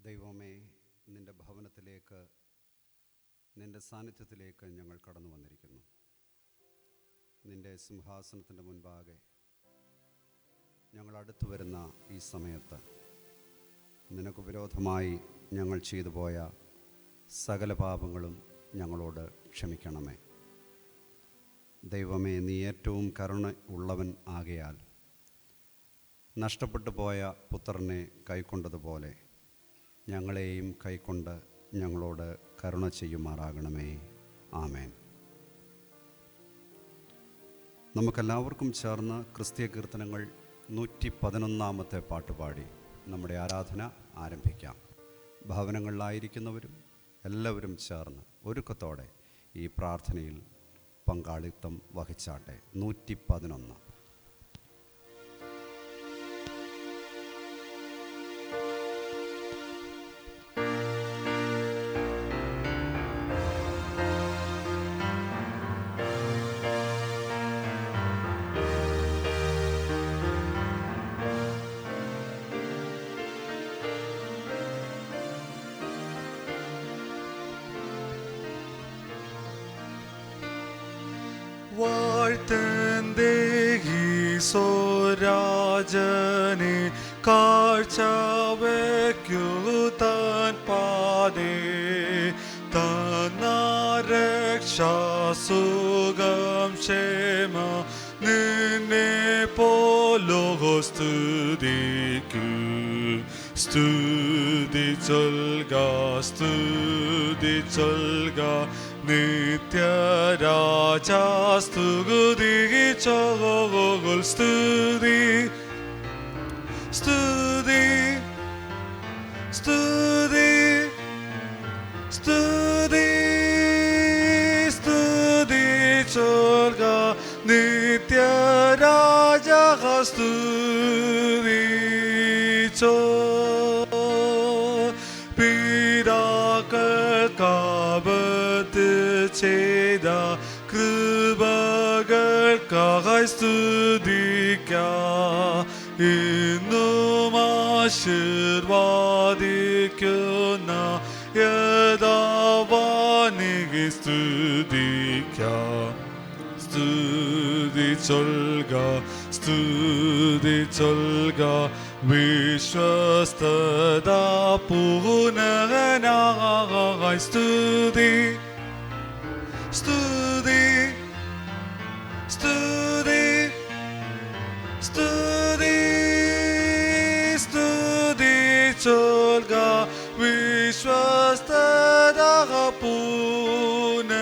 ദൈവമേ, നിൻ്റെ ഭവനത്തിലേക്ക്, നിൻ്റെ സാന്നിധ്യത്തിലേക്ക് ഞങ്ങൾ കടന്നു വന്നിരിക്കുന്നു. നിൻ്റെ സിംഹാസനത്തിൻ്റെ മുൻപാകെ ഞങ്ങൾ അടുത്തു വരുന്ന ഈ സമയത്ത് നിനക്ക് വിരോധമായി ഞങ്ങൾ ചെയ്തു പോയ സകല പാപങ്ങളും ഞങ്ങളോട് ക്ഷമിക്കണമേ. ദൈവമേ, നീ ഏറ്റവും കരുണ ഉള്ളവൻ ആകയാൽ നഷ്ടപ്പെട്ടു പോയ പുത്രനെ കൈക്കൊണ്ടതുപോലെ ഞങ്ങളെയും കൈക്കൊണ്ട് ഞങ്ങളോട് കരുണ ചെയ്യുമാറാകണമേ. ആമേൻ. നമുക്കെല്ലാവർക്കും ചേർന്ന് ക്രിസ്തീയ കീർത്തനങ്ങൾ 111 പാട്ടുപാടി നമ്മുടെ ആരാധന ആരംഭിക്കാം. ഭവനങ്ങളിലായിരിക്കുന്നവരും എല്ലാവരും ചേർന്ന് ഒരുക്കത്തോടെ ഈ പ്രാർത്ഥനയിൽ പങ്കാളിത്തം വഹിച്ചാട്ടെ. 111. വാഴ്ത്തന്റെ ഈശോരാജനെ കാഴ്ചവയ്ക്കുതാൻ പാതേ തന്നാരക്ഷാസുഖം ക്ഷേമ നിന്നെ പോലോ സ്തുതിക്കൂ. സ്തുതിച്ചൊൽക സ്തുതിച്ചൊൽക നിത്യരാജാ സ്തുതിച്ചൊൽ സ്തുതി സ്തുതി സ്തുതി സ്തുതി സ്തുതിച്ചൊൽക നിത്യരാജാ സ്തുതിച്ചോ. പിതാക്കൾക്കാപത്ത് ചെയ്ത കൃപകൾക്കായി സ്തുതിക്കാം. ഇന്നും ആശീർവാദിക്കുന്ന യഥാവാനികി സ്തുതിക്കാം. സ്തുതിച്ചൊൽക സ്തുതിച്ചൊൽക വിശ്വസ്തത പൂർണ്ണനായി സ്തുതി സ്തുതി സ്തുതി സ്തുതി സ്തുതിച്ചൊൽക വിശ്വസ്തത പൂർണ്ണനായി.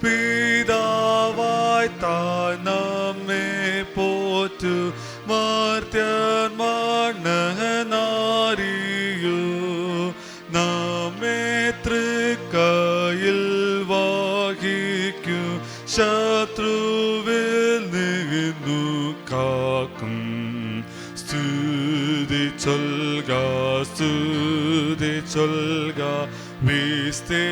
പിതാവായി താൻ നമ്മെ പോറ്റു മർത്യന്മാർ നാരിയു നമ്മെ തൃക്കയിൽ വഹിക്കൂ. ശത്രുവിൽ നിന്നു കാക്കും. സ്തുതിച്ചൊൽക സ്തുതിച്ചൊൽക വിസ്തീർണമാം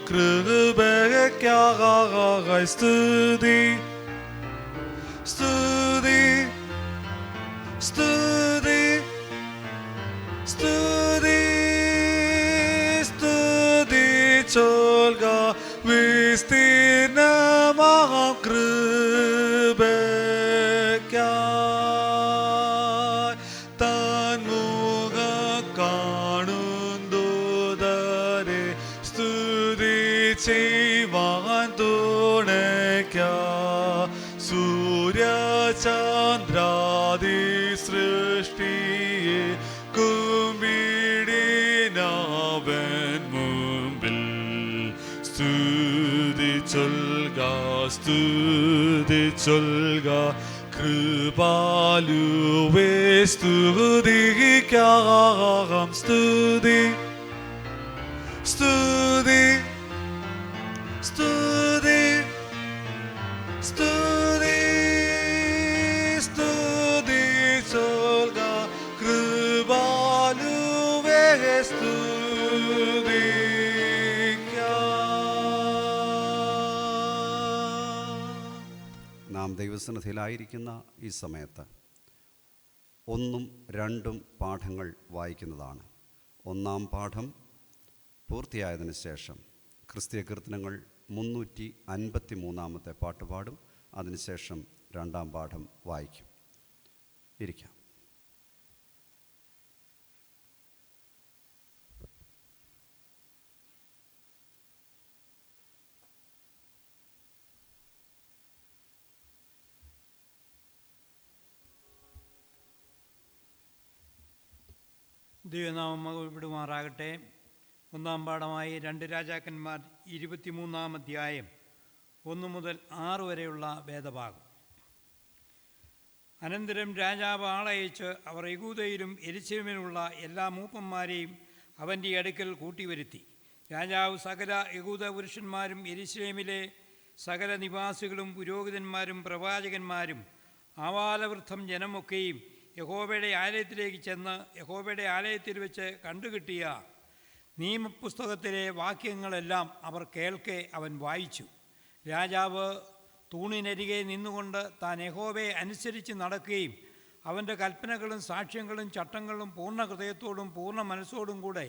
കൃപയ്ക്കായി സ്തുതി സ്തുതി സ്തുതി സ്തുതി സ്തുതിച്ചൊൽക വിസ്തീർണമാം കൃപയ്ക്കായി. താൻ മുഖം കാണുന്നതുവരെ സ്തുതി ചെയ്യുവാൻ തുണയ്ക്കാം. സൂര്യചന്ദ്രാദി സൃഷ്ടിയെ കുമ്പിടിനവൻ മുമ്പിൽ സ്തുതിച്ചൊൽക സ്തുതിച്ചൊൽക കൃപാലുവേ സ്തുതിക്കാം. സ്തുതി സ്തുതി സ്തുതി സ്തുതി സ്തുതിച്ചൊൽക കൃപാലുവേ സ്തുതിക്കാം. നാം ദൈവസന്നിധിയിലായിരിക്കുന്ന ഈ സമയത്ത് 1ഉം 2ഉം പാഠങ്ങൾ വായിക്കുന്നതാണ്. 1-ാം പാഠം പൂർത്തിയായതിനു ശേഷം ക്രിസ്തീയ കീർത്തനങ്ങൾ 353-ാമത്തെ പാട്ട് പാടും. അതിനുശേഷം 2-ാം പാഠം വായിക്കും. ഇരിക്കാം. ദൈവനാമം മഹത്വപ്പെടുമാറാകട്ടെ. 1-ാം പാഠമായി 2 രാജാക്കന്മാർ 23-ാം അധ്യായം 1 മുതൽ 6 വരെയുള്ള വേദഭാഗം. അനന്തരം രാജാവ് ആളയച്ച് അവർ യഹൂദയിലും യെരൂശലേമിലുമുള്ള എല്ലാ മൂപ്പന്മാരെയും അവൻ്റെ അടുക്കൽ കൂട്ടിവരുത്തി. രാജാവ് സകല യഹൂദ പുരുഷന്മാരും യെരൂശലേമിലെ സകല നിവാസികളും പുരോഹിതന്മാരും പ്രവാചകന്മാരും ആവാലവൃദ്ധം ജനമൊക്കെയും യഹോവയുടെ ആലയത്തിലേക്ക് ചെന്ന് യഹോവയുടെ ആലയത്തിൽ വെച്ച് കണ്ടുകിട്ടിയ നിയമപുസ്തകത്തിലെ വാക്യങ്ങളെല്ലാം അവർ കേൾക്കെ അവൻ വായിച്ചു. രാജാവ് തൂണിനരികെ നിന്നുകൊണ്ട് താൻ യഹോവയെ അനുസരിച്ച് നടക്കുകയും അവൻ്റെ കൽപ്പനകളും സാക്ഷ്യങ്ങളും ചട്ടങ്ങളും പൂർണ്ണ ഹൃദയത്തോടും പൂർണ്ണ മനസ്സോടും കൂടെ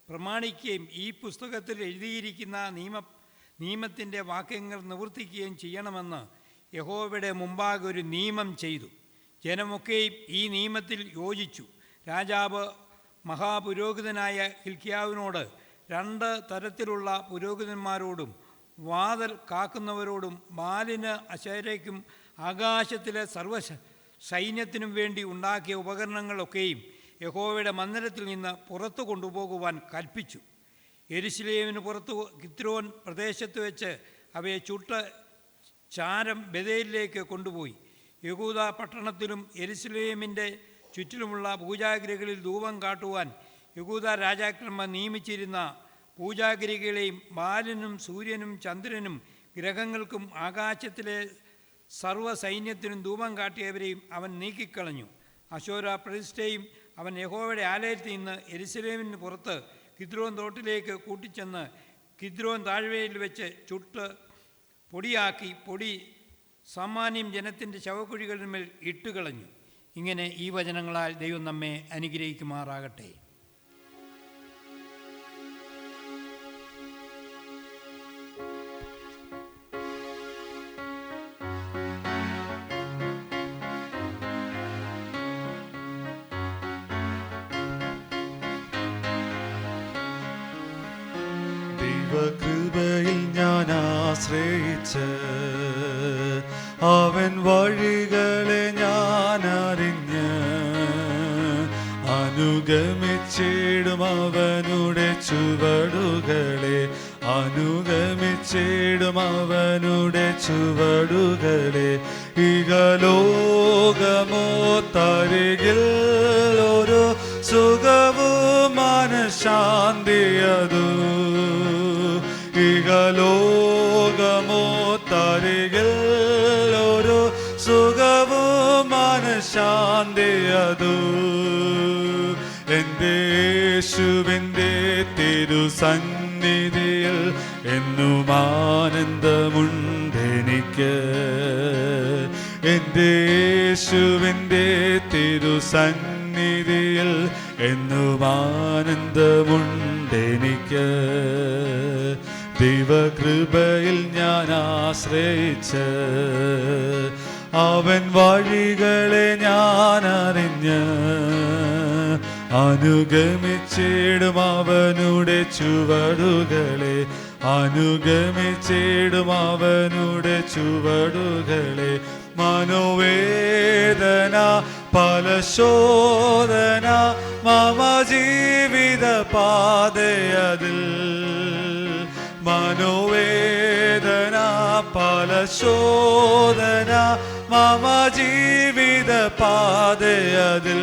പ്രമാണിക്കുകയും ഈ പുസ്തകത്തിൽ എഴുതിയിരിക്കുന്ന നിയമത്തിൻ്റെ വാക്യങ്ങൾ നിവർത്തിക്കുകയും ചെയ്യണമെന്ന് യഹോവയുടെ മുമ്പാകെ ഒരു നിയമം ചെയ്തു. ജനമൊക്കെയും ഈ നിയമത്തിൽ യോജിച്ചു. രാജാവ് മഹാപുരോഹിതനായ ഹില്ക്കിയാവിനോട് 2 തരത്തിലുള്ള പുരോഹിതന്മാരോടും വാതിൽ കാക്കുന്നവരോടും ബാലിന് അശേരയ്ക്കും ആകാശത്തിലെ സർവ്വ സൈന്യത്തിനും വേണ്ടി ഉണ്ടാക്കിയ ഉപകരണങ്ങളൊക്കെയും യഹോവയുടെ മന്ദിരത്തിൽ നിന്ന് പുറത്തു കൊണ്ടുപോകുവാൻ കൽപ്പിച്ചു. യെരൂശലേമിന് പുറത്ത് കിദ്രോൻ പ്രദേശത്ത് വെച്ച് അവയെ ചുട്ട് ചാരം ബേഥേലിലേക്ക് കൊണ്ടുപോയി. യഹൂദ പട്ടണത്തിലും യെരൂശലേമിൻ്റെ ചുറ്റിലുമുള്ള പൂജാഗിരികളിൽ ധൂപം കാട്ടുവാൻ യഹൂദ രാജാക്കന്മാർ നിയമിച്ചിരുന്ന പൂജാഗിരികളെയും ബാലിനും സൂര്യനും ചന്ദ്രനും ഗ്രഹങ്ങൾക്കും ആകാശത്തിലെ സർവ്വ സൈന്യത്തിനും ധൂപം കാട്ടിയവരെയും അവൻ നീക്കിക്കളഞ്ഞു. അശോര പ്രതിഷ്ഠയും അവൻ യഹോവയുടെ ആലയത്തിൽ നിന്ന് യെരൂശലേമിന് പുറത്ത് കിദ്രോൻ തോട്ടിലേക്ക് കൂട്ടിച്ചെന്ന് കിദ്രോൻ താഴ്വരയിൽ വെച്ച് ചുട്ട് പൊടിയാക്കി പൊടി സാമാന്യം ജനത്തിൻ്റെ ശവക്കുഴികളിന്മേൽ ഇട്ടുകളഞ്ഞു. ഇങ്ങനെ ഈ വചനങ്ങളാൽ ദൈവം നമ്മെ അനുഗ്രഹിക്കുമാറാകട്ടെ. ദൈവകൃപയിൽ ഞാൻ ആശ്രയിച്ച് അവൻ വഴികളെ ഞാൻ അറിഞ്ഞ് അനുഗമിച്ചിടും അവനുടെ ചുവടുകളെ അനുഗമിച്ചിടും അവനുടെ ചുവടുകളെ ഇഹലോകമോ തരികിൽ ഒരു സുഖവും മനഃശാന്തിയതു ഇഹലോകമോ തരികിൽ ഒരു സുഖവും മനഃശാന്തിയതു എൻ്റെ യേശുവിൻ്റെ തിരുസന്നിധിയിൽ എന്നും ആനന്ദമുണ്ടെനിക്ക് എൻ്റെ യേശുവിൻ്റെ തിരുസന്നിധിയിൽ എന്നും ആനന്ദമുണ്ടെനിക്ക് ദൈവകൃപയിൽ ഞാൻ ആശ്രയിച്ച് അവൻ വഴികളെ ഞാൻ അറിഞ്ഞ് അനുഗമിച്ചിടും അവനുടെ ചുവടുകളെ അനുഗമിച്ചിടും അവനുടെ ചുവടുകളെ മനോവേദന പല ശോധന മമ ജീവിത പാതയതിൽ മനോവേദന പല ശോധന മമ ജീവിത പാതയതിൽ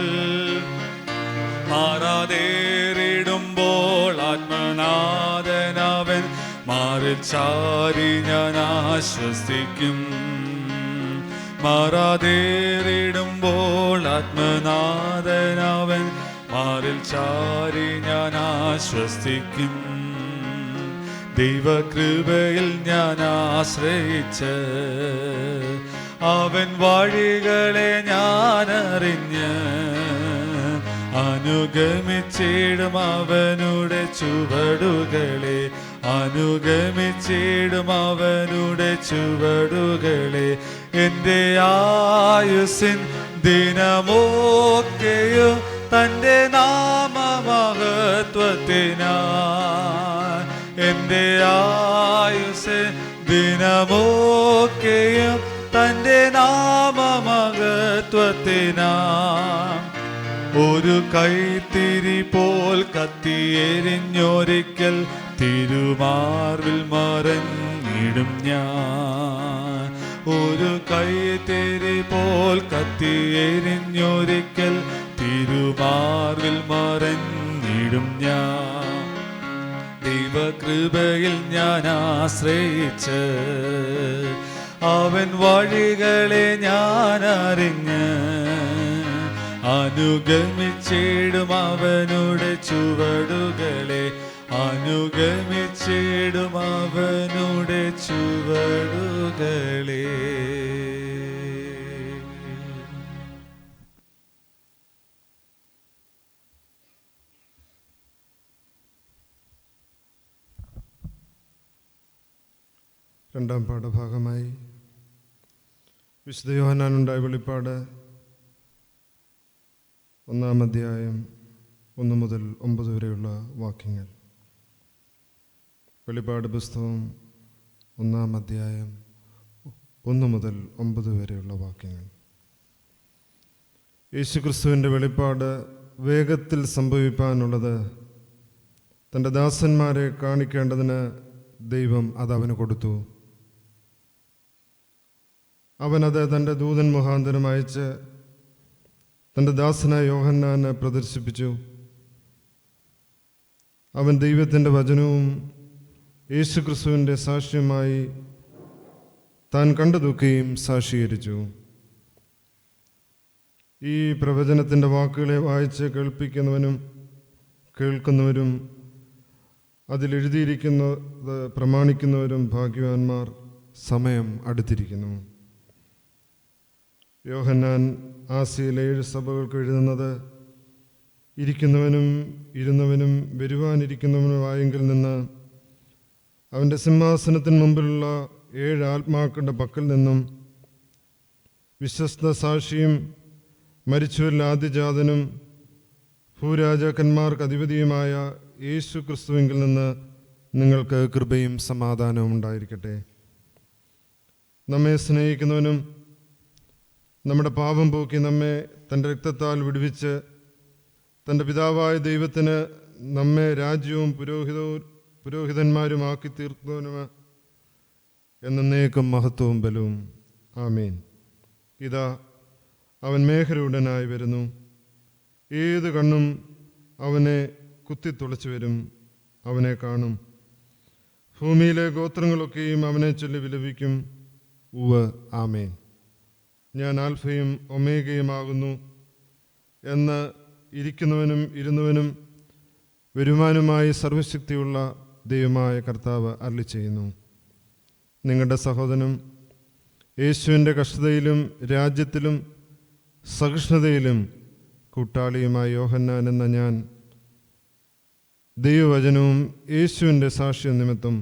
മാറാതേറിടുമ്പോൾ ആത്മനാഥനവൻ മാറിൽ ചാരി ഞാൻ ആശ്വസിക്കും മാറാതേറിടുമ്പോൾ ആത്മനാഥനവൻ മാറിൽ ചാരി ഞാൻ ആശ്വസിക്കും ദൈവകൃപയിൽ ഞാൻ ആശ്രയിച്ച് അവൻ വഴികളെ ഞാൻ അറിഞ്ഞ് അനുഗമിച്ചിടും അവനുടെ ചുവടുകളെ, അനുഗമിച്ചിടും അവനുടെ ചുവടുകളെ. എൻ്റെ ആയുസ്സിൻ ദിനമൊക്കെയും തൻ്റെ നാമമഹത്വത്തിനായി, എൻ്റെ ആയുസ്സിൻ ദിനമൊക്കെയും തൻ്റെ നാമമഹത്വത്തിനായി. ഒരു കൈത്തിരി പോൽ കത്തിയെരിഞ്ഞൊരിക്കൽ തിരുമാർവിൽ മറഞ്ഞിടും ഞാൻ. ഒരു കൈത്തിരി പോൽ കത്തിയെരിഞ്ഞൊരിക്കൽ തിരുമാർവിൽ മറഞ്ഞിടും ഞാൻ. ദൈവകൃപയിൽ ഞാൻ ആശ്രയിച്ച് അവൻ വഴികളെ ഞാൻ അറിഞ്ഞ് അനുഗമിച്ചിടും അവനുടെ ചുവടുകളെ, അനുഗമിച്ചിടും അവനുടെ ചുവടുകളെ. രണ്ടാം പാഠഭാഗമായി വിശുദ്ധ യോഹന്നാനുണ്ടായ വെളിപ്പാട് 1-ാം അധ്യായം 1 മുതൽ 9 വരെയുള്ള വാക്യങ്ങൾ. വെളിപ്പാട് പുസ്തകം 1-ാം അധ്യായം 1 മുതൽ 9 വരെയുള്ള വാക്യങ്ങൾ. യേശുക്രിസ്തുവിൻ്റെ വെളിപ്പാട് വേഗത്തിൽ സംഭവിപ്പാനുള്ളത് തൻ്റെ ദാസന്മാരെ കാണിക്കേണ്ടതിന് ദൈവം അതവന് കൊടുത്തു. അവനത് തൻ്റെ ദൂതൻ മുഖാന്തരം അയച്ച് തൻ്റെ ദാസനായ യോഹന്നാന് പ്രദർശിപ്പിച്ചു. അവൻ ദൈവത്തിൻ്റെ വചനവും യേശുക്രിസ്തുവിൻ്റെ സാക്ഷ്യമായി താൻ കണ്ടതൊക്കെയും സാക്ഷീകരിച്ചു. ഈ പ്രവചനത്തിൻ്റെ വാക്കുകളെ വായിച്ച് കേൾക്കുന്നവരും അതിലെഴുതിയിരിക്കുന്നത് പ്രമാണിക്കുന്നവരും ഭാഗ്യവാന്മാർ. സമയം അടുത്തിരിക്കുന്നു. യോഹന്നാൻ ആസിയയിലെ 7 സഭകൾക്ക് എഴുതുന്നത് ഇരിക്കുന്നവനും ഇരുന്നവനും വരുവാനിരിക്കുന്നവനുമായെങ്കിൽ നിന്ന് അവൻ്റെ സിംഹാസനത്തിന് മുമ്പിലുള്ള 7 ആത്മാക്കളുടെ പക്കൽ നിന്നും വിശ്വസ്ത സാക്ഷിയും മരിച്ചവരിൽ ആദ്യജാതനും ഭൂരാജാക്കന്മാർക്ക് അധിപതിയുമായ യേശു ക്രിസ്തുവിങ്കിൽ നിന്ന് നിങ്ങൾക്ക് കൃപയും സമാധാനവും ഉണ്ടായിരിക്കട്ടെ. നമ്മെ സ്നേഹിക്കുന്നവനും നമ്മുടെ പാപം പോക്കി നമ്മെ തൻ്റെ രക്തത്താൽ വിടുവിച്ച് തൻ്റെ പിതാവായ ദൈവത്തിന് നമ്മെ രാജ്യവും പുരോഹിതന്മാരുമാക്കി തീർക്കുന്നവനും എന്നേക്കും മഹത്വവും ബലവും. ആമേൻ. ഇതാ അവൻ മേഘരൂഢനായി വരുന്നു. ഏത് കണ്ണും അവനെ കുത്തിത്തുളച്ചു വരും. അവനെ കാണും. ഭൂമിയിലെ ഗോത്രങ്ങളൊക്കെയും അവനെ ചൊല്ലി വിലപിക്കും. ഉവ്വ്, ആമേൻ. ഞാൻ ആൽഫയും ഒമേഗയുമാകുന്നു എന്ന് ഇരിക്കുന്നവനും ഇരുന്നവനും വരുമാനുമായി സർവശക്തിയുള്ള ദൈവമായ കർത്താവ് അരുളിച്ചെയ്യുന്നു. നിങ്ങളുടെ സഹോദരനും യേശുവിൻ്റെ കഷ്ടതയിലും രാജ്യത്തിലും സഹിഷ്ണുതയിലും കൂട്ടാളിയുമായ യോഹന്നാൻ എന്ന ഞാൻ ദൈവവചനവും യേശുവിൻ്റെ സാക്ഷ്യ നിമിത്തം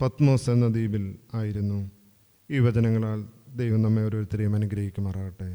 പത്മോസ് എന്ന ദ്വീപിൽ ആയിരുന്നു. ഈ വചനങ്ങളാൽ ദൈവം നമ്മെ ഓരോരുത്തരെയും അനുഗ്രഹിക്കുമാറാകട്ടെ.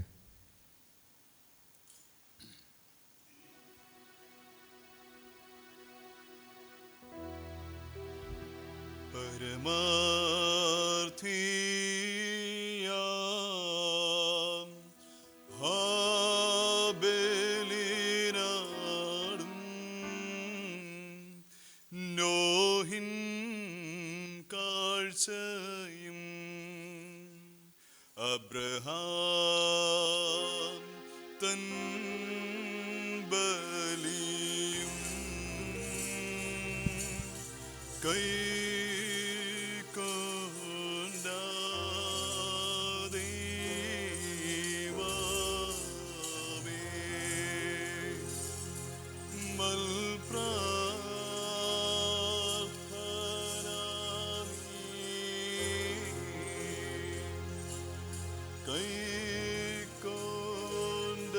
അബ്രഹാം തൻ ബലിയും കൈക്കൊണ്ട ദൈവമേ, കൈക്കൊണ്ട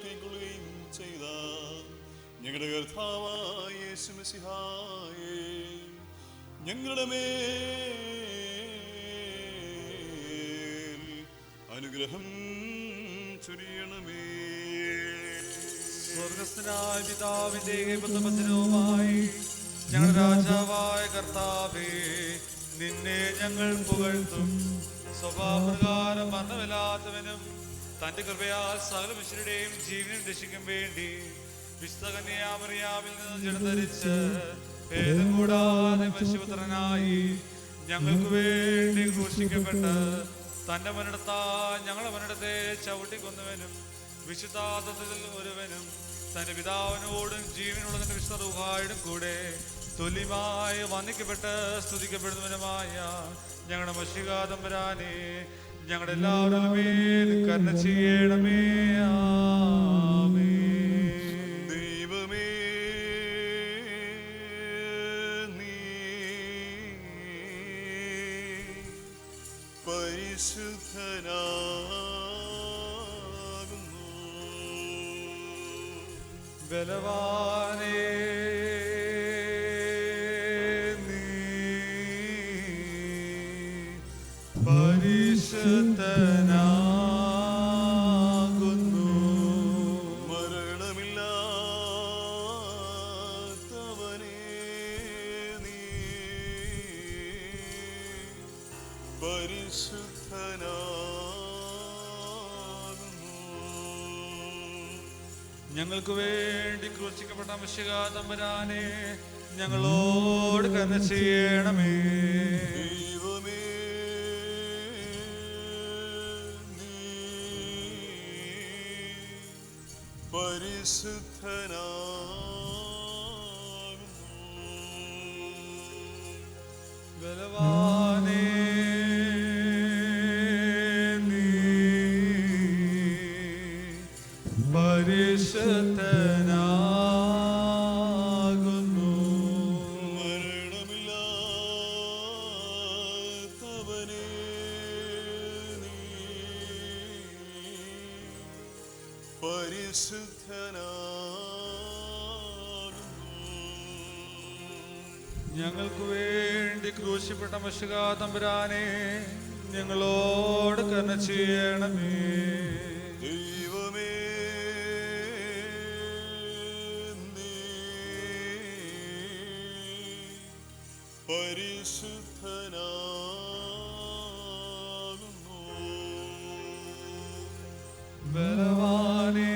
കൈക്കൊള്ളുകയും ചെയ്ത ഞങ്ങളുടെ കർത്താവായ യേശു മിശിഹായേ, ഞങ്ങളുടെ മേൽ അനുഗ്രഹം ചൊരിയണമേ. സ്വർഗസ്ഥനായ പിതാവിന്റെ പുത്രപത്നിയുമായി ഞങ്ങളുടെ രാജാവായ കർത്താവേ, നിന്നെ ഞങ്ങൾ പുകഴ്ത്തും. സ്വഭാവപ്രകാരം മരണമില്ലാത്തവനും തന്റെ കൃപയാൽ സകല മനുഷ്യരുടെയും ജീവനും രക്ഷിക്കും വേണ്ടി വിശുദ്ധ കന്യാമറിയാമിൽ നിന്ന് ജഡധരിച്ച് ഭേദം കൂടാതെ മനുഷ്യപുത്രനായി ഞങ്ങൾക്ക് വേണ്ടി ക്രൂശിക്കപ്പെട്ട് തന്റെ മരണത്താൽ ഞങ്ങളുടെ മരണത്തെ ചവിട്ടിക്കൊന്നവനും വിശുദ്ധാത്മത്തിൽ ഒരുവനും തന്റെ പിതാവിനോടും ജീവനുള്ളതിന്റെ വിശുദ്ധ റൂഹായോടും കൂടെ തുല്യമായി വന്ദിക്കപ്പെട്ട് സ്തുതിക്കപ്പെടുന്നവനുമായ ഞങ്ങളുടെ മശിഹാ തമ്പുരാനെ, ഞങ്ങളുടെ എല്ലാവരുടെ മേൽ കരുണ ചെയ്യണമേ. ആമേൻ. ദൈവമേ, നീ പരിശുദ്ധനാകുന്നു. ബലവാനേ, നീ പരിശുദ്ധനാകുന്നു. മരണമില്ലാത്തവനേ, നീ പരിശുദ്ധനാകുന്നു. ഞങ്ങൾക്ക് വേണ്ടി ക്രൂശിക്കപ്പെട്ട മിശിഹാ തമ്പുരാനെ, ഞങ്ങളോട് കരുണ ചെയ്യണമേ. ദൈവമേ, നീ പരിശുദ്ധനാകുന്നു. ബലവാനേ, നീ പരിശുദ്ധനാകുന്നു. മരണമില്ലാത്തവനേ, നീ പരിശുദ്ധനാകുന്നു. ഞങ്ങൾക്ക് വേണ്ടി ക്രൂശിക്കപ്പെട്ട മിശിഹാ തമ്പുരാനെ, ഞങ്ങളോട് കരുണ ചെയ്യണമേ. ദൈവമേ, നീ പരിശുദ്ധനാകുന്നു. ബലവാനേ,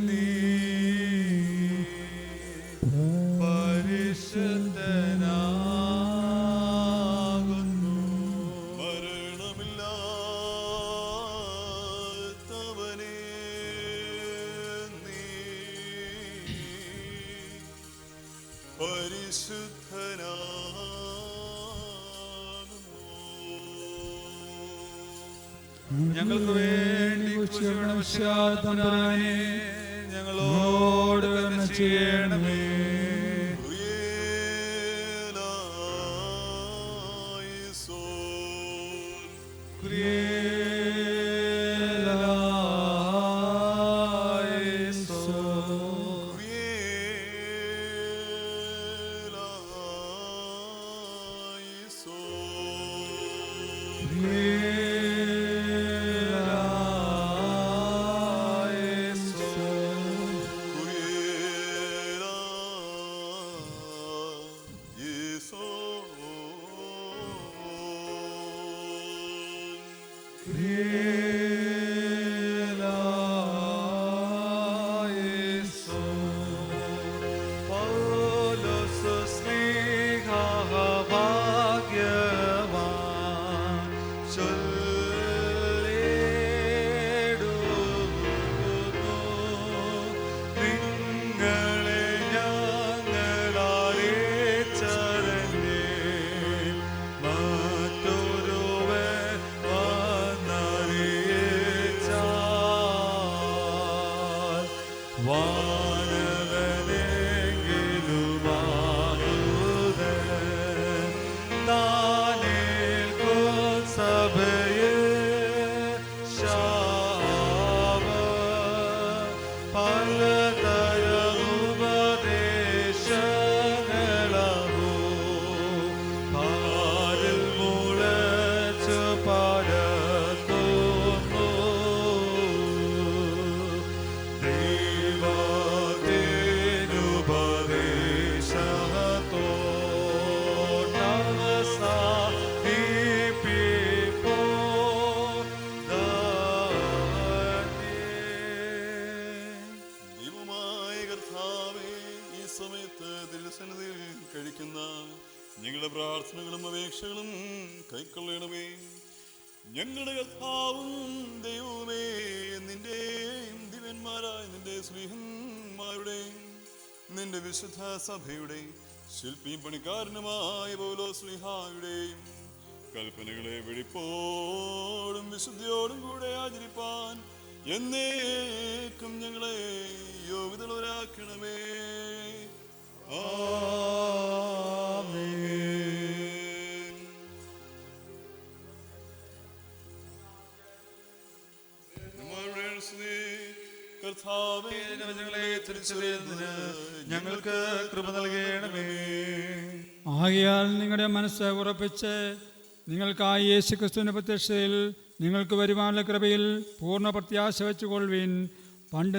നീ പരിശുദ്ധനാകുന്നു. മരണമില്ലാത്തവനേ, നീ പരിശുദ്ധനാകുന്നു. ഞങ്ങൾക്ക് വേണ്ടി ക്രൂശിക്കപ്പെട്ട മിശിഹാ തമ്പുരാനെ, ഞങ്ങളോട് കരുണ ചെയ്യണമേ. സഭയെ ശാ തിരുസന്നിധിയിൽ കഴിക്കുന്ന ഞങ്ങളുടെ പ്രാർത്ഥനകളും അപേക്ഷകളും കൈക്കൊള്ളണമേ. ഞങ്ങളുടെ കർത്താവും ദൈവമേ, നിന്റെ ദിവ്യന്മാരായ നിന്റെ സ്നേഹന്മാരുടെയും നിന്റെ വിശുദ്ധ സഭയുടെ ശില്പിയും പണിക്കാരനുമായ പൗലോസ്ലീഹായുടെയും കൽപ്പനകളെ വെടിപ്പോടും വിശുദ്ധിയോടും കൂടെ ആചരിപ്പാൻ എന്നേക്കും ഞങ്ങളെ യോഗ്യതയുള്ളവരാക്കണമേ. ആമേൻ. കർത്താവേ, ഞങ്ങളെ തിരിച്ചറിയുന്നതിന് ഞങ്ങൾക്ക് കൃപ നൽകണമേ. ആകയാൽ നിങ്ങളുടെ മനസ്സ് ഉറപ്പിച്ച് നിങ്ങൾക്കായി യേശു ക്രിസ്തുവിൻ്റെ പ്രത്യക്ഷതയിൽ നിങ്ങൾക്ക് വരുവാനുള്ള കൃപയിൽ പൂർണ്ണ പ്രത്യാശ വെച്ചുകൊള്ളുവിൻ. പണ്ട്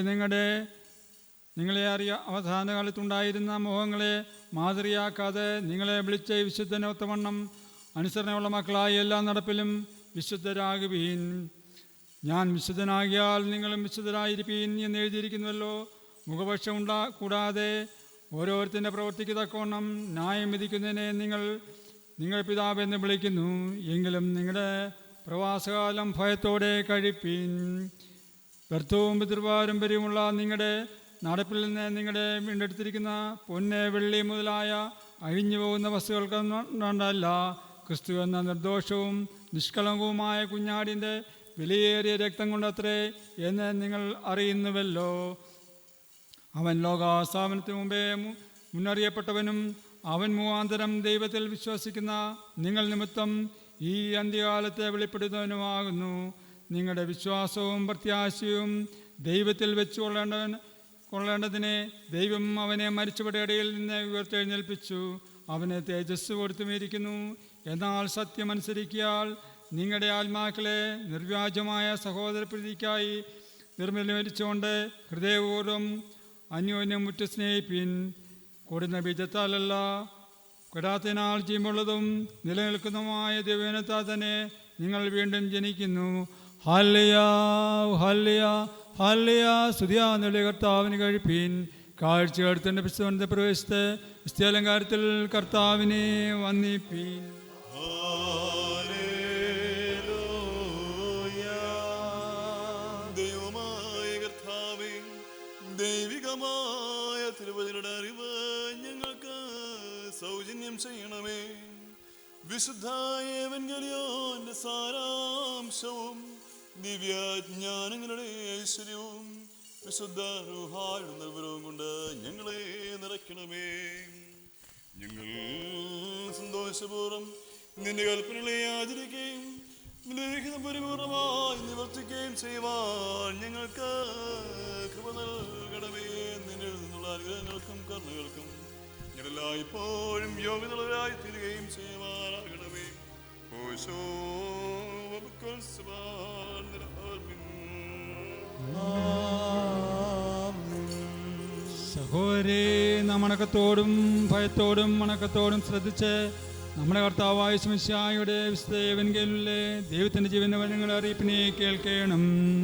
നിങ്ങളെ അവസാന കാലത്തുണ്ടായിരുന്ന മോഹങ്ങളെ മാതൃയാക്കാതെ നിങ്ങളെ വിളിച്ച വിശുദ്ധനൊത്തവണ്ണം അനുസരണയുള്ള മക്കളായി എല്ലാ നടപ്പിലും വിശുദ്ധരാകുവീൻ. ഞാൻ വിശുദ്ധനാകിയാൽ നിങ്ങളും വിശുദ്ധരായിരിപ്പീൻ എന്ന് എഴുതിയിരിക്കുന്നുവല്ലോ. മുഖപക്ഷം കൂടാതെ ഓരോരുത്തരുടെ പ്രവൃത്തിക്ക് തക്കവണ്ണം ന്യായം വിധിക്കുന്നതിനെ നിങ്ങൾ പിതാവെന്ന് വിളിക്കുന്നു. എങ്കിലും നിങ്ങളുടെ പ്രവാസകാലം ഭയത്തോടെ കഴിപ്പീൻ. വ്യർത്ഥവും പിതൃപാരമ്പര്യമുള്ള നിങ്ങളുടെ നടപ്പിൽ നിന്ന് നിങ്ങളുടെ വീണ്ടെടുത്തിരിക്കുന്ന പൊന്ന്, വെള്ളി മുതലായ അഴിഞ്ഞു പോകുന്ന വസ്തുക്കൾ കൊണ്ടല്ല, ക്രിസ്തു എന്ന നിർദോഷവും നിഷ്കളങ്കവുമായ കുഞ്ഞാടിൻ്റെ വിലയേറിയ രക്തം കൊണ്ടത്രേ എന്ന് നിങ്ങൾ അറിയുന്നുവല്ലോ. അവൻ ലോകാസ്ഥാപനത്തിന് മുമ്പേ മുന്നറിയപ്പെട്ടവനും അവൻ മുഖാന്തരം ദൈവത്തിൽ വിശ്വസിക്കുന്ന നിങ്ങൾ നിമിത്തം ഈ അന്ത്യകാലത്തെ വെളിപ്പെടുത്തുന്നവനുമാകുന്നു. നിങ്ങളുടെ വിശ്വാസവും പ്രത്യാശയും ദൈവത്തിൽ വെച്ച് കൊള്ളേണ്ടതിനെ ദൈവം അവനെ മരിച്ചവരുടെ ഇടയിൽ നിന്ന് ഉയർത്തെഴുന്നേൽപ്പിച്ചു. അവന് തേജസ് കൊടുത്തുമിരിക്കുന്നു. എന്നാൽ സത്യമനുസരിക്കാൽ നിങ്ങളുടെ ആത്മാക്കളെ നിർവ്യാജമായ സഹോദരപ്രീതിക്കായി നിർമ്മലീകരിച്ചുകൊണ്ട് ഹൃദയപൂർവ്വം അന്യോന്യം മുറ്റു സ്നേഹിപ്പിൻ. കൊടുന്ന ബീജത്താലല്ല, കെടാത്തിനാൽ ജീവനുള്ളതും നിലനിൽക്കുന്നതുമായ ദൈവനത്താൽ തന്നെ നിങ്ങൾ വീണ്ടും ജനിക്കുന്നു. Hallelujah, hallelujah, hallelujah. സ്തുതിയാ നിങ്ങളുടെ കർത്താവിന് കഴിപ്പീൻ. കാഴ്ച എടുത്തേണ്ട വിശുദ്ധ പ്രവേശത്തെ വിസ്തീലങ്കാരത്തിൽ കർത്താവിനെ വന്ദിപ്പീൻ. ദൈവമായ കർത്താവേ, ദൈവികമായ തിരുവചനയുടെ അറിവ് ഞങ്ങൾക്ക് സൗജന്യം ചെയ്യണമേ. വിശുദ്ധ എവൻഗേലിയോന്റെ സാരാംശവും ദിവ്യജ്ഞാനങ്ങളുടെ ഐശ്വര്യവും വിശുദ്ധ റൂഹായുടെ നിർവ്വരവും കൊണ്ട് ഞങ്ങളെ നിറയ്ക്കണമേ. ഞങ്ങൾ സന്തോഷപൂർവ്വം നിന്റെ കൽപ്പനകളെ ആചരിക്കുകയും നിന്റെ ലിഖിതം പരിപൂർണമായി നിവർത്തിക്കുകയും ചെയ്യുവാൻ ഞങ്ങൾക്ക് കൃപ നൽകണമേ. നിന്നിൽ നിന്നുള്ള അനുഗ്രഹങ്ങൾക്കും കരുണകൾക്കും ഞങ്ങളെല്ലായ്പ്പോഴും യോഗ്യതയുള്ളവരായി തീരുകയും ചെയ്യുവാനാകണമേ. ഓശോ സഹോദരേ, നാം അണക്കത്തോടും ഭയത്തോടും അണക്കത്തോടും ശ്രദ്ധിച്ച് നമ്മുടെ കർത്താവായ മിശിഹായുടെ വിശുദ്ധ എവൻഗേലിയിലെ ദൈവത്തിൻ്റെ ജീവന്റെ വചനങ്ങളെ അറിയിപ്പിനെ കേൾക്കണം.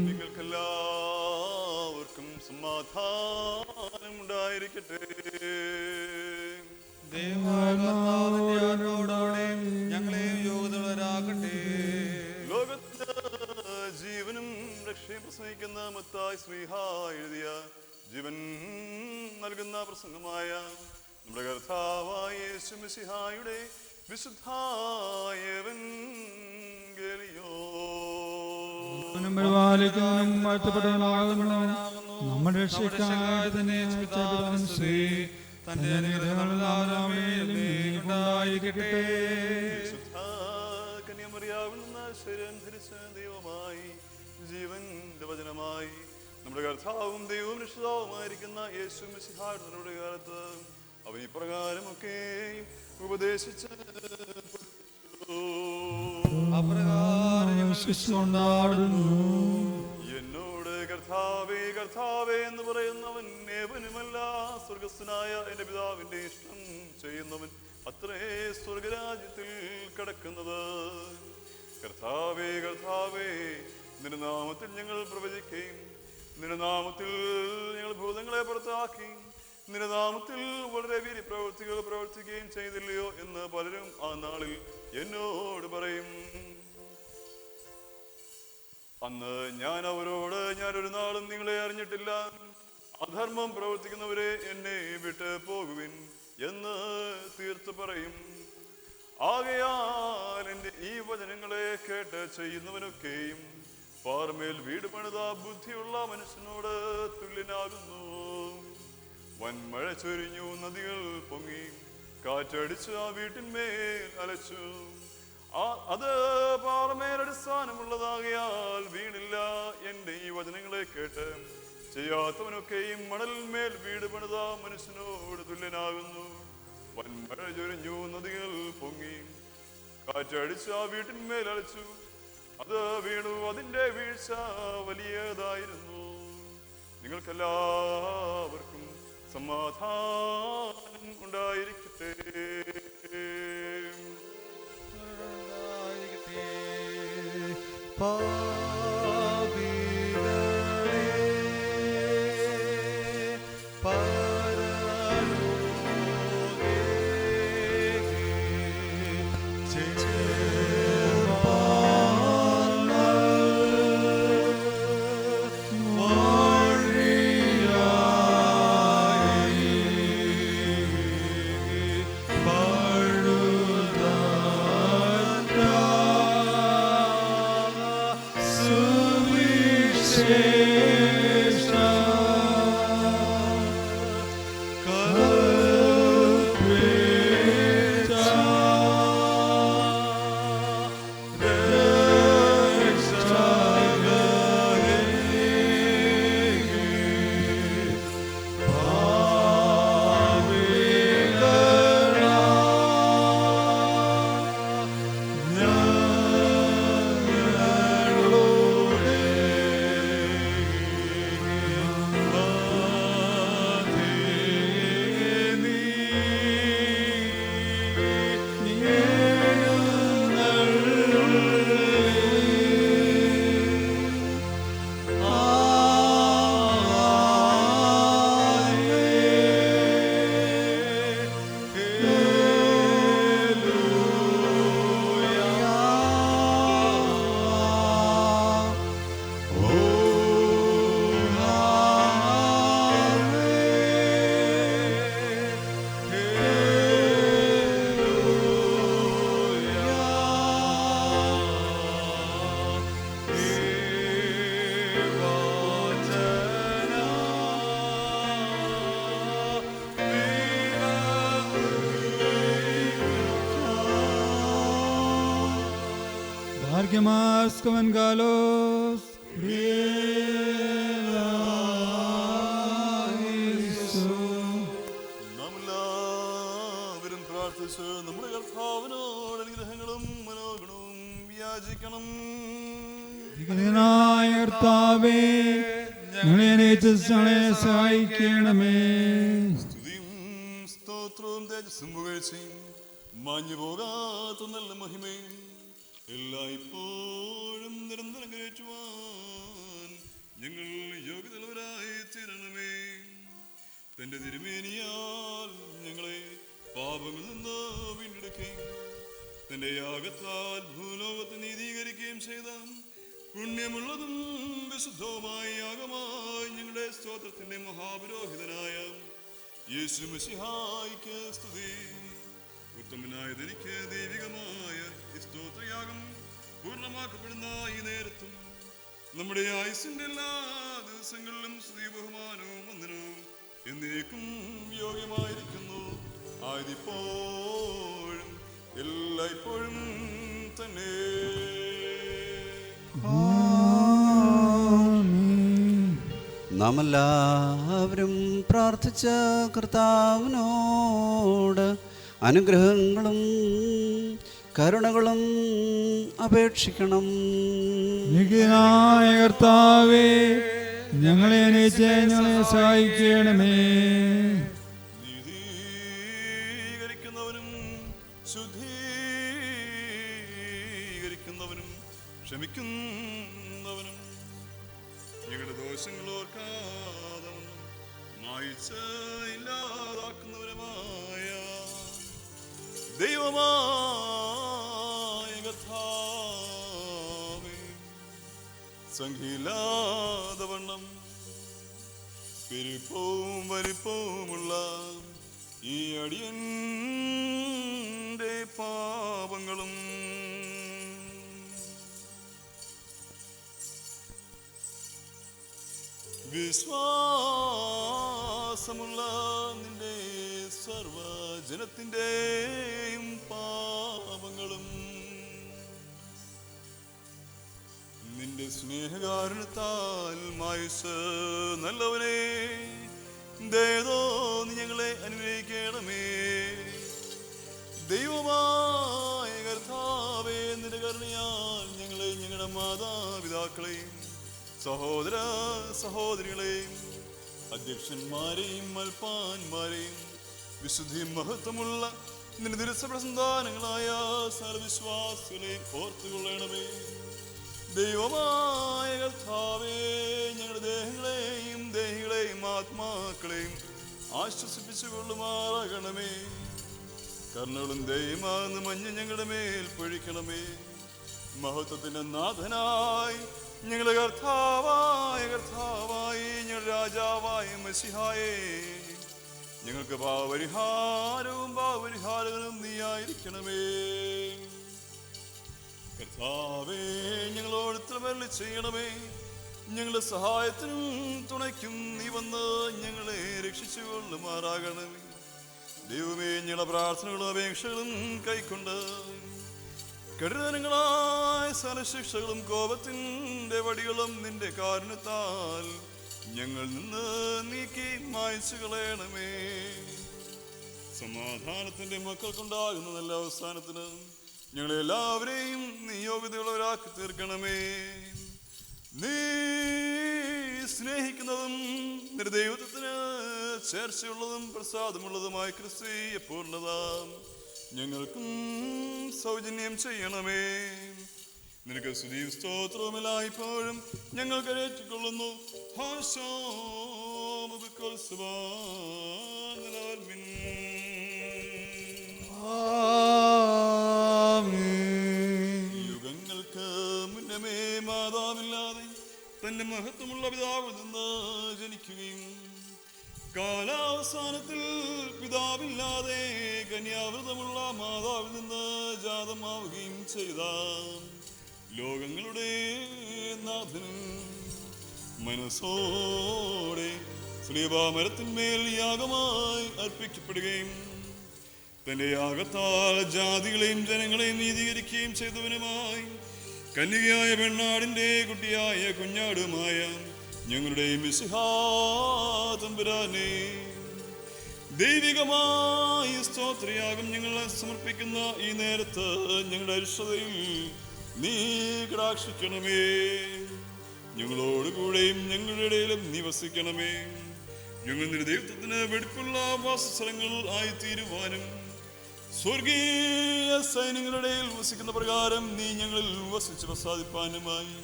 നിങ്ങൾക്കെല്ലാവർക്കും സമാധാനം ഉണ്ടായിരിക്കട്ടെ. ദൈവത്തോടെ ഞങ്ങളെയും യോഗ്യതയുള്ളവരാക്കട്ടെ. ലോകത്തിന് ജീവനും രക്ഷയും പ്രസംഗിക്കുന്ന മത്തായി ശ്രീഹാ എഴുതിയ ജീവൻ നൽകുന്ന പ്രസംഗമായ നമ്മുടെ കർത്താവായ യേശു മിശിഹായുടെ വിശുദ്ധായ എവൻഗേലിയോൻ പരിപാലിക്കുന്നവനും വാഴ്ത്തപ്പെട്ടവനാകുന്നു. നമ്മുടെ രക്ഷയ്ക്കായി തന്നെ തന്റെ അനുഗ്രഹങ്ങളായിരിക്കട്ടെ. കന്യമറിയാവുന്ന ശരീരം ധരിച്ച ദൈവമായി ജീവന്റെ വചനമായി നമ്മുടെ കർത്താവും ദൈവവും രക്ഷിതാവുമായിരിക്കുന്ന യേശു മിശിഹായുടെ കാലത്ത് അവൻ ഇപ്രകാരമൊക്കെ ഉപദേശിച്ച് എന്നോട് കർത്താവേ കർത്താവേ എന്ന് പറയുന്നവൻ ഏവനുമല്ല, സ്വർഗസ്ഥനായ എന്റെ പിതാവിന്റെ ഇഷ്ടം ചെയ്യുന്നവൻ അത്രേ സ്വർഗരാജ്യത്തിൽ കിടക്കുന്നത്. കർത്താവേ കർത്താവേ, നിന്റെ നാമത്തിൽ ഞങ്ങൾ പ്രവചിക്കുകയും നിന്റെ നാമത്തിൽ ഞങ്ങൾ ഭൂതങ്ങളെ പുറത്താക്കി നിന്റെ നാമത്തിൽ വളരെ വീര്യപ്രവൃത്തികൾ പ്രവർത്തിക്കുകയും ചെയ്തില്ലയോ എന്ന് പലരും ആ നാളിൽ എന്നോട് പറയും. അന്ന് ഞാൻ അവരോട്, ഞാനൊരു നാളും നിങ്ങളെ അറിഞ്ഞിട്ടില്ല, അധർമ്മം പ്രവർത്തിക്കുന്നവരെ എന്നെ വിട്ട് പോകുവിൻ എന്ന് തീർത്ത് പറയും. ആകയാൽ എൻ്റെ ഈ വചനങ്ങളെ കേട്ട് ചെയ്യുന്നവനൊക്കെയും പാറമേൽ വീട് പണിത ബുദ്ധിയുള്ള മനുഷ്യനോട് തുല്യനാകുന്നു. വൻമഴ ചൊരിഞ്ഞു, നദികൾ പൊങ്ങി, കാറ്റടിച്ചു ആ വീട്ടിന്മേൽ അലച്ചു. അത് പാറമേൽ അടിസ്ഥാനമുള്ളതാകയാൽ വീണില്ല. എൻ്റെ ഈ വചനങ്ങളെ കേട്ട് ചെയ്യാത്തവനൊക്കെയും മണലിന്മേൽ വീട് പണിത മനുഷ്യനോട് തുല്യനാകുന്നു. വൻമഴ ചൊരിഞ്ഞു, നദികൾ പൊങ്ങി, കാറ്റടിച്ചു ആ വീട്ടിന്മേൽ അലച്ചു. അത് വീണു, അതിൻ്റെ വീഴ്ച വലിയതായിരുന്നു. നിങ്ങൾക്കെല്ലാവർക്കും സമാധാനം ഉണ്ടായിരിക്കട്ടെ. Argemas Covengalos. നമ്മളെല്ലാവരും പ്രാർത്ഥിച്ച് നമ്മുടെ കർത്താവിനോട് അനുഗ്രഹങ്ങളും മനോഗുണവും യാചിക്കണം. കർത്താവേ, ഞങ്ങളെ ഞങ്ങളെ സഹായിക്കണമേ. സ്തുതിയും സ്തോത്രവും തേജസ്സും പുകഴ്ചയും മാഞ്ഞു പോകാത്ത നല്ല മഹിമയും എല്ലായ്പ്പോഴും നിരന്തരം കയറ്റുവാൻ ഞങ്ങൾ യോഗ്യതയുള്ളവരായി തീരണമേ. തന്റെ തിരുമേനിയാൽ ഞങ്ങളെ പാപങ്ങളിൽ നിന്ന് വീണ്ടെടുക്കുകയും തന്റെ യാഗത്താൽ ഭൂലോകത്തെ നീതീകരിക്കുകയും ചെയ്ത പുണ്യമുള്ളതും വിശുദ്ധവുമായ യാഗമായി ഞങ്ങളുടെ സ്തോത്രത്തിന്റെ മഹാപുരോഹിതനായ യേശു മശിഹായ്ക്ക് സ്തുതി. ഉത്തമനായതെനിക്ക് ദൈവികമായ സ്തോത്രയാഗം പൂർണ്ണമാക്കപ്പെടുന്ന ഈ നേരത്തും നമ്മുടെ ആയുസിന്റെ എല്ലാ ദിവസങ്ങളിലും സ്തുതി ബഹുമാനവും വന്ദനവും എന്നേക്കും യോഗ്യമായിരിക്കുന്നു. ആയതിപ്പോഴും എല്ലായ്പ്പോഴും തന്നെ. നാം എല്ലാവരും പ്രാർത്ഥിച്ച കർത്താവിനോട് അനുഗ്രഹങ്ങളും കരുണകളും അപേക്ഷിക്കണം. കർത്താവേ, ഞങ്ങളെ അനയിച്ച് ഞങ്ങളെ സഹായിക്കണമേ. നീതീകരിക്കുന്നവനും ശുദ്ധീകരിക്കുന്നവനും ക്ഷമിക്കുന്നവനും ഞങ്ങളുടെ ദോഷങ്ങൾ ഓർക്കാതെ മായിച്ച് ഇല്ലാതാക്കുന്നവരുമായ ദൈവമായ കർത്താവേ, സംഖ്യയില്ലാതവണ്ണം പെരുപ്പവും വലിപ്പവുമുള്ള ഈ അടിയന്റെ പാപങ്ങളും വിശ്വാസമുള്ള നിന്റെ സർവജനത്തിൻ്റെയും പാപങ്ങളും നിന്റെ സ്നേഹകാരണത്താൽ മായുസ് നല്ലവനെ ദേതോ നീ ഞങ്ങളെ അനുഗ്രഹിക്കണമേ. ദൈവമായ കർത്താവേ, നിന്റെ കരുണയാൽ ഞങ്ങളെ ഞങ്ങളുടെ മാതാപിതാക്കളെയും സഹോദര സഹോദരികളെയും അധ്യക്ഷന്മാരെയും മൽപ്പാന്മാരെയും വിശുദ്ധിയും മഹത്വമുള്ള നിന്റെ ദിവസപ്രസന്ധാനങ്ങളായ സർവവിശ്വാസികളെയും ഓർത്തുകൊള്ളണമേ. ദൈവമായ കർത്താവേ, ഞങ്ങളുടെ ദേഹങ്ങളെയും ദേഹികളെയും ആത്മാക്കളെയും ആശ്വസിപ്പിച്ചു കൊള്ളുമാറാകണമേ. കർണകളും ദൈവമാകുന്ന മഞ്ഞ് ഞങ്ങളുടെ മേൽ പൊഴിക്കണമേ. മഹത്വത്തിന്റെ നാഥനായി ഞങ്ങളുടെ കർത്താവായി ഞങ്ങളുടെ രാജാവായ മസിഹായേ, ഞങ്ങൾക്ക് പാപപരിഹാരങ്ങളും നീയായിരിക്കണമേ. കർത്താവേ, ഞങ്ങളോട് ഇത്രമരുളി ചെയ്യണമേ. ഞങ്ങളുടെ സഹായത്തിനും തുണയ്ക്കും നീ വന്ന് ഞങ്ങളെ രക്ഷിച്ചു കൊള്ളുമാറാകണമേ. ദൈവമേ, ഞങ്ങളുടെ പ്രാർത്ഥനകളും അപേക്ഷകളും കൈക്കൊണ്ട് കഠിനങ്ങളായ സനശിക്ഷകളും കോപത്തിന്റെ വടികളും നിന്റെ കാരുണ്യത്താൽ ഞങ്ങൾ നിന്ന് നീക്കി മായ്ച്ചു കളയണമേ. സമാധാനത്തിന്റെ മക്കൾക്കുണ്ടാകുന്ന നല്ല അവസാനത്തിന് ഞങ്ങളെല്ലാവരെയും നീ യോഗ്യതയുള്ളവരാക്കി തീർക്കണമേ. നീ സ്നേഹിക്കുന്നതും നിന്റെ ദൈവത്വത്തിന് ചേർച്ചയുള്ളതും പ്രസാദമുള്ളതുമായ ക്രിസ്തീയ പൂർണ്ണത ഞങ്ങൾക്കും സൗജന്യം ചെയ്യണമേ. നിനക്ക് സ്തുതിയും സ്തോത്രവുമെല്ലായ്പ്പോഴും ഞങ്ങൾ കരേറ്റിക്കൊള്ളുന്നു. യുഗങ്ങൾക്ക് മുന്നമേ മാതാവില്ലാതെ തന്റെ മഹത്വമുള്ള പിതാവിൽ നിന്ന് ജനിക്കുകയും കാലാവസാനത്തിൽ പിതാവില്ലാതെ കന്യാവൃതമുള്ള മാതാവിൽ നിന്ന് ജാതമാവുകയും ചെയ്ത ലോകങ്ങളുടെ നാഥനും മനസ്സോടെ ശ്രീബാമരത്തിന്മേൽ യാഗമായി അർപ്പിക്കപ്പെടുകയും തന്റെ യാഗത്താൽ ജാതികളെയും ജനങ്ങളെയും നീതീകരിക്കുകയും ചെയ്തവനുമായി കന്യകയായ പെണ്ണാടിന്റെ കുട്ടിയായ കുഞ്ഞാടുമായ ഞങ്ങളുടെ മിശിഹാ തമ്പുരാനെ, ദൈവികമായ സ്തോത്രയാഗം ഞങ്ങളെ സമർപ്പിക്കുന്ന ഈ നേരത്ത് ഞങ്ങളുടെ അരിഷ്ടതയിൽ നീ കടാക്ഷിക്കണമേ. ഞങ്ങളോടുകൂടെയും ഞങ്ങളുടെ ഇടയിലും നീ വസിക്കണമേ. ഞങ്ങൾ നിന്റെ ദൈവത്വത്തിന് വെടിപ്പുള്ള വാസസ്ഥലങ്ങൾ ആയിത്തീരുവാനും സ്വർഗീയ സൈന്യങ്ങളുടെ ഇടയിൽ വസിക്കുന്ന പ്രകാരം നീ ഞങ്ങളിൽ വസിച്ച് പ്രസാദിപ്പാനുമായി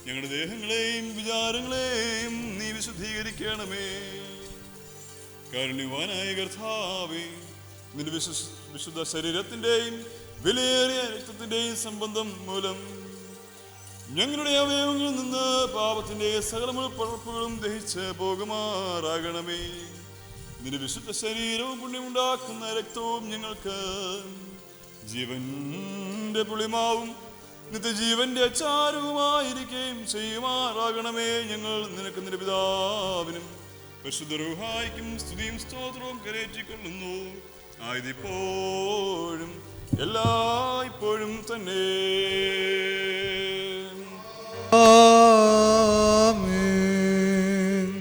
ഞങ്ങളുടെ ദേഹങ്ങളെയും വിചാരങ്ങളെയും നീ വിശുദ്ധീകരിക്കണമേ. കാരുണ്യവാനായ കർത്താവേ, നിന്റെ വിശുദ്ധ ശരീരത്തിന്റെയും വിലയേറിയ രക്തത്തിന്റെയും സംബന്ധം മൂലം ഞങ്ങളുടെ അവയവങ്ങളിൽ നിന്ന് പാപത്തിന്റെ സകല പഴപ്പുകളും ദഹിച്ച് പോകുമാറാകണമേ. നിന്റെ വിശുദ്ധ ശരീരവും പുണ്യമുണ്ടാക്കുന്ന രക്തവും ഞങ്ങൾക്ക് ജീവന്റെ പുളിമാവും നിത്യജീവന്റെ അച്ചാരവുമായിരിക്കുകയും ചെയ്യുമാറാകണമേ. ഞങ്ങൾ നിനക്ക് നിന്റെ പിതാവിനും പരിശുദ്ധ റൂഹായിക്കും സ്തുതിയും സ്തോത്രവും കരേറ്റിക്കൊള്ളുന്നു, ആയതിപ്പോഴും എല്ലായ്പ്പോഴും തന്നെ.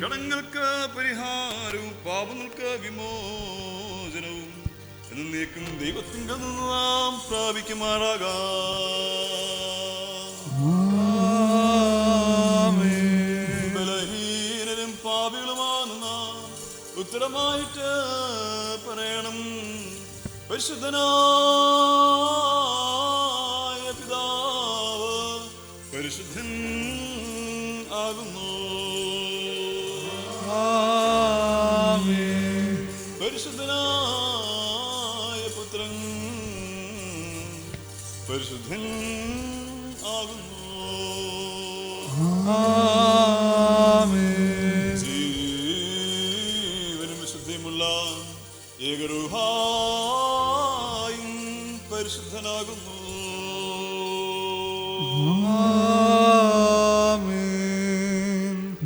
കടങ്ങൾക്ക് പരിഹാരവും പാപങ്ങൾക്ക് വിമോചനവും എന്നേക്കും ദൈവത്തിങ്കൽ നിന്ന് നാം പ്രാപിക്കുമാറാകാം. ബലഹീനരും പാപികളുമാണ് നാം ഉത്തരമായിട്ട് പറയണം. പരിശുദ്ധനായ പിതാവ് പരിശുദ്ധൻ ആകുന്നു. പരിശുദ്ധൻ ആകുന്നു. ജീവനും വിശുദ്ധിയുമുള്ള ഏകരൂഹായും പരിശുദ്ധനാകുന്നു.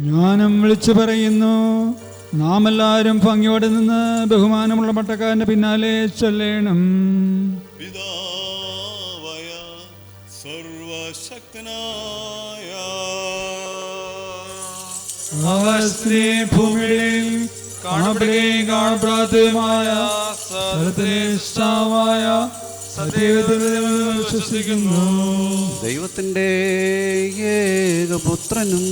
ജ്ഞാനം വിളിച്ചു പറയുന്നു, നാം എല്ലാവരും ഭംഗിയോടെ നിന്ന് ബഹുമാനമുള്ള പട്ടക്കാരന്റെ പിന്നാലെ ചൊല്ലേണം. പിതാവായ സർവശക്തനായ ആകാശത്തിലെ ഭൂമിയുടെയും കാണപ്പെടുകയും കാണപ്പെടാത്തതുമായ സർവ്വശ്രേഷ്ഠമായ സത്യത്തിൽ വിശ്വസിക്കുന്നു. ദൈവത്തിൻ്റെ ഏകപുത്രനും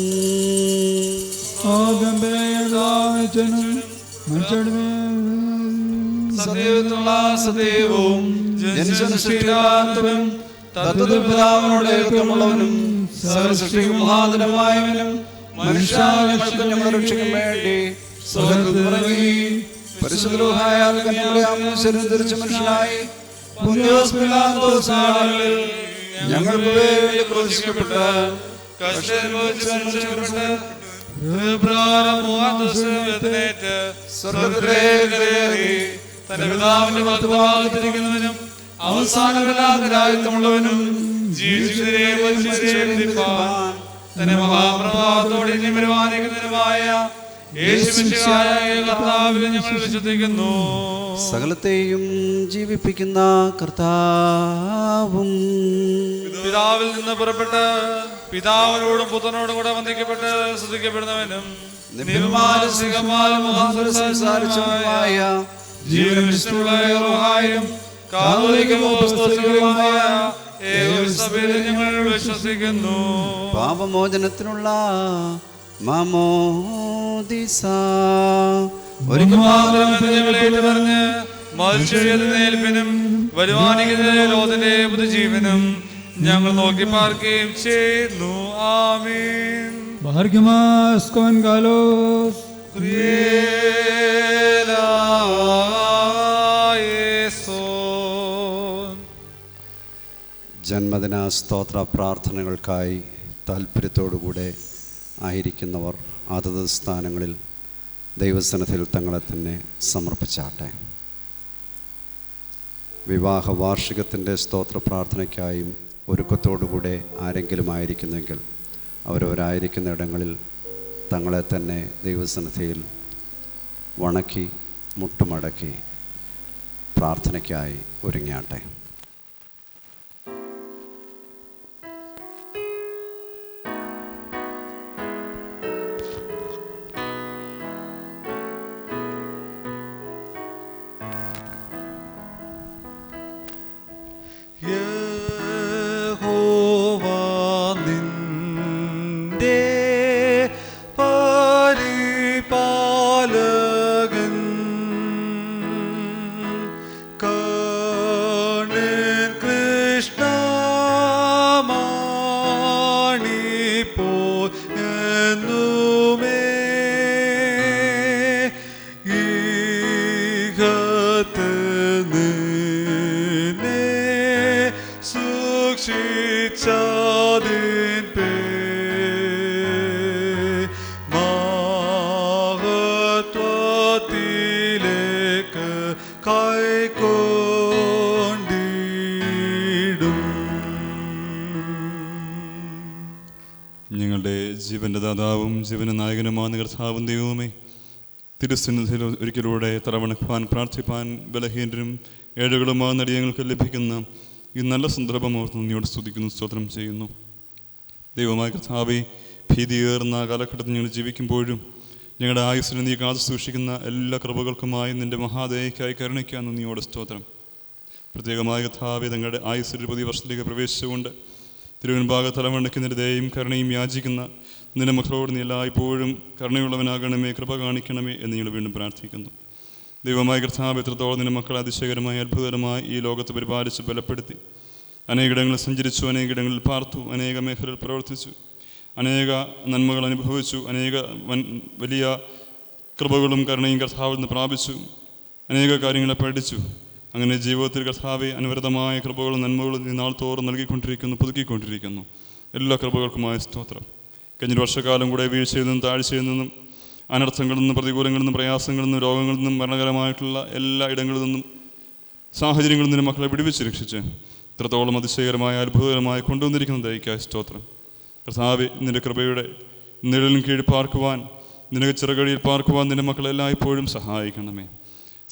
സത്യവും ജനിച്ചവനും തത്വപിതാവിനോട് ഏകത്വമുള്ളവനും സർവ്വസൃഷ്ടിക്കും മഹാതരമായവനും മനുഷ്യർക്ക് ഞങ്ങളെ രക്ഷിക്കാൻ വേണ്ടി പരിശുദ്ധ റൂഹായാൽ കന്യകയാം ധരിച്ച മനുഷ്യനായി പുണ്യോസ് പിലാത്തോസ് നാളുകളിൽ ഞങ്ങൾക്ക് വേണ്ടി ക്രൂശിക്കപ്പെട്ട് കഷ്ടപ്പെട്ട് സ്വർഗ്ഗത്തിലേക്ക് തന്റെ പിതാവിന്റെ വലത്തുഭാഗത്തിരിക്കുന്നവനും അവസാനമില്ലാത്തവനും ജീവിച്ചിരിക്കാൻ തന്റെ മഹാപ്രഭാവത്തോടെ ഇനി വരുവാനിരിക്കുന്നതിനുമായ യേശുമിശിഹായ കർത്താവിനെ ഞങ്ങൾ വിശ്വസിക്കുന്നു. സകലത്തെയും ജീവിപ്പിക്കുന്ന കർത്താവും പിതാവിൽ നിന്ന് പുറപ്പെട്ട് പിതാവിനോടും പുത്രനോടും കൂടെ വന്ദിക്കപ്പെട്ട് സ്തുതിക്കപ്പെടുന്നവനും സംസാരിച്ചതുമായ ജീവനും വിശുദ്ധയും കാതോലിക്കവും അപ്പോസ്തലികവുമായ ഏകസഭയിൽ ഞങ്ങൾ വിശ്വസിക്കുന്നു. പാപമോചനത്തിനുള്ള മാമോദിസ ഒരിക്കൽ മാത്രം പറഞ്ഞ് മരിച്ചെഴുന്നേൽപ്പിനും വരുവാനിക്കുന്ന ലോകത്തിന്റെ പുതുജീവനും ഞങ്ങൾ നോക്കി പാർക്കുകയും ചെയ്യുന്നു. ആമീൻ. ഭാഗ്യമാസ്കോൻ കാലോസ് ജന്മദിന സ്തോത്ര പ്രാർത്ഥനകൾക്കായി താല്പര്യത്തോടുകൂടെ ആയിരിക്കുന്നവർ അതത് സ്ഥാനങ്ങളിൽ ദൈവസന്നിധിയിൽ തങ്ങളെ തന്നെ സമർപ്പിച്ചാട്ടെ. വിവാഹ വാർഷികത്തിൻ്റെ സ്തോത്ര പ്രാർത്ഥനയ്ക്കായും ഒരുക്കത്തോടുകൂടെ ആരെങ്കിലും ആയിരിക്കുന്നെങ്കിൽ അവരവരായിരിക്കുന്ന ഇടങ്ങളിൽ തങ്ങളെ തന്നെ ദൈവസന്നിധിയിൽ വണക്കി മുട്ടുമടക്കി പ്രാർത്ഥനയ്ക്കായി ഒരുങ്ങിയാട്ടെ. ഞങ്ങളുടെ ജീവന്റെ ദാതാവും ജീവന നായകനുമാണ് കർത്താവും ദൈവവുമേ, തിരുസന്നിധിയിൽ ഒരിക്കലൂടെ തറവണക്കുവാൻ പ്രാർത്ഥിപ്പാൻ ബലഹീനരും ഏഴുകളുമായ നടിയങ്ങൾക്ക് ലഭിക്കുന്ന ഈ നല്ല സന്ദർഭം ഓർത്ത് നന്ദിയോട് സ്തുതിക്കുന്നു, സ്തോത്രം ചെയ്യുന്നു. ദൈവമായ കർത്താവേ, ഭീതിയേറുന്ന കാലഘട്ടത്തിൽ ഞങ്ങൾ ജീവിക്കുമ്പോഴും ഞങ്ങളുടെ ആയുസ്സിനെ നീ കാത്തു സൂക്ഷിക്കുന്ന എല്ലാ കൃപകൾക്കുമായി നിന്റെ മഹാദയക്കായി കരുണയ്ക്കാൻ നന്ദിയോട് സ്തോത്രം. പ്രത്യേകമായ കർത്താവേ, തങ്ങളുടെ ആയുസ്സിൽ പുതിയ വർഷത്തിലേക്ക് പ്രവേശിച്ചുകൊണ്ട് തിരുവൻഭാഗ തലമണ്ണയ്ക്ക് നിന്റെ ദയയും കരുണയും യാചിക്കുന്ന നിന്റെ മക്കളോട് നീ എല്ലായ്പ്പോഴും കരുണയുള്ളവനാകണമേ, കൃപ കാണിക്കണമേ എന്ന് ഞങ്ങൾ വീണ്ടും പ്രാർത്ഥിക്കുന്നു. ദൈവമായ കർത്താവ്, എത്രത്തോളം നിന്റെ മക്കളെ അതിശയകരമായി അത്ഭുതകരമായി ഈ ലോകത്ത് പരിപാലിച്ച് ബലപ്പെടുത്തി. അനേകിടങ്ങളിൽ സഞ്ചരിച്ചു, അനേകിടങ്ങളിൽ പാർത്തു, അനേക മേഖലയിൽ പ്രവർത്തിച്ചു, അനേക നന്മകൾ അനുഭവിച്ചു, അനേക വലിയ കൃപകളും കരുണയും കർത്താവിൽ നിന്ന് പ്രാപിച്ചു, അനേക കാര്യങ്ങളെ പഠിച്ചു. അങ്ങനെ ജീവിതത്തിൽ കർത്താവെ അനവരതമായ കൃപകളും നന്മകളും നീ നാൾ തോറും നൽകിക്കൊണ്ടിരിക്കുന്നു, പുതുക്കിക്കൊണ്ടിരിക്കുന്നു. എല്ലാ കൃപകൾക്കുമായ സ്തോത്രം. കഴിഞ്ഞൊരു വർഷക്കാലം കൂടെ വീഴ്ചയിൽ നിന്നും താഴ്ചയിൽ നിന്നും അനർത്ഥങ്ങളിൽ നിന്നും പ്രതികൂലങ്ങളിൽ നിന്നും പ്രയാസങ്ങളിൽ നിന്നും രോഗങ്ങളിൽ നിന്നും മരണകരമായിട്ടുള്ള എല്ലാ ഇടങ്ങളിൽ നിന്നും സാഹചര്യങ്ങളിൽ നിന്നും മക്കളെ വിടുവിച്ച് രക്ഷിച്ച് ഇത്രത്തോളം അതിശയകരമായ അത്ഭുതകരമായി കൊണ്ടുവന്നിരിക്കുന്ന ദയക്കായ സ്തോത്രം. കർത്താവെ, നിൻ്റെ കൃപയുടെ നിഴലിന് കീഴിൽ പാർക്കുവാൻ, നിനക്ക് ചിറകടിയിൽ പാർക്കുവാൻ നിൻ്റെ മക്കളെല്ലാം ഇപ്പോഴും സഹായിക്കണമേ.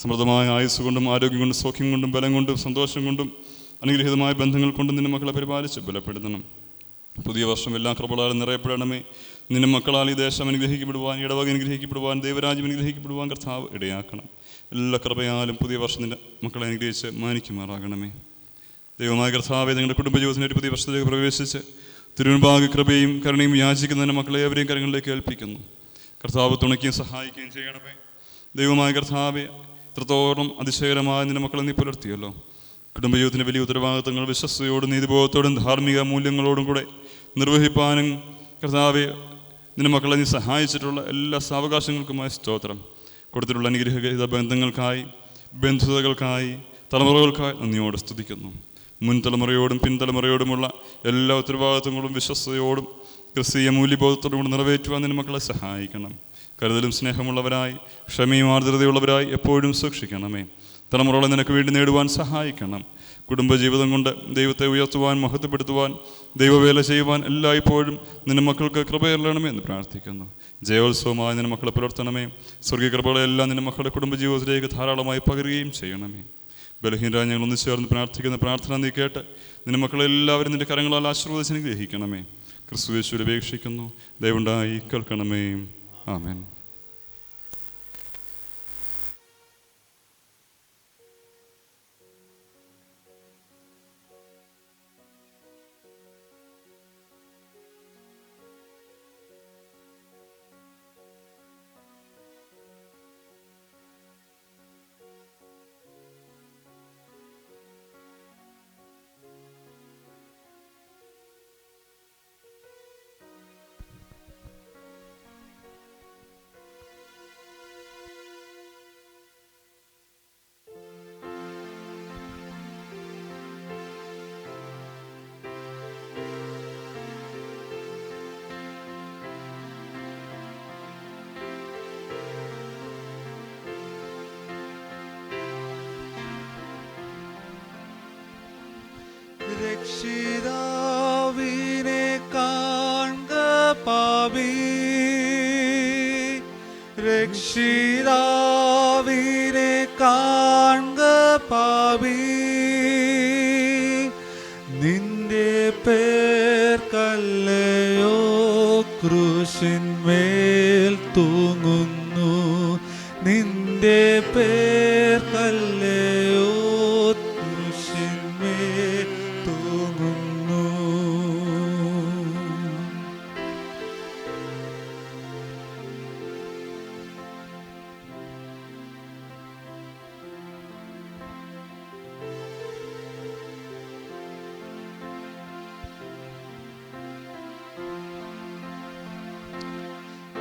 സമൃദ്ധമായ ആയുസ് കൊണ്ടും ആരോഗ്യം കൊണ്ടും സൗഖ്യം കൊണ്ടും ബലം കൊണ്ടും സന്തോഷം കൊണ്ടും അനുഗ്രഹീതമായ ബന്ധങ്ങൾ കൊണ്ടും നിൻ്റെ മക്കളെ പരിപാലിച്ച് ബലപ്പെടുത്തണം. പുതിയ വർഷം എല്ലാ കൃപകളാലും നിറയപ്പെടണമേ. നിന്റെ മക്കളാൽ ഈ ദേശം അനുഗ്രഹിക്കപ്പെടുവാൻ, ഇടവക അനുഗ്രഹിക്കപ്പെടുവാൻ, ദൈവരാജ്യം അനുഗ്രഹിക്കപ്പെടുവാൻ കർത്താവ് ഇടയാക്കണം. എല്ലാ കൃപയാലും പുതിയ വർഷം നിന്റെ മക്കളെ അനുഗ്രഹിച്ച് മാനിക്കുമാറാകണമേ. ദൈവമായ കർത്താവെ, നിങ്ങളുടെ കുടുംബജീവിതത്തിന് ഒരു പുതിയ വർഷത്തിലേക്ക് പ്രവേശിച്ച് തിരുമുൻപാകെ കൃപയും കരുണയും യാചിക്കുന്നതിന് മക്കളെ എവരെയും കരങ്ങളിലേക്ക് ഏൽപ്പിക്കുന്നു. കർത്താവ് തുണയ്ക്കുകയും സഹായിക്കുകയും ചെയ്യണമേ. ദൈവമായ കർത്താവെ, ഇത്രത്തോളം അതിശയകരമായ നിന്റെ മക്കളെ നീ പുലർത്തിയല്ലോ. കുടുംബജീവിതത്തിൻ്റെ വലിയ ഉത്തരവാദിത്തങ്ങൾ വിശ്വസ്തയോടും നീതിബോധത്തോടും ധാർമ്മിക മൂല്യങ്ങളോടും കൂടെ നിർവഹിപ്പാനും കർത്താവെ നിന്റെ മക്കളെ നീ സഹായിച്ചിട്ടുള്ള എല്ലാ സാവകാശങ്ങൾക്കുമായി സ്തോത്രം. കൊടുത്തിട്ടുള്ള അനുഗ്രഹീത ബന്ധങ്ങൾക്കായി, ബന്ധുതകൾക്കായി, തലമുറകൾക്കായി നന്ദിയോട് സ്തുതിക്കുന്നു. മുൻ തലമുറയോടും പിൻതലമുറയോടുമുള്ള എല്ലാ ഉത്തരവാദിത്തങ്ങളും വിശ്വസ്തയോടും ക്രിസ്തീയ മൂല്യബോധത്തോടും കൂടി നിറവേറ്റുവാൻ നിന്റെ മക്കളെ സഹായിക്കണം. കരുതലും സ്നേഹമുള്ളവരായി, ക്ഷമയും ആർദ്രതയുള്ളവരായി എപ്പോഴും സൂക്ഷിക്കണമേ. തലമുറകളെ നിനക്ക് വേണ്ടി നേടുവാൻ സഹായിക്കണം. കുടുംബജീവിതം കൊണ്ട് ദൈവത്തെ ഉയർത്തുവാൻ, മഹത്വപ്പെടുത്തുവാൻ, ദൈവവേല ചെയ്യുവാൻ എല്ലായ്പ്പോഴും നിന്റെ മക്കൾക്ക് കൃപയരണമേ എന്ന് പ്രാർത്ഥിക്കുന്നു. ജയോത്സവമായി നിന്റെ മക്കളെ പുലർത്തണമേ. സ്വർഗീയ കൃപകളെല്ലാം നിന്റെ മക്കളുടെ കുടുംബജീവിതത്തിലേക്ക് ധാരാളമായി പകരുകയും ചെയ്യണമേ. ബലഹീനരായ ഞങ്ങൾ ഒന്ന് ചേർന്ന് പ്രാർത്ഥിക്കുന്ന പ്രാർത്ഥന നീ കേട്ട് നിന്റെ മക്കളെല്ലാവരും നിന്റെ കരങ്ങളാൽ ആശീർവദിച്ച് ഗ്രഹിക്കണമേ. ക്രിസ്തുയേശുവിൽ അപേക്ഷിക്കുന്നു, ദയവുണ്ടായി കേൾക്കണമേ. ആമേൻ. രക്ഷിതാവിനെ കാൺക പാപി, രക്ഷിതാവിനെ കാൺക പാപി, നിന്റെ പേർക്കല്ലയോ ക്രൂശിന്മേൽ തൂങ്ങുന്നു, നിന്റെ പേർക്കല്ലയോ ക്രൂശിന്മേൽ തൂങ്ങുന്നു.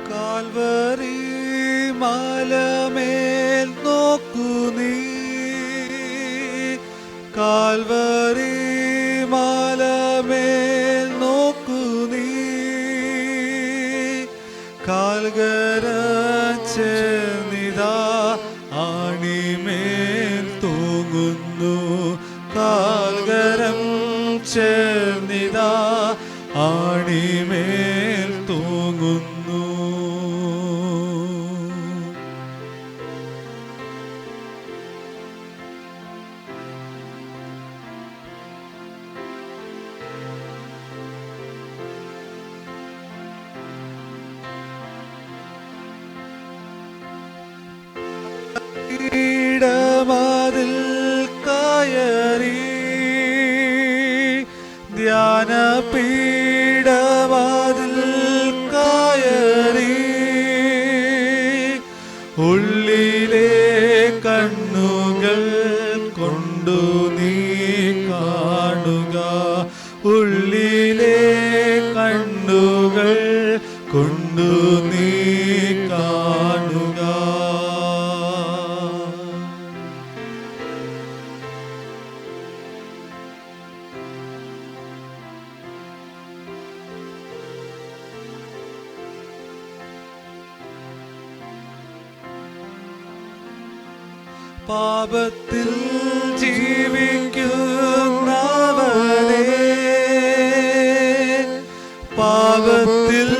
കാൽവരി മലമേൽ നോക്കൂ നീ, കാൽവരി മലമേൽ നോക്കൂ നീ, കാൽകര ചേർന്നിതാ ആണിമേൽ തൂങ്ങുന്നു, കാൽകരം ചേർന്നിതാ ആണിമേൽ തൂങ്ങുന്നു. പീഠമതിൽ കയറി, ധ്യാന പീഠമതിൽ കയറി, ഉള്ളിലെ കണ്ണുകൾ കൊണ്ടു നീ കാണുക, ഉള്ളിലെ കണ്ണുകൾ കൊണ്ടു നീ കാണുക. പാപത്തിൽ ജീവിക്കുന്നവരെ, പാപത്തിൽ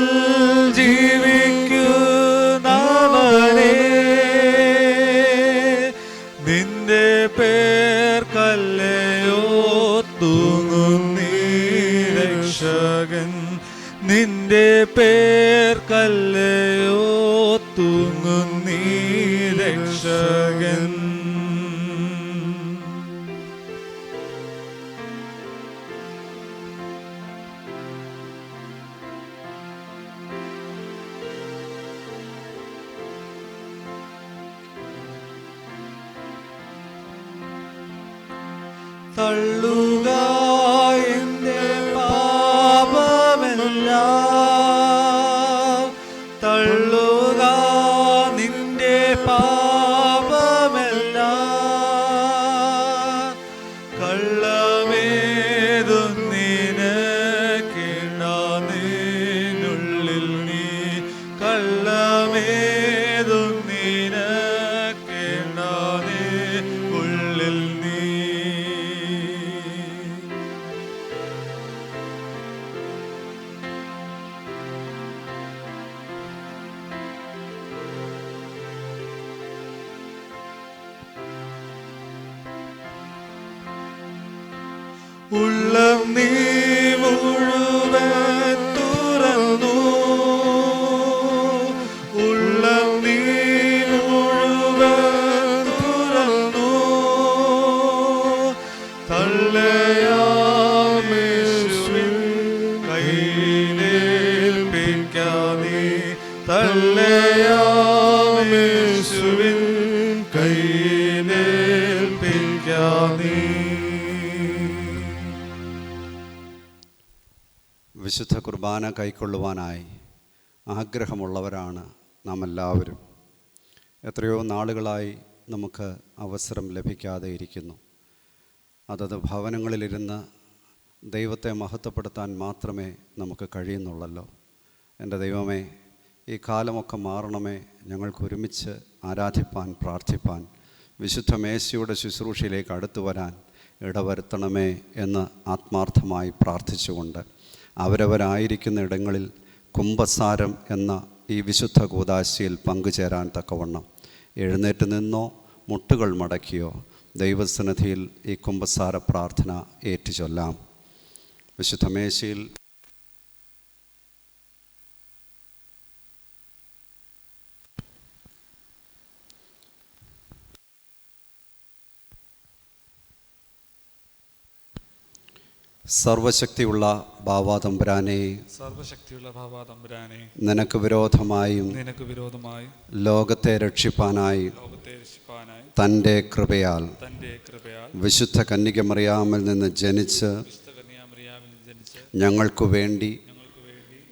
ജീവിക്കുന്നവരെ, നിന്റെ പേർക്കല്ലയോ തൂങ്ങുന്നീ രക്ഷകൻ, നിന്റെ പേർക്കല്ലയോ തൂങ്ങുന്നീ രക്ഷകൻ. തള്ളുക എന്റെ പാപമെല്ലാം, തള്ളുക നിന്റെ പാപമെല്ലാം, കള്ളമേതും നിനക്കിടാനുള്ളിൽ നീ, കള്ളമേതും നിനക്കിടാനുള്ളിൽ നീ. ഉള്ളം നീ മുഴുവൻ തുറന്നു, ഉള്ളം നീ മുഴുവൻ തുറന്നു, തള്ളയാമേശുവിൻ കയ്യിലേൽപ്പിക്കാനീ, തള്ളയാമേശുവിൻ കയ്യിലേൽപ്പിക്കാനീ. വിശുദ്ധ കുർബാന കൈക്കൊള്ളുവാനായി ആഗ്രഹമുള്ളവരാണ് നാം എല്ലാവരും. എത്രയോ നാളുകളായി നമുക്ക് അവസരം ലഭിക്കാതെ ഇരിക്കുന്നു. അതത് ഭവനങ്ങളിലിരുന്ന് ദൈവത്തെ മഹത്വപ്പെടുത്താൻ മാത്രമേ നമുക്ക് കഴിയുന്നുള്ളല്ലോ. എൻ്റെ ദൈവമേ, ഈ കാലമൊക്കെ മാറണമേ, ഞങ്ങൾക്ക് ഒരുമിച്ച് ആരാധിപ്പാൻ പ്രാർത്ഥിപ്പാൻ വിശുദ്ധ മേശയുടെ ശുശ്രൂഷയിലേക്ക് അടുത്തു വരാൻ ഇടവരുത്തണമേ എന്ന് ആത്മാർത്ഥമായി പ്രാർത്ഥിച്ചുകൊണ്ട് അവരവരായിരിക്കുന്ന ഇടങ്ങളിൽ കുംഭസാരം എന്ന ഈ വിശുദ്ധ കൂദാശയിൽ പങ്കുചേരാൻ തക്കവണ്ണം എഴുന്നേറ്റ് നിന്നോ മുട്ടുകൾ മടക്കിയോ ദൈവസന്നിധിയിൽ ഈ കുംഭസാര പ്രാർത്ഥന ഏറ്റുചൊല്ലാം. വിശുദ്ധ മേശയിൽ സർവശക്തിയുള്ള ബാവാതമ്പുരാനെ, സർവശക്തിയുള്ള ബാവാതമ്പുരാനെ, നിനക്ക് വിരോധമായും ലോകത്തെ രക്ഷിപ്പാനായി തൻ്റെ കൃപയാൽ വിശുദ്ധ കന്യകമറിയാമിൽ നിന്ന് ജനിച്ച് ഞങ്ങൾക്കു വേണ്ടി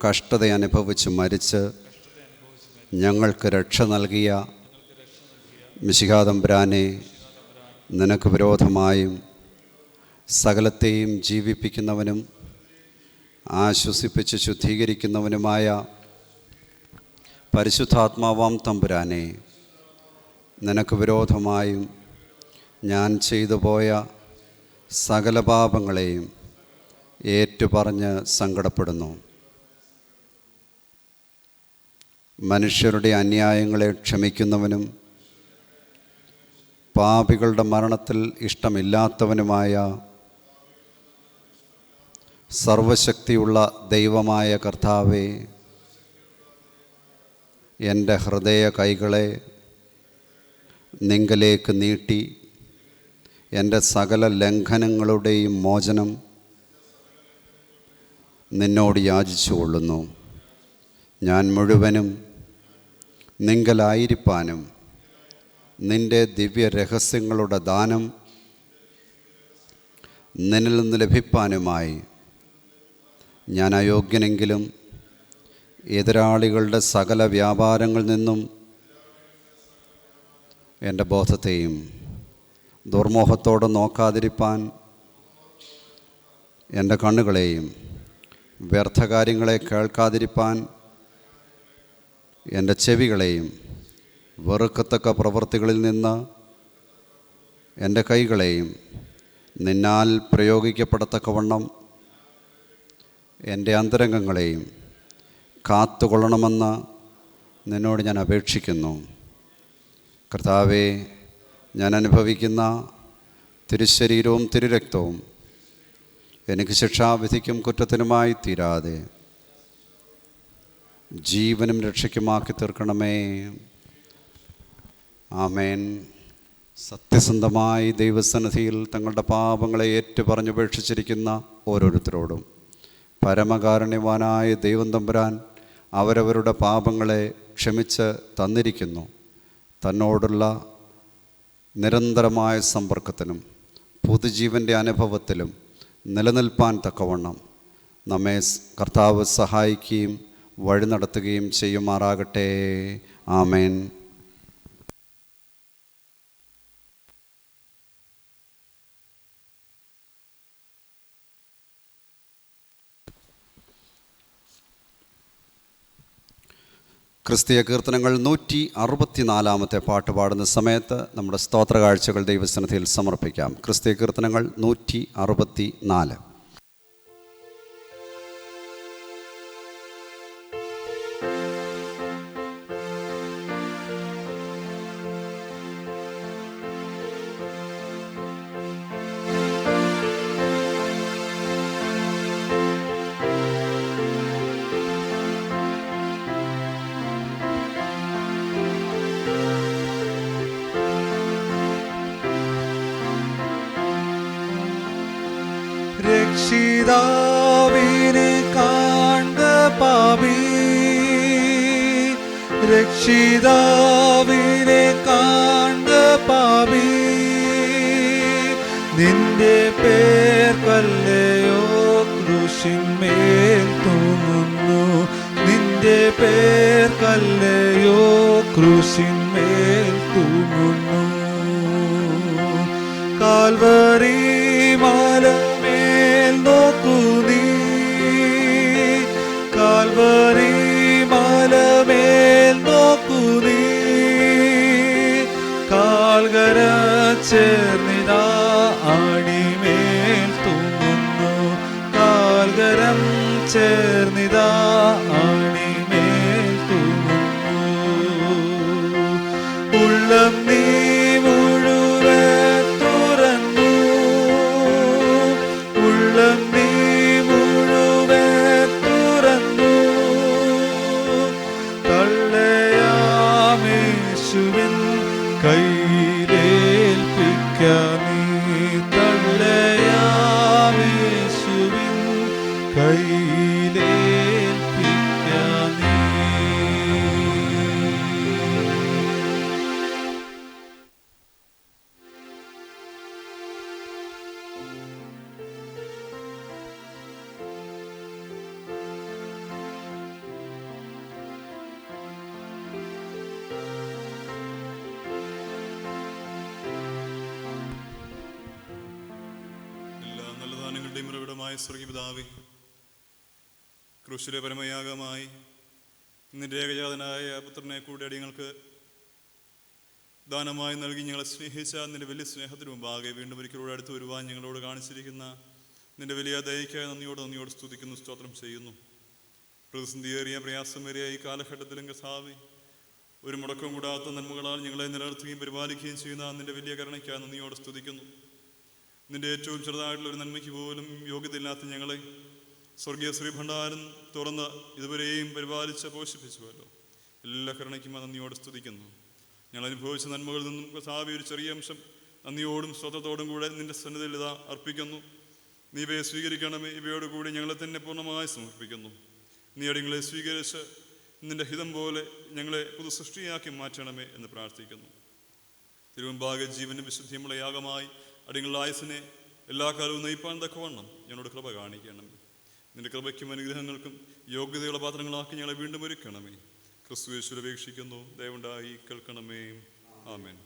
കഷ്ടത അനുഭവിച്ച് മരിച്ച് ഞങ്ങൾക്ക് രക്ഷ നൽകിയ മിശിഹാതമ്പുരാനെ, നിനക്ക് വിരോധമായും സകലത്തെയും ജീവിപ്പിക്കുന്നവനും ആശ്വസിപ്പിച്ച് ശുദ്ധീകരിക്കുന്നവനുമായ പരിശുദ്ധാത്മാവാം തമ്പുരാനെ, നിനക്ക് വിരോധമായും ഞാൻ ചെയ്തു പോയ സകല പാപങ്ങളെയും ഏറ്റുപറഞ്ഞ് സങ്കടപ്പെടുന്നു. മനുഷ്യരുടെ അന്യായങ്ങളെ ക്ഷമിക്കുന്നവനും പാപികളുടെ മരണത്തിൽ ഇഷ്ടമില്ലാത്തവനുമായ സർവശക്തിയുള്ള ദൈവമായ കർത്താവേ, എൻ്റെ ഹൃദയ കൈകളെ നിങ്കലേക്ക് നീട്ടി എൻ്റെ സകല ലംഘനങ്ങളുടെയും മോചനം നിന്നോട് യാചിച്ചു കൊള്ളുന്നു. ഞാൻ മുഴുവനും നിങ്കലായിരിക്കാനും നിൻ്റെ ദിവ്യ രഹസ്യങ്ങളുടെ ദാനം നിന്നിൽ നിന്ന് ലഭിപ്പാനുമായി ഞാൻ അയോഗ്യനെങ്കിലും എതിരാളികളുടെ സകല വ്യാപാരങ്ങളിൽ നിന്നും എൻ്റെ ബോധത്തെയും ദുർമോഹത്തോടെ നോക്കാതിരിപ്പാൻ എൻ്റെ കണ്ണുകളെയും വ്യർത്ഥകാര്യങ്ങളെ കേൾക്കാതിരിപ്പാൻ എൻ്റെ ചെവികളെയും വെറുക്കത്തക്ക പ്രവൃത്തികളിൽ നിന്ന് എൻ്റെ കൈകളെയും നിന്നാൽ പ്രയോഗിക്കപ്പെടത്തക്കവണ്ണം എൻ്റെ അന്തരംഗങ്ങളെയും കാത്തുകൊള്ളണമെന്ന് നിന്നോട് ഞാൻ അപേക്ഷിക്കുന്നു. കർത്താവേ, ഞാൻ അനുഭവിക്കുന്ന തിരുശരീരവും തിരുരക്തവും എനിക്ക് ശിക്ഷാവിധിക്കും കുറ്റത്തിനുമായി തീരാതെ ജീവനും രക്ഷയ്ക്കുമാക്കി തീർക്കണമേ. ആമേൻ. സത്യസന്ധമായി ദൈവസന്നിധിയിൽ തങ്ങളുടെ പാപങ്ങളെ ഏറ്റുപറഞ്ഞുപേക്ഷിച്ചിരിക്കുന്ന ഓരോരുത്തരോടും പരമകാരുണ്യവാനായ ദൈവം തമ്പുരാൻ അവരവരുടെ പാപങ്ങളെ ക്ഷമിച്ച് തന്നിരിക്കുന്നു. തന്നോടുള്ള നിരന്തരമായ സമ്പർക്കത്തിനും പുതുജീവൻ്റെ അനുഭവത്തിലും നിലനിൽപ്പാൻ തക്കവണ്ണം നമ്മെ കർത്താവ് സഹായിക്കുകയും വഴി നടത്തുകയും ചെയ്യുമാറാകട്ടെ. ആമേൻ. ക്രിസ്തീയ കീർത്തനങ്ങൾ 164 പാട്ട് പാടുന്ന സമയത്ത് നമ്മുടെ സ്തോത്ര കാഴ്ചകൾ ദൈവസന്നിധിയിൽ സമർപ്പിക്കാം. ക്രിസ്തീയ കീർത്തനങ്ങൾ 164. രക്ഷിതാവിനെ കാൺക പാപി, രക്ഷിതാവിനെ കാൺക പാപി, നിന്റെ പേർക്കല്ലയോ ക്രൂശിന്മേൽ തൂങ്ങുന്നു, നിന്റെ പേർക്കല്ലയോ ക്രൂശിന്മേൽ തൂങ്ങുന്നു. കാൽവരി മലമേൽ നോക്കൂ നീ, കാൽവരി മലമേൽ നോക്കൂ നീ, കാൽകര ചേർന്നിതാ ആണിമേൽ തൂങ്ങുന്നു, കാൽകരം ചേർന്നിതാ ആണിമേൽ തൂങ്ങുന്നു. ഉള്ളം നീ മുഴുവൻ തുറന്നു, ഉള്ളം നീ മുഴുവൻ തുറന്നു, തള്ളയാമേശുവിൻ കയ്യിലേൽപ്പിക്കാം നീ, തള്ളയാമേശുവിൻ കയ്യിലേൽപ്പിക്കാം നീ. എല്ലാ നല്ല ദാനങ്ങളുടെയും ഉറവിടമായ സ്വർഗീയപിതാവേ, ക്രൂശിലെ പരമയാഗമായി നിന്റെ ഏകജാതനായ പുത്രനെ കൂടെ അടിയങ്ങൾക്ക് ദാനമായി നൽകി ഞങ്ങളെ സ്നേഹിച്ച നിന്റെ വലിയ സ്നേഹത്തിന് മുമ്പാകെ വീണ്ടും ഒരിക്കലൂടെ അടുത്ത് വരുവാൻ ഞങ്ങളോട് കാണിച്ചിരിക്കുന്ന നിന്റെ വലിയ ദയയ്ക്കായി നന്ദിയോട് സ്തുതിക്കുന്നു, സ്തോത്രം ചെയ്യുന്നു. പ്രതിസന്ധിയേറിയ പ്രയാസമേറിയ ഈ കാലഘട്ടത്തിലും കർത്താവേ, ഒരു മുടക്കം കൂടാത്ത നന്മകളാൽ ഞങ്ങളെ നിലനിർത്തുകയും പരിപാലിക്കുകയും ചെയ്യുന്ന നിന്റെ വലിയ കരുണയ്ക്കായി നന്ദിയോട് സ്തുതിക്കുന്നു. നിന്റെ ഏറ്റവും ചെറുതായിട്ടുള്ള ഒരു നന്മയ്ക്ക് പോലും യോഗ്യതയില്ലാത്ത ഞങ്ങളെ സ്വർഗീയ ശ്രീഭണ്ഡാരം തുറന്ന് ഇതുവരെയും പരിപാലിച്ച് പോഷിപ്പിച്ചുവല്ലോ. എല്ലാ കരുണയ്ക്കും നന്ദിയോട് സ്തുതിക്കുന്നു. ഞങ്ങൾ അനുഭവിച്ച നന്മകളിൽ നിന്നും കർത്താവേ ഒരു ചെറിയ അംശം നന്ദിയോടും സ്വതത്തോടും കൂടെ നിന്റെ സന്നിധിയിൽ ഇതാ അർപ്പിക്കുന്നു. നീ ഇവയെ സ്വീകരിക്കണമേ. ഇവയോടുകൂടി ഞങ്ങളെ തന്നെ പൂർണ്ണമായി സമർപ്പിക്കുന്നു. നീ അടിയങ്ങളെ സ്വീകരിച്ച് നിന്റെ ഹിതം പോലെ ഞങ്ങളെ പുതു സൃഷ്ടിയാക്കി മാറ്റണമേ എന്ന് പ്രാർത്ഥിക്കുന്നു. തിരുമുമ്പാകെ ജീവനും വിശുദ്ധിയുമുള്ള യാഗമായി അടിയങ്ങളുടെ ആയുസ്സിനെ എല്ലാ കാലവും നയിപ്പാൻ തക്കവണ്ണം ഞങ്ങളോട് കൃപ കാണിക്കണമേ. നിന്റെ കൃപയ്ക്കും അനുഗ്രഹങ്ങൾക്കും യോഗ്യതയുള്ള പാത്രങ്ങളാക്കി ഞങ്ങളെ വീണ്ടും ഒരുക്കണമേ. ക്രിസ്തു യേശുവിൽ അപേക്ഷിക്കുന്നു, ദയവുണ്ടായി കേൾക്കണമേ. ആമേൻ.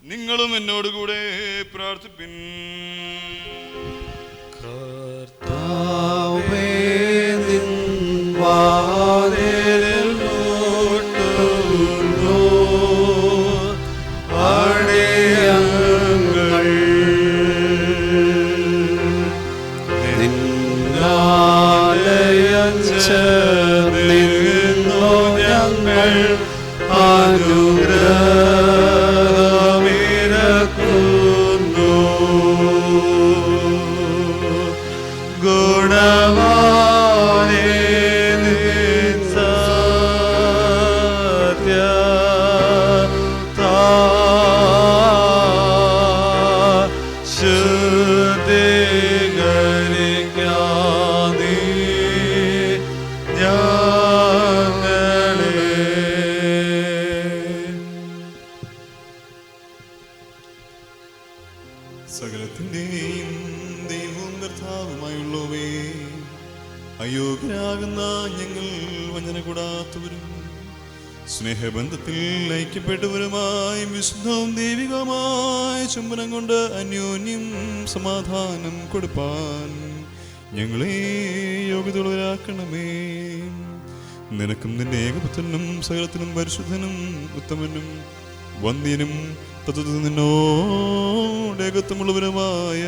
നിങ്ങളും എന്നോടുകൂടെ പ്രാർത്ഥിപ്പിൻ. കർത്താവേ, നിൻ വാതിലിൽ മുട്ടുന്നു അടിയങ്ങൾ. നിന്നാലയം ചേർന്നിരുന്നു ഞങ്ങൾ അനുഗ്രഹമിരക്കുന്നു. ഗുണവാനേ, നിൻ സത്യത്താ ശുദ്ധീകരിക്കാൻ നീ ഞങ്ങളെ. സകലത്തിന്റെയും ദൈവവും കർത്താവുമായുള്ളവേ, അയോഗ്യരാകുന്ന ഞങ്ങൾ വഞ്ചന കൂടാത്തവരും സ്നേഹബന്ധത്തിൽ ഐക്യപ്പെട്ടവരുമായി വിശുദ്ധവും ദൈവികമായ ചുംബനം കൊണ്ട് അന്യോന്യം സമാധാനം കൊടുപ്പാൻ ഞങ്ങളെ യോഗ്യതയുള്ളവരാക്കണമേ. നിനക്കും നിന്റെ ഏകപുത്രനും സകലത്തിനും പരിശുദ്ധനും ഉത്തമനും വന്ധ്യനും തത്വത്തിൽ നിന്നോട് ഏകത്വമുള്ളവരുമായ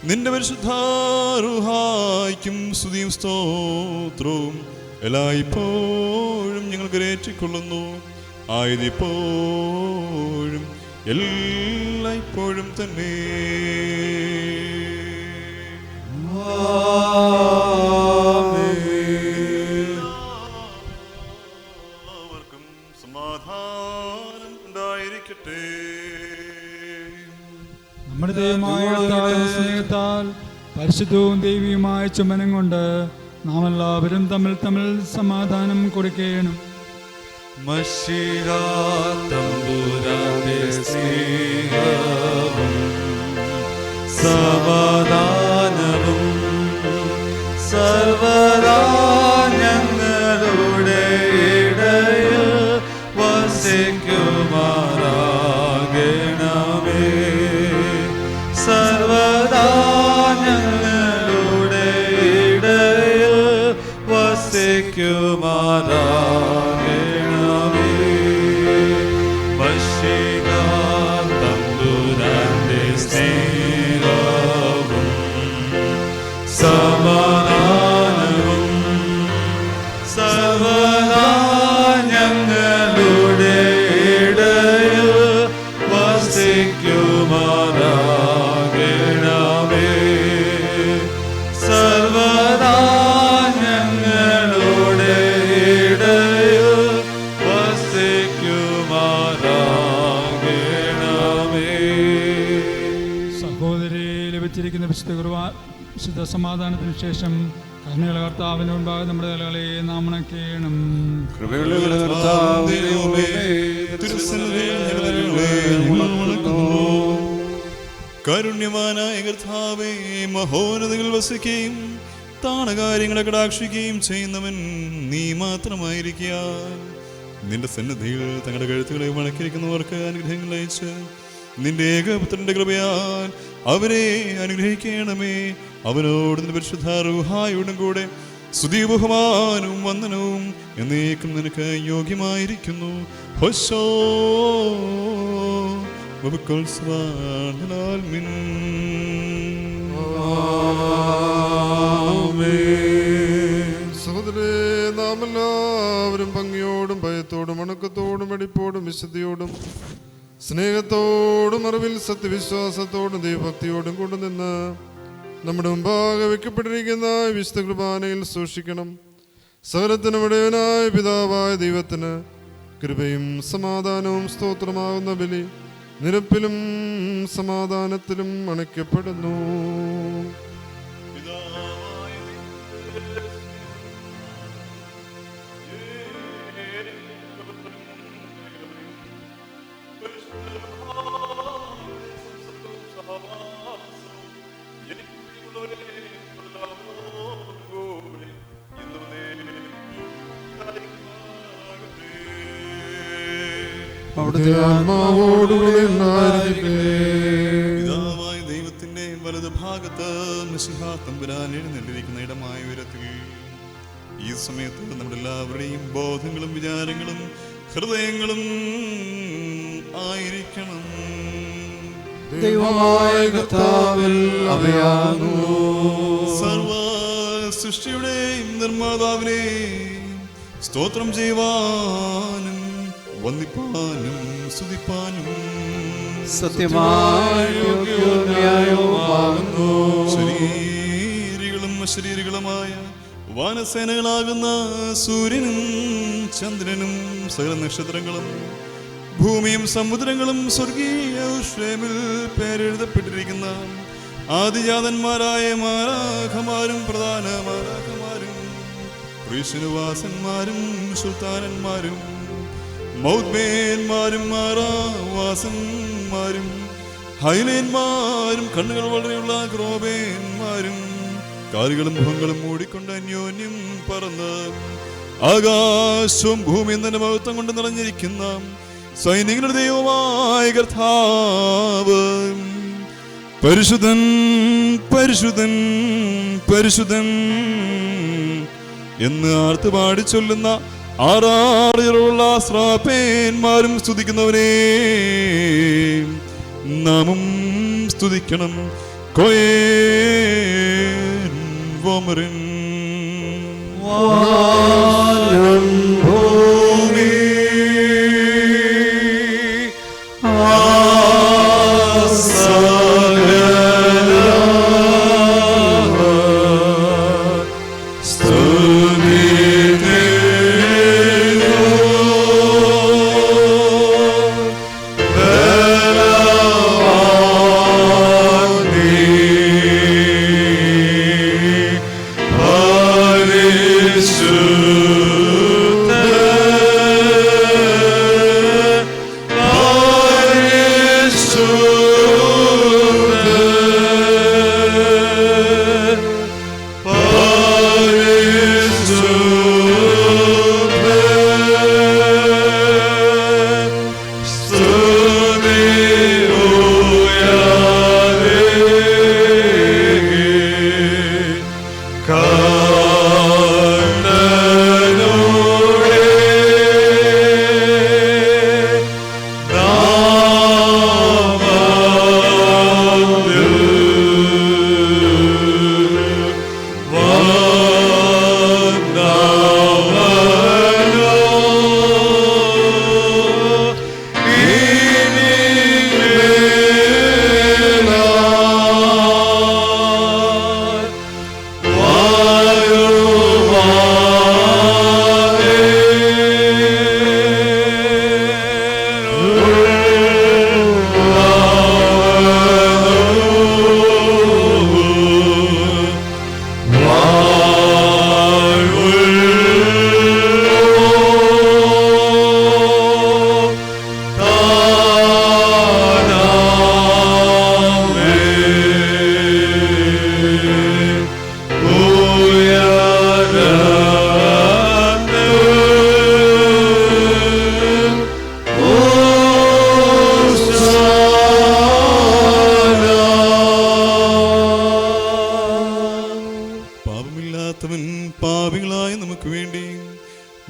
നിന്റെ പരിശുദ്ധ റൂഹായ്ക്കും സ്തുതിയും സ്തോത്രവും എല്ലായ്പ്പോഴും ഞങ്ങൾ കരേറ്റിക്കൊള്ളുന്നു. ആയതിപ്പോഴും എല്ലായ്പ്പോഴും തന്നെ. എല്ലാവർക്കും സമാധാനം ഉണ്ടായിരിക്കട്ടെ. നമ്മുടെ ദൈവമായ കർത്താവിന്റെ സ്നേഹത്താൽ പരിശുദ്ധവും ദൈവികമായ ചുമനം കൊണ്ട് നാം എല്ലാവരും തമ്മിൽ തമ്മിൽ സമാധാനം കൊടുക്കണം. മശിഹ തമ്പുരാന്റെ സ്നേഹവും സമാധാനവും സർവദാ ഞങ്ങളുടെ ഇടയിൽ വസിക്കുമാറാകണമേ. സർവദാ ഞങ്ങളുടെ ഇടയിൽ വസിക്കുമാറാകണമേ. മശിഹ തമ്പുരാന്റെ സ്നേഹവും സമാധാനവും സർവദാ ഞങ്ങളുടെ ഇടയിൽ വസിക്കുമാറാകണമേ. സർവദാ ഞങ്ങളുടെ ഇടയിൽ വസിക്കുമാറാകണമേ. സഹോദരി, ലഭിച്ചിരിക്കുന്ന വിശുദ്ധ സമാധാനത്തിന് ശേഷം കരുണയുള്ള കർത്താവിന് മുൻപാകെ നമ്മുടെ തലകളെ നാം അണയ്ക്കണം. കൃപയുള്ള കർത്താവേ, തിരുസന്നിധിയിൽ ഞങ്ങളെ വണങ്ങുന്നു. കാരുണ്യവാനായ കർത്താവേ, മഹോന്നതകൾ വസിക്കുകയും താണകാര്യങ്ങളെ കടാക്ഷിക്കുകയും ചെയ്യുന്നവൻ നീ മാത്രമായിരിക്കാൻ നിന്റെ സന്നിധിയിൽ തങ്ങളുടെ കഴുത്തുകളെ വണക്കിയിരിക്കുന്നവർക്ക് അനുഗ്രഹങ്ങൾ അയച്ച് നിന്റെ ഏകപുത്രന്റെ കൃപയാൽ അവരെ അനുഗ്രഹിക്കണമേ. അവനോട് നിന്റെ പരിശുദ്ധ റൂഹായോടും കൂടെ സ്തുതിയും ബഹുമാനവും വന്ദനവും എന്നേക്കും നിനക്ക് യോഗ്യമായിരിക്കുന്നു. ഹോശോ വബുക്കൽ സ്വാഹനാൽ മിൻ. സഹോദരേ, നാം എല്ലാവരും ഭംഗിയോടും ഭയത്തോടും വണക്കത്തോടും വെടിപ്പോടും വിശുദ്ധിയോടും സ്നേഹത്തോടും അറിവിൽ സത്യവിശ്വാസത്തോടും ദൈവഭക്തിയോടും കൊണ്ടുനിന്ന് നമ്മുടെ മുമ്പാകെ വെക്കപ്പെട്ടിരിക്കുന്ന വിശുദ്ധ കുർബാനയിൽ സൂക്ഷിക്കണം. സകലത്തിനുമിടയവനായ പിതാവായ ദൈവത്തിന് കൃപയും സമാധാനവും സ്തോത്രമാകുന്ന ബലി നിരപ്പിലും സമാധാനത്തിലും അണയ്ക്കപ്പെടുന്നു. അവിടുത്തെ ആത്മാവോടുകൂടി ഉണ്ടായിരിക്കട്ടെ. പിതാവായ ദൈവത്തിന്റെ വലതു ഭാഗത്ത് മിശിഹാ തമ്പുരാൻ എഴുന്നള്ളിരിക്കുന്ന ഇടമായ ഉയരത്തിൽ ഈ സമയത്ത് നമ്മുടെ എല്ലാവരുടെയും ബോധങ്ങളും വിചാരങ്ങളും ഹൃദയങ്ങളും ആയിരിക്കണം. ദൈവമായ കർത്താവിൽ അഭയാകുന്നു. സർവ സൃഷ്ടിയുടെയും നിർമ്മാതാവിനെ സ്തോത്രം ചെയ്യുവാനും വന്ദിപ്പാനും സ്തുതിപ്പാനും സത്യമായ യോഗ്യവും ന്യായവുമാകുന്നു. ശരീരികളും അശരീരികളുമായ വാനസേനകളാകുന്ന സൂര്യനും ചന്ദ്രനും സകല നക്ഷത്രങ്ങളും ഭൂമിയും സമുദ്രങ്ങളും സ്വർഗീയ ക്ഷേമിൽ പേരെഴുതപ്പെട്ടിരിക്കുന്ന ആദിജാതന്മാരായ മാലാഖമാരും പ്രധാന മാലാഖമാരും കൃഷ്ണവാസന്മാരും സുൽത്താനന്മാരും മൗദ്മേന്മാരും മാറാവാസന്മാരും ഹൈലേന്മാരും കണ്ണുകൾ വളരെയുള്ള ക്രോബേന്മാരും കാലുകളും മുഖങ്ങളും മൂടിക്കൊണ്ട് അന്യോന്യം പറന്ന് ആകാശവും ഭൂമിയും തന്നെ മഹത്വം കൊണ്ട് നിറഞ്ഞിരിക്കുന്ന സൈനികരുടെ ദൈവമായ കർത്താവ് പരിശുദ്ധൻ പരിശുദ്ധൻ പരിശുദ്ധൻ എന്ന് ആർത്തുപാടി ചൊല്ലുന്ന ആറാറുള്ള ശ്രാപ്പേന്മാരും സ്തുതിക്കുന്നവനെ നാമും സ്തുതിക്കണം. കോയേൻ വോമറിൻ വാനം ഭൂമി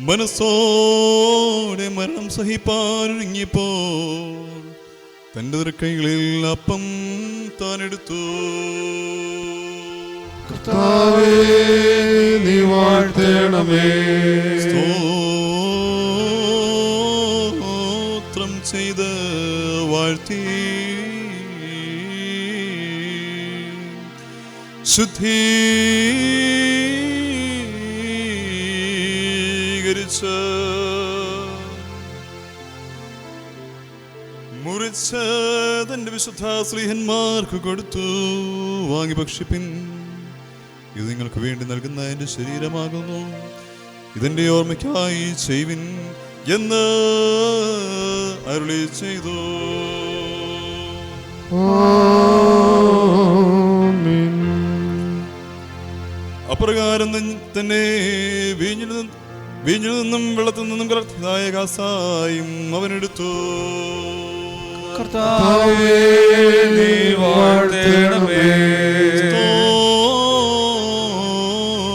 മനസ്സോടെ മരണം സഹിപ്പാനൊരുങ്ങിയപ്പോൾ തൻ്റെ കൈകളിൽ അപ്പം താനെടുത്തു. കർത്താവേ, നീ വാഴ്ത്തേണമേ. സ്തോത്രം ചെയ്ത് വാഴ്ത്തി ശുദ്ധീകരിച്ച് മുറിച്ച് തന്റെ വിശുദ്ധ സ്ലീഹന്മാർക്ക് കൊടുത്തു. വാങ്ങി ഭക്ഷിപ്പിൻ, ഇത് നിങ്ങൾക്ക് വേണ്ടി നൽകുന്ന എന്റെ ശരീരമാകുന്നു, ഇതിന്റെ ഓർമ്മയ്ക്കായി ചെയ്വിൻ എന്ന് അരുളി ചെയ്തു. അപ്രകാരം തന്നെ വീഞ്ഞിൽ വീഞ്ഞിൽ നിന്നും വെള്ളത്തിൽ നിന്നും കലർത്തിയതായ കാസായും അവനെടുത്തു. കർത്താവേ, നീ വാഴ്ത്തേണമേ.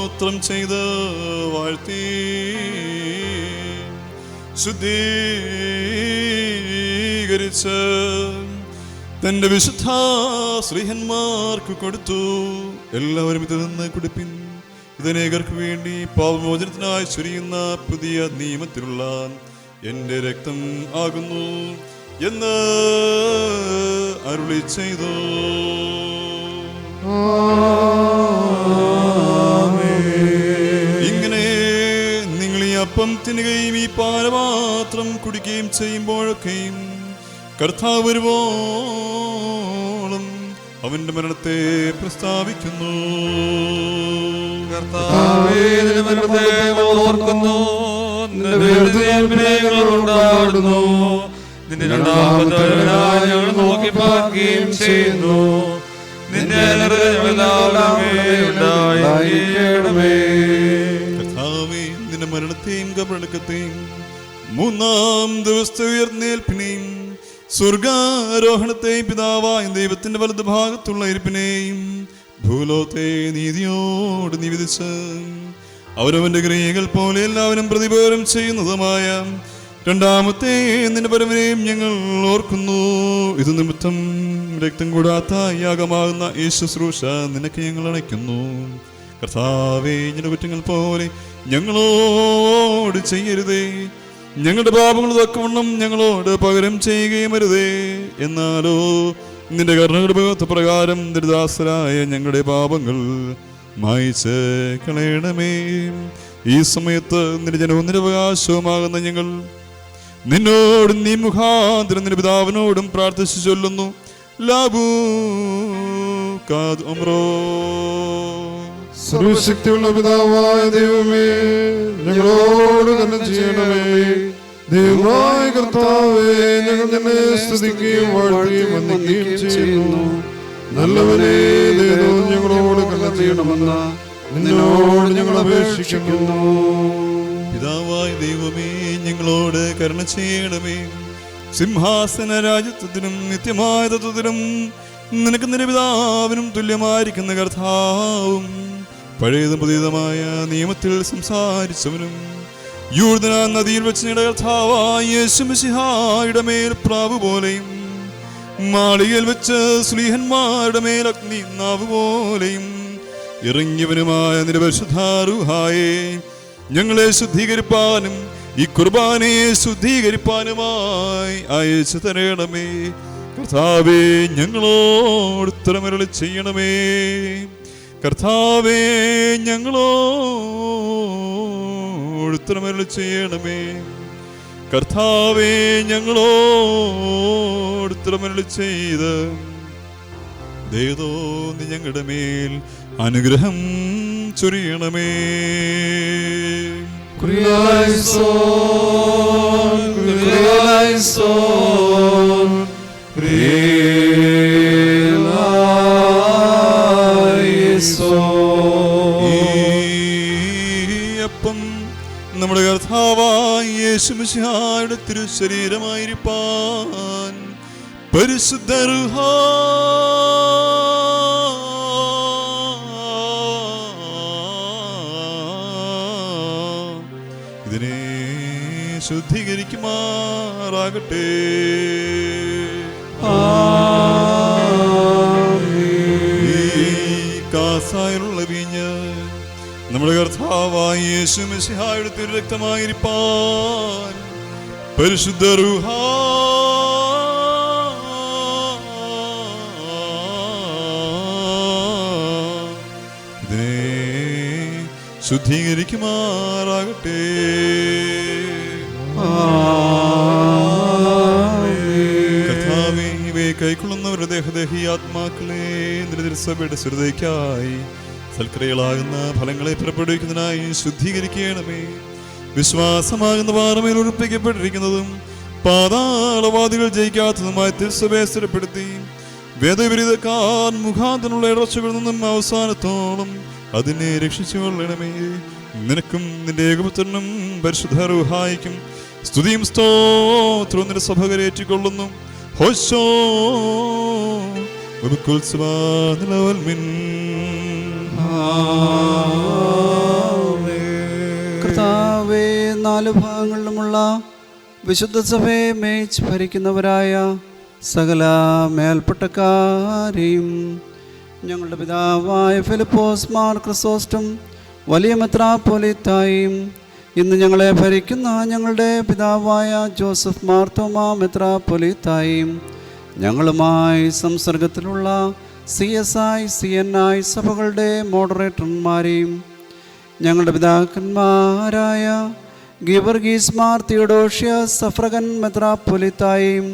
സ്തോത്രം ചെയ്ത് വാഴ്ത്തി ശുദ്ധീകരിച്ച് തന്റെ വിശുദ്ധ ശ്രീഹന്മാർക്ക് കൊടുത്തു. എല്ലാവരും ഇതിൽ നിന്ന് കുടിപ്പിൻ. ഇതനേകർക്ക് വേണ്ടി പാപമോചനത്തിനായി ചൊരിയുന്ന പുതിയ നിയമത്തിലുള്ള എൻ്റെ രക്തം ആകുന്നു എന്ന് അരുളി ചെയ്തു. ഇങ്ങനെ നിങ്ങൾ ഈ അപ്പം തിന്നുകയും ഈ പാനപാത്രം കുടിക്കുകയും ചെയ്യുമ്പോഴൊക്കെയും കർത്താവ് വരുവോളം അവന്റെ മരണത്തെ പ്രസ്താവിക്കുന്നു. കർത്താവേ, നിന്റെ മരണത്തെ ഓർക്കുന്നു, നിന്റെ വേർതിരിവിനെ ഞങ്ങൾ കൊണ്ടാടുന്നു. നിന്റെ രണ്ടാമത്തെ വരവിനായി ഞങ്ങൾ നോക്കി പാർക്കുകയും ചെയ്യുന്നു. നിന്റെ ഉണ്ടായിരിക്കണമേ. കർത്താവേ, നിന്റെ മരണത്തെയും കബറടക്കത്തെയും മൂന്നാം ദിവസത്തെ ഉയർന്നേൽപ്പിനെയും സ്വർഗാരോഹണത്തെയും പിതാവായ ദൈവത്തിന്റെ വലതു ഭാഗത്തുള്ള ഇരിപ്പിനെയും ഭൂലോകത്തെ നീതിയോട് നിവേദിച്ച് അവരവന്റെ ക്രിയകൾ പോലെ എല്ലാവരും പ്രതിപോരം ചെയ്യുന്നതുമായ രണ്ടാമത്തെ നിന്റെ വരവിനെയും ഞങ്ങൾ ഓർക്കുന്നു. ഇത് നിമിത്തം രക്തം കൂടാത്ത യാഗമാകുന്ന ഈ ശുശ്രൂഷ നിനക്ക് ഞങ്ങൾ അണയ്ക്കുന്നു. കർത്താവേ, ഞങ്ങളുടെ കുറ്റങ്ങൾ പോലെ ഞങ്ങളോട് ചെയ്യരുതേ. ഞങ്ങളുടെ പാപങ്ങൾ തക്കവണ്ണം ഞങ്ങളോട് പകരം ചെയ്യുകയും അരുതേ. എന്നാലോ നിന്റെ കരുണയുടെ പ്രകാരം ദുരിതാസരായ ഞങ്ങളുടെ പാപങ്ങൾ മായിച്ച് കളയണമേ. ഈ സമയത്ത് നിന്റെ ജനവും നിരവകാശവുമാകുന്ന ഞങ്ങൾ നിന്നോടും നീ മുഖാന്തരം നിന്റെ പിതാവിനോടും പ്രാർത്ഥിച്ചു ചൊല്ലുന്നു. ലാബൂ കാത് അമ്രോ. സർവശക്തിയുള്ള പിതാവായ ദൈവമേ, ഞങ്ങളോട് തന്നെ ചെയ്യണമേ. ദൈവമായ കർത്താവേ, ഞങ്ങൾ നിന്നെ സ്തുതിക്കുകയും വാഴ്ത്തുകയും വന്ദിക്കുകയും ചെയ്യുന്നു. നല്ലവനെ ദൈവം ഞങ്ങളോട് തന്നെ ചെയ്യണമെന്ന് നിന്നോട് ഞങ്ങൾ അപേക്ഷിക്കുന്നു. പിതാവായ ദൈവമേ, ഞങ്ങളോട് കരുണ ചെയ്യണമേ. സിംഹാസന രാജ്യത്വത്തിനും നിത്യമായ തത്വത്തിനും നിനക്ക് നിന്റെ പിതാവിനും തുല്യമായിരിക്കുന്ന കർത്താവും പഴയതും പുതിയതുമായ നിയമത്തിൽ സംസാരിച്ചവനും യൂർദ്ദന നദിയിൽ വെച്ച് ഞങ്ങളുടെ കർത്താവായ യേശു മിശിഹായുടെ മേൽ പ്രാവ് പോലെയും മാളികയിൽ വെച്ച് ശ്ലീഹന്മാരുടെ മേൽ അഗ്നി നാവ് പോലെയും ഇറങ്ങിയവനുമായ നിന്റെ പരിശുദ്ധ റൂഹായെ ഞങ്ങളെ ശുദ്ധീകരിപ്പാനും ഈ കുർബാനയെ ശുദ്ധീകരിപ്പാനുമായി അയച്ചു തരണമേ. കർത്താവേ, ഞങ്ങളോട് ഉത്തരമരുളി ചെയ്യണമേ. കർത്താവേ, ഞങ്ങളോട് ഉത്തരമരുളി ചെയ്യണമേ. കർത്താവേ, ഞങ്ങളോട് ഉത്തരമരുളി ചെയ്ത് ദൈവോ നീ ഞങ്ങളുടെ മേൽ അനുഗ്രഹം ചൊരിയണമേ. കുരിയായിസോൻ, കുരിയായിസോൻ, കുരിയായിസോൻ. ഈ അപ്പം നമ്മുടെ കർത്താവായ യേശു മിശിഹായുടെ തിരുശരീരമായിരിക്കാൻ പരിശുദ്ധ റൂഹ ഇതിനെ ശുദ്ധീകരിക്കുമാറാകട്ടെ. കാസായുള്ള വീഞ്ഞ് നമ്മുടെ കർത്താവായ യേശു മിശിഹായുടെ തിരുരക്തമായിരിക്കാൻ പരിശുദ്ധ റൂഹ ഇതിനെ ശുദ്ധീകരിക്കുമാറാകട്ടെ. കർത്താവേ, ഇവയെ കൈക്കൊള്ളുന്നവരുടെ ദേഹദേഹി ആത്മാക്കളെ സഭയുടെ ശ്രദ്ധയ്ക്കായി സൽക്രിയകളാകുന്ന ഫലങ്ങളെ പുറപ്പെടുവിക്കുന്നതിനായി ശുദ്ധീകരിക്കണമേ. വിശ്വാസമാകുന്ന പാറമേൽ ഉറപ്പിക്കപ്പെട്ടിരിക്കുന്നതും പാതാളവാദികൾ ജയിക്കാത്തതുമായ തിരുസഭയെ സ്ഥിരപ്പെടുത്തി വേദവിപരീതക്കാർ മുഖാന്തരമുള്ള ഇടർച്ചകളിൽ നിന്നും അവസാനത്തോളം അതിനെ രക്ഷിച്ചുകൊള്ളണമേ. നിനക്കും നിന്റെ ഏകപുത്രനും പരിശുദ്ധ റൂഹായിക്കും സ്തുതിയും സ്തോത്രവും നിന്റെ സഭ കരേറ്റിക്കൊള്ളുന്നു. ഹോശോ കർത്താവേ, 4 ഭാഗങ്ങളിലുമുള്ള വിശുദ്ധ സഭയെ മേച്ച് ഭരിക്കുന്നവരായ സകല മേൽപ്പെട്ടക്കാരെയും ഞങ്ങളുടെ പിതാവായ ഫിലിപ്പോസ് മാർ ക്രിസോസ്റ്റം വലിയ മെത്രാപ്പൊലീത്തായും ഇന്ന് ഞങ്ങളെ ഭരിക്കുന്ന ഞങ്ങളുടെ പിതാവായ ജോസഫ് മാർ തോമാ മെത്രാപ്പൊലീത്തായും ഞങ്ങളുമായി സംസർഗത്തിലുള്ള CSI CNI സഭകളുടെ മോഡറേറ്റർമാരെയും ഞങ്ങളുടെ പിതാക്കന്മാരായ ഗീവർഗീസ് മാർ തിയോഡോഷ്യസ് സഫ്രഗൻ മെത്രാപ്പൊലീത്തായും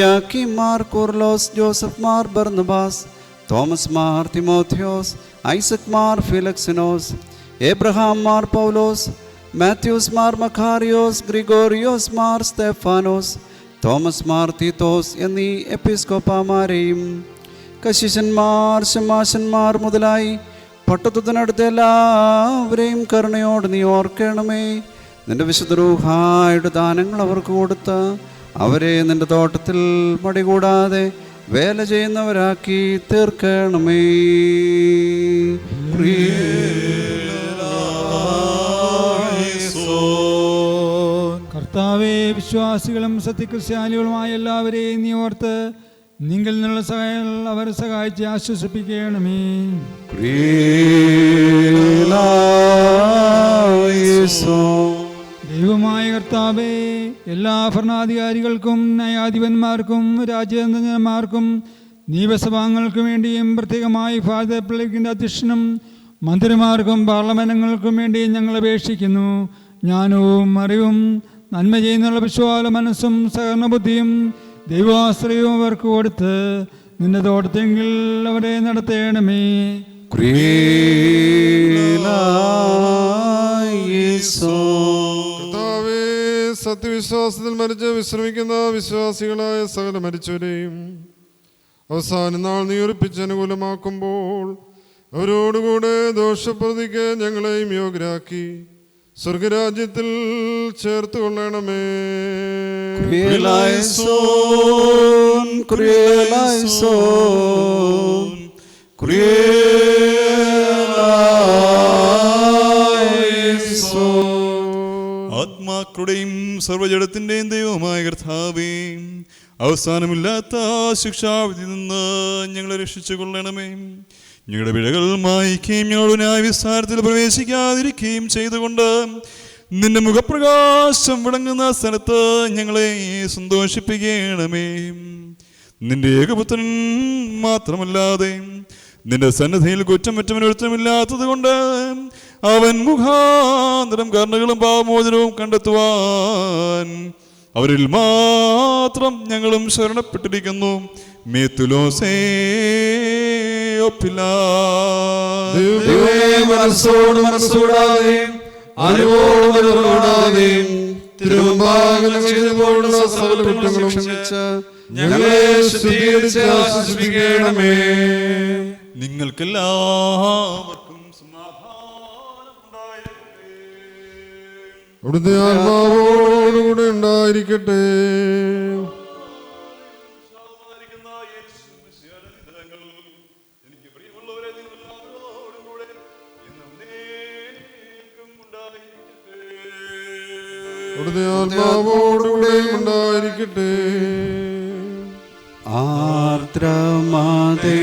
യാക്കീം മാർ കൂർലോസ് ജോസഫ് മാർ ബർന്നബാസ് തോമസ് മാർ തിമോഥിയോസ് ഐസക് മാർ ഫിലക്സിനോസ് എബ്രഹാം മാർ പൗലോസ് മാത്യൂസ് മാർ മഖാരിയോസ് ഗ്രിഗോറിയോസ് മാർ സ്തെഫാനോസ് തോമസ് മാർ തീത്തോസ് എന്നീ എപ്പിസ്കോപ്പാമാരെയും കശിശന്മാർ ശമാശന്മാർ മുതലായി പട്ടത്തുത്തിനടുത്ത എല്ലാവരെയും കരുണയോട് നീ ഓർക്കണമേ. നിന്റെ വിശുദ്ധ റൂഹായുടെ ദാനങ്ങൾ അവർക്ക് കൊടുത്ത് അവരെ നിന്റെ തോട്ടത്തിൽ മടികൂടാതെ വേല ചെയ്യുന്നവരാക്കി തീർക്കണമേ. കർത്താവേ, വിശ്വാസികളും സത്യക്രിസ്ത്യാനികളുമായ എല്ലാവരെയും നീ ഓർത്ത് നിങ്ങൾ നിന്നുള്ള സഹായം അവരെ സഹായിച്ച് ആശ്വസിപ്പിക്കണമേ. ദൈവമായ കർത്താവേ, എല്ലാ ഭരണാധികാരികൾക്കും ന്യായാധിപന്മാർക്കും രാജ്യതന്ത്രജ്ഞന്മാർക്കും നിയമസഭാംഗങ്ങൾക്കും വേണ്ടിയും പ്രത്യേകമായി ഭാരത റിപ്പബ്ലിക്കിൻ്റെ അധ്യക്ഷനും മന്ത്രിമാർക്കും പാർലമെന്റുകൾക്കും വേണ്ടി ഞങ്ങൾ അപേക്ഷിക്കുന്നു. ജ്ഞാനവും അറിവും നന്മ ചെയ്യുന്നുള്ള വിശ്വാസ മനസ്സും സഹകരണബുദ്ധിയും ദൈവാശ്രയവും അവർക്ക് കൊടുത്ത് നിന്റെ തോട്ടത്തെങ്കിൽ അവരെ നടത്തേണമേ. കർത്താവേ, സത്യവിശ്വാസത്തിൽ മരിച്ച് വിശ്രമിക്കുന്ന വിശ്വാസികളായ സകല മരിച്ചവരെയും അവസാന നാൾ നീ ഉറപ്പിച്ച് അനുകൂലമാക്കുമ്പോൾ അവരോടുകൂടെ ദോഷപ്രതിക്ക് ഞങ്ങളെയും യോഗ്യരാക്കി സ്വർഗരാജ്യത്തിൽ ചേർത്ത് കൊള്ളണമേ. ആത്മാക്കളുടെയും സർവ്വജടത്തിൻ്റെയും ദൈവമായ കർത്താവേ, അവസാനമില്ലാത്ത ശിക്ഷാവിധി നിന്ന് ഞങ്ങളെ രക്ഷിച്ചു കൊള്ളണമേ. ഞങ്ങളുടെ പിഴകൾ മായിക്കുകയും ഞങ്ങളുടെ ന്യായവിസ്താരത്തിൽ പ്രവേശിക്കാതിരിക്കുകയും ചെയ്തുകൊണ്ട് നിന്റെ മുഖപ്രകാശം വിളങ്ങുന്ന സ്ഥലത്ത് ഞങ്ങളെ സന്തോഷിപ്പിക്കണമേ. നിന്റെ ഏകപുത്രൻ മാത്രമല്ലാതെ നിന്റെ സന്നദ്ധയിൽ കുറ്റമറ്റവനൊരുത്തമില്ലാത്തത് കൊണ്ട് അവൻ മുഖാന്തരം കരുണകളും പാപമോചനവും കണ്ടെത്തുവാൻ അവരിൽ മാത്രം ഞങ്ങളും ശരണപ്പെട്ടിരിക്കുന്നു. നിങ്ങൾക്കെല്ലാവർക്കും സമാധാനം ഉണ്ടായിരിക്കട്ടെ. അവിടുത്തെ ആത്മാവോടുകൂടെ ഉണ്ടായിരിക്കട്ടെ. അവിടുത്തെ ആത്മാവോടുകൂടെ ഉണ്ടായിരിക്കട്ടെ. ആർദ്രമാതേ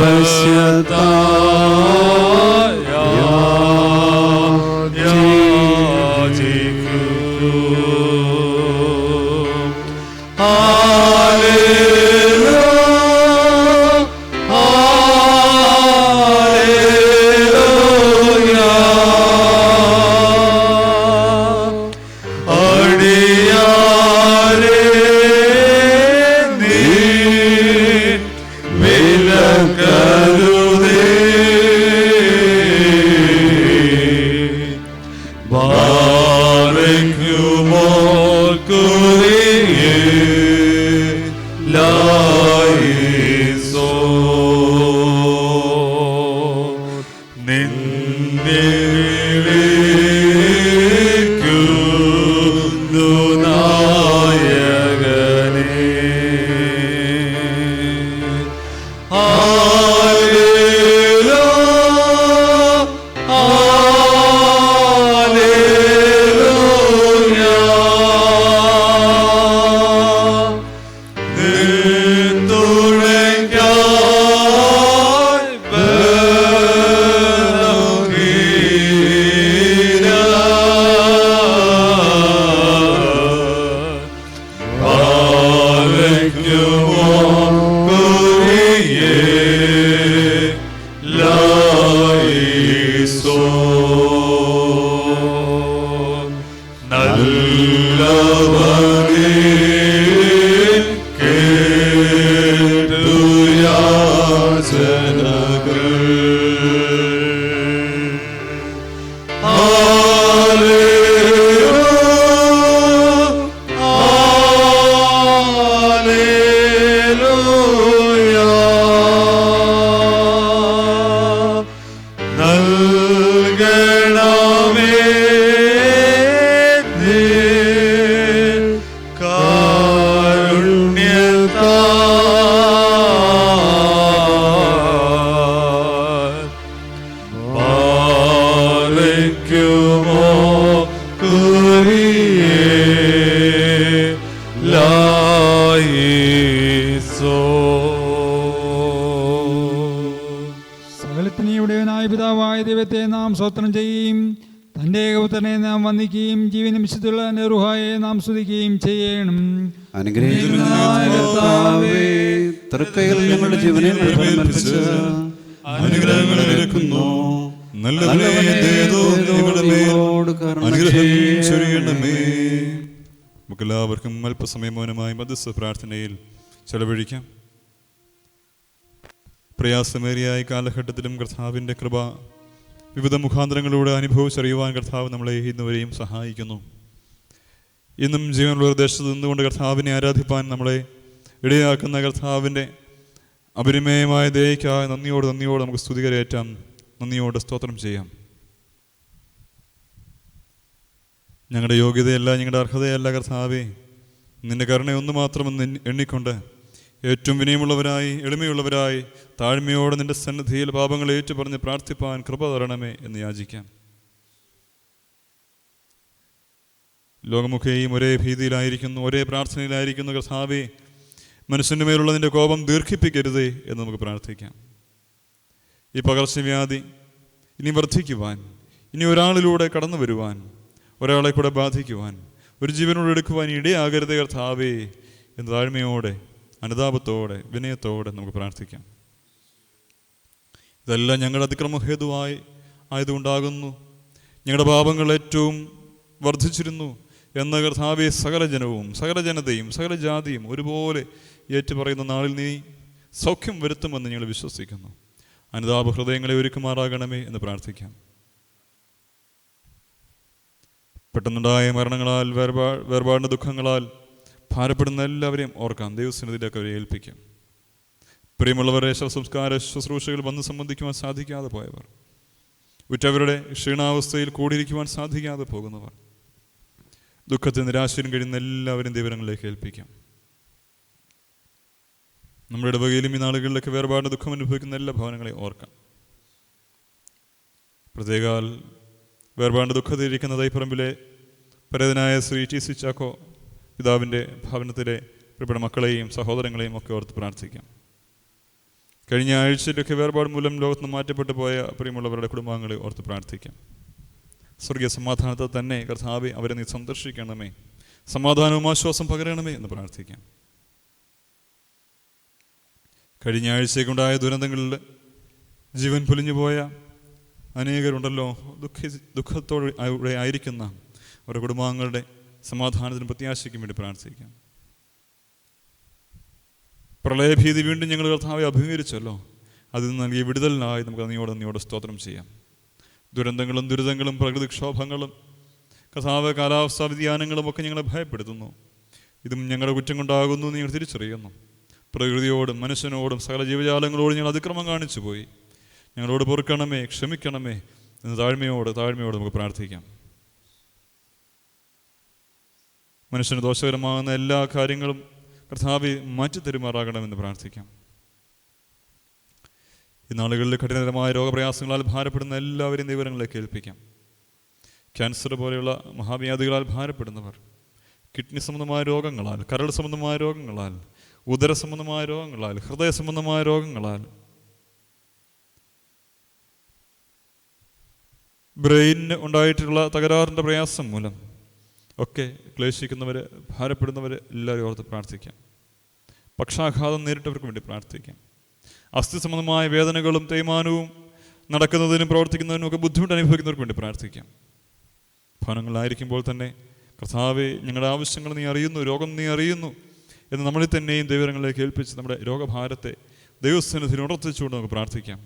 ആവശ്യത്താ സകലത്തിനെയുടേവനായ പിതാവായ ദൈവത്തെ നാം സ്തോത്രം ചെയ്യുകയും തൻ്റെ ഏകപുത്രനെ നാം വന്ദിക്കുകയും ജീവനും വിശുദ്ധുള്ള നെറുഹായെ നാം സ്തുതിക്കുകയും ചെയ്യണം. അനുഗ്രഹിതനായ കർത്താവേ, തൃക്കൈയിൽ ഞങ്ങളുടെ ജീവനെ പരിപാലിച്ച് അനുഗ്രഹങ്ങൾ ഇറക്കുന്നു. നല്ലവനേ, ഞങ്ങളുടെ മേലോട് അനുഗ്രഹം ചൊരിയണമേ. നമുക്കെല്ലാവർക്കും അല്പസമയം മൗനമായി മധ്യസ്ഥ പ്രാർത്ഥനയിൽ ചെലവഴിക്കാം. പ്രയാസമേറിയ കാലഘട്ടത്തിലും കർത്താവിൻ്റെ കൃപ വിവിധ മുഖാന്തരങ്ങളിലൂടെ അനുഭവിച്ചറിയുവാൻ കർത്താവ് നമ്മളെ ഇന്നുവരെയും സഹായിക്കുന്നു. ഇന്നും ജീവനുള്ള ഒരു ദേശത്ത് നിന്നുകൊണ്ട് കർത്താവിനെ ആരാധിപ്പാൻ നമ്മളെ ഇടയാക്കുന്ന കർത്താവിൻ്റെ അപരിമേയമായ ദയയ്ക്കായി നന്ദിയോട് നമുക്ക് സ്തുതികരേറ്റാം, നന്ദിയോട് സ്തോത്രം ചെയ്യാം. ഞങ്ങളുടെ യോഗ്യതയല്ല, ഞങ്ങളുടെ അർഹതയല്ല കർത്താവേ, നിൻ്റെ കരുണയൊന്നു മാത്രമെന്ന് എണ്ണിക്കൊണ്ട് ഏറ്റവും വിനയമുള്ളവരായി എളിമയുള്ളവരായി താഴ്മയോടെ നിൻ്റെ സന്നിധിയിൽ പാപങ്ങൾ ഏറ്റുപറഞ്ഞ് പ്രാർത്ഥിപ്പാൻ കൃപ തരണമേ എന്ന് യാചിക്കാം. ലോകമൊക്കെയും ഒരേ ഭീതിയിലായിരിക്കുന്നു, ഒരേ പ്രാർത്ഥനയിലായിരിക്കുന്നു. കർത്താവേ, മനുഷ്യൻ്റെ മേലുള്ള നിൻ്റെ കോപം ദീർഘിപ്പിക്കരുതേ എന്ന് നമുക്ക് പ്രാർത്ഥിക്കാം. ഈ പകർച്ചവ്യാധി ഇനി വർദ്ധിക്കുവാൻ, ഇനി ഒരാളിലൂടെ കടന്നു വരുവാൻ, ഒരാളെ കൂടെ ബാധിക്കുവാൻ, ഒരു ജീവനോട് എടുക്കുവാൻ ഇടയാകരുതേ കർത്താവേ എന്ന് താഴ്മയോടെ അനുതാപത്തോടെ വിനയത്തോടെ നമുക്ക് പ്രാർത്ഥിക്കാം. ഇതെല്ലാം ഞങ്ങളുടെ അതിക്രമഹേതുവായി ആയതുകൊണ്ടാകുന്നു. ഞങ്ങളുടെ പാപങ്ങൾ ഏറ്റവും വർദ്ധിച്ചിരുന്നു എന്ന കർത്താവേ സകല ജനവും സകല ജനതയും സകല ജാതിയും ഒരുപോലെ ഏറ്റുപറയുന്ന നാളിൽ നീ സൗഖ്യം വരുത്തുമെന്ന് ഞങ്ങൾ വിശ്വസിക്കുന്നു. അനുതാപ ഹൃദയങ്ങളെ ഒരുക്കുമാറാകണമേ എന്ന് പ്രാർത്ഥിക്കാം. പെട്ടെന്നുണ്ടായ മരണങ്ങളാൽ വേർപാടിൻ്റെ ദുഃഖങ്ങളാൽ ഭാരപ്പെടുന്ന എല്ലാവരെയും ഓർക്കാം. ദൈവസന്നിധിയിലേക്ക് അവരെ ഏൽപ്പിക്കാം. പ്രിയമുള്ളവരെ, ശവസംസ്കാര ശുശ്രൂഷകൾ വന്ന് സംബന്ധിക്കുവാൻ സാധിക്കാതെ പോയവർ, ഉറ്റവരുടെ ക്ഷീണാവസ്ഥയിൽ കൂടിയിരിക്കുവാൻ സാധിക്കാതെ പോകുന്നവർ, ദുഃഖത്തിൽ നിരാശയിലും കഴിയുന്ന എല്ലാവരും ദൈവങ്ങളിലേക്ക് ഏൽപ്പിക്കാം. നമ്മുടെ ഇടവകയിലും ഈ നാളുകളിലൊക്കെ വേർപാടിൻ്റെ ദുഃഖം അനുഭവിക്കുന്ന എല്ലാ ഭവനങ്ങളെയും ഓർക്കാം. പ്രത്യേകാൽ വേർപാടിൻ്റെ ദുഃഖത്തിലിരിക്കുന്ന തൈപ്പറമ്പിലെ പരേതനായ ശ്രീ ടി.സി. ചാക്കോ പിതാവിൻ്റെ ഭവനത്തിലെ പ്രിയപ്പെട്ട മക്കളെയും സഹോദരങ്ങളെയും ഒക്കെ ഓർത്ത് പ്രാർത്ഥിക്കാം. കഴിഞ്ഞ ആഴ്ചയിലൊക്കെ വേർപാട് മൂലം ലോകത്ത് നിന്ന് മാറ്റപ്പെട്ടു പോയ പ്രിയമുള്ളവരുടെ കുടുംബാംഗങ്ങളെ ഓർത്ത് പ്രാർത്ഥിക്കാം. സ്വർഗീയ സമാധാനത്തെ തന്നെ കർത്താവേ അവരെ നീ സന്ദർശിക്കണമേ. സമാധാനവും ആശ്വാസം പകരണമേ എന്ന് പ്രാർത്ഥിക്കാം. കഴിഞ്ഞ ആഴ്ചയ്ക്കുണ്ടായ ദുരന്തങ്ങളിൽ ജീവൻ പൊലിഞ്ഞുപോയ അനേകരുണ്ടല്ലോ. ദുഃഖത്തോടെ ആയിരിക്കുന്ന അവരുടെ കുടുംബാംഗങ്ങളുടെ സമാധാനത്തിനും പ്രത്യാശയ്ക്കും വേണ്ടി പ്രാർത്ഥിക്കാം. പ്രളയഭീതി വീണ്ടും ഞങ്ങൾ കർത്താവെ അഭിമുഖീകരിച്ചല്ലോ. അതിൽ നിന്ന് നൽകിയ വിടുതലിനായി നമുക്ക് നന്ദിയോടെ സ്തോത്രം ചെയ്യാം. ദുരന്തങ്ങളും ദുരിതങ്ങളും പ്രകൃതിക്ഷോഭങ്ങളും കർത്താവ് കാലാവസ്ഥാ വ്യതിയാനങ്ങളും ഒക്കെ ഞങ്ങളെ ഭയപ്പെടുത്തുന്നു. ഇതും ഞങ്ങളുടെ കുറ്റം കൊണ്ടാകുന്നു ഞങ്ങൾ തിരിച്ചറിയുന്നു. പ്രകൃതിയോടും മനുഷ്യനോടും സകല ജീവജാലങ്ങളോടും ഞങ്ങൾ അതിക്രമം കാണിച്ചു പോയി. ഞങ്ങളോട് പൊറുക്കണമേ, ക്ഷമിക്കണമേ എന്ന് താഴ്മയോട് നമുക്ക് പ്രാർത്ഥിക്കാം. മനുഷ്യന് ദോഷകരമാകുന്ന എല്ലാ കാര്യങ്ങളും കർത്താവെ മാറ്റി തരുമാറാകണമെന്ന് പ്രാർത്ഥിക്കാം. ഈ നാളുകളിൽ കഠിനതരമായ രോഗപ്രയാസങ്ങളാൽ ഭാരപ്പെടുന്ന എല്ലാവരെയും ദൈവങ്ങളിലേക്ക് ഏൽപ്പിക്കാം. ക്യാൻസർ പോലെയുള്ള മഹാവ്യാധികളാൽ ഭാരപ്പെടുന്നവർ, കിഡ്നി സംബന്ധമായ രോഗങ്ങളാൽ, കരൾ സംബന്ധമായ രോഗങ്ങളാൽ, ഉദര സംബന്ധമായ രോഗങ്ങളാൽ, ഹൃദയ സംബന്ധമായ രോഗങ്ങളാൽ, ബ്രെയിനിന് ഉണ്ടായിട്ടുള്ള തകരാറിൻ്റെ പ്രയാസം മൂലം ഒക്കെ ക്ലേശിക്കുന്നവർ, ഭാരപ്പെടുന്നവർ എല്ലാവരും ഓർത്ത് പ്രാർത്ഥിക്കാം. പക്ഷാഘാതം നേരിട്ടവർക്ക് വേണ്ടി പ്രാർത്ഥിക്കാം. അസ്ഥി സംബന്ധമായ വേദനകളും തേയ്മാനവും നടക്കുന്നതിനും പ്രവർത്തിക്കുന്നതിനും ഒക്കെ ബുദ്ധിമുട്ട് അനുഭവിക്കുന്നവർക്ക് വേണ്ടി പ്രാർത്ഥിക്കാം. ഭവനങ്ങളായിരിക്കുമ്പോൾ തന്നെ കർത്താവെ, ഞങ്ങളുടെ ആവശ്യങ്ങൾ നീ അറിയുന്നു, രോഗം നീ അറിയുന്നു എന്ന് നമ്മളിൽ തന്നെയും ദൈവങ്ങളിലേക്ക് ഏൽപ്പിച്ച് നമ്മുടെ രോഗഭാരത്തെ ദൈവസന്നിധിയിൽ ഉണർത്തിച്ചുകൊണ്ട് നമുക്ക് പ്രാർത്ഥിക്കാം.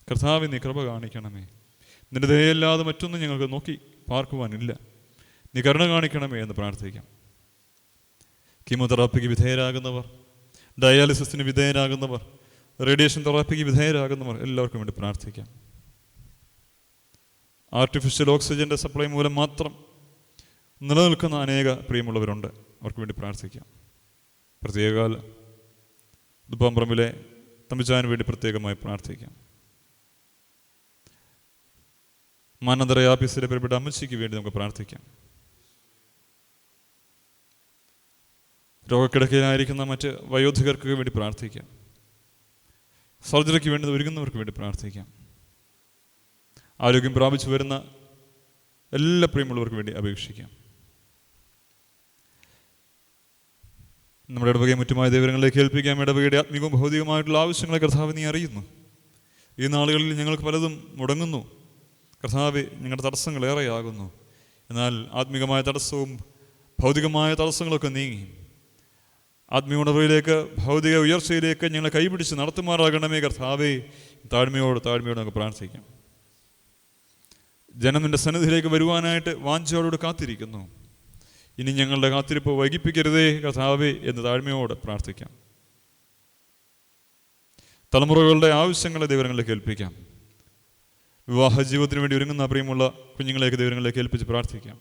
കർത്താവെ, നീ കൃപ കാണിക്കണമേ. നിന്റെ ദയയല്ലാതെ മറ്റൊന്നും ഞങ്ങൾക്ക് നോക്കി പാർക്കുവാനില്ല. നീ കരുണ കാണിക്കണമേ എന്ന് പ്രാർത്ഥിക്കാം. കീമോതെറാപ്പിക്ക് വിധേയരാകുന്നവർ, ഡയാലിസിസിന് വിധേയരാകുന്നവർ, റേഡിയേഷൻ തെറാപ്പിക്ക് വിധേയരാകുന്നവർ എല്ലാവർക്കും വേണ്ടി പ്രാർത്ഥിക്കാം. ആർട്ടിഫിഷ്യൽ ഓക്സിജൻ്റെ സപ്ലൈ മൂലം മാത്രം നിലനിൽക്കുന്ന അനേക പ്രിയമുള്ളവരുണ്ട്. അവർക്ക് വേണ്ടി പ്രാർത്ഥിക്കാം. പ്രത്യേക ദുപ്പാമ്പറമ്പിലെ തമ്പിച്ചാന് വേണ്ടി പ്രത്യേകമായി പ്രാർത്ഥിക്കാം. മാനന്തരയാപ്പീസിലെ പേരിൽപ്പെട്ട അമ്മച്ചിക്ക് വേണ്ടി നമുക്ക് പ്രാർത്ഥിക്കാം. രോഗക്കിടക്കയിലായിരിക്കുന്ന മറ്റ് വയോധികർക്ക് വേണ്ടി പ്രാർത്ഥിക്കാം. സർജറിക്ക് വേണ്ടി ഒരുങ്ങുന്നവർക്ക് വേണ്ടി പ്രാർത്ഥിക്കാം. ആരോഗ്യം പ്രാപിച്ചു വരുന്ന എല്ലാ പ്രിയമുള്ളവർക്ക് വേണ്ടി അപേക്ഷിക്കാം. നമ്മുടെ ഇടവകയെ മുറ്റുമായ ദൈവങ്ങളിലേക്ക് ഏൽപ്പിക്കാം. ഇടവകയുടെ ആത്മീയവും ഭൗതികമായിട്ടുള്ള ആവശ്യങ്ങളെ കർത്താവ് നീ അറിയുന്നു. ഈ നാളുകളിൽ ഞങ്ങൾക്ക് പലതും മുടങ്ങുന്നു. കർത്താവെ, ഞങ്ങളുടെ തടസ്സങ്ങൾ ഏറെയാകുന്നു. എന്നാൽ ആത്മീകമായ തടസ്സവും ഭൗതികമായ തടസ്സങ്ങളൊക്കെ നീങ്ങി ആത്മീയ ഉണർവിലേക്ക്, ഭൗതിക ഉയർച്ചയിലേക്ക് ഞങ്ങളെ കൈപിടിച്ച് നടത്തുമാറാകണമേ. കർത്താവെ, താഴ്മയോട് നമുക്ക് പ്രാർത്ഥിക്കാം. ജനം നിന്റെ സന്നിധിയിലേക്ക് വരുവാനായിട്ട് വാഞ്ചയോട് കാത്തിരിക്കുന്നു. ഇനി ഞങ്ങളുടെ കാത്തിരിപ്പ് വൈകിപ്പിക്കരുതേ കർത്താവേ എന്ന് താഴ്മയോട് പ്രാർത്ഥിക്കാം. തലമുറകളുടെ ആവശ്യങ്ങളെ ദൈവങ്ങളിലേക്ക് ഏൽപ്പിക്കാം. വിവാഹ ജീവിതത്തിന് വേണ്ടി ഒരുങ്ങുന്ന പ്രിയമുള്ള കുഞ്ഞുങ്ങളെയൊക്കെ ദൈവങ്ങളിലേക്ക് ഏൽപ്പിച്ച് പ്രാർത്ഥിക്കാം.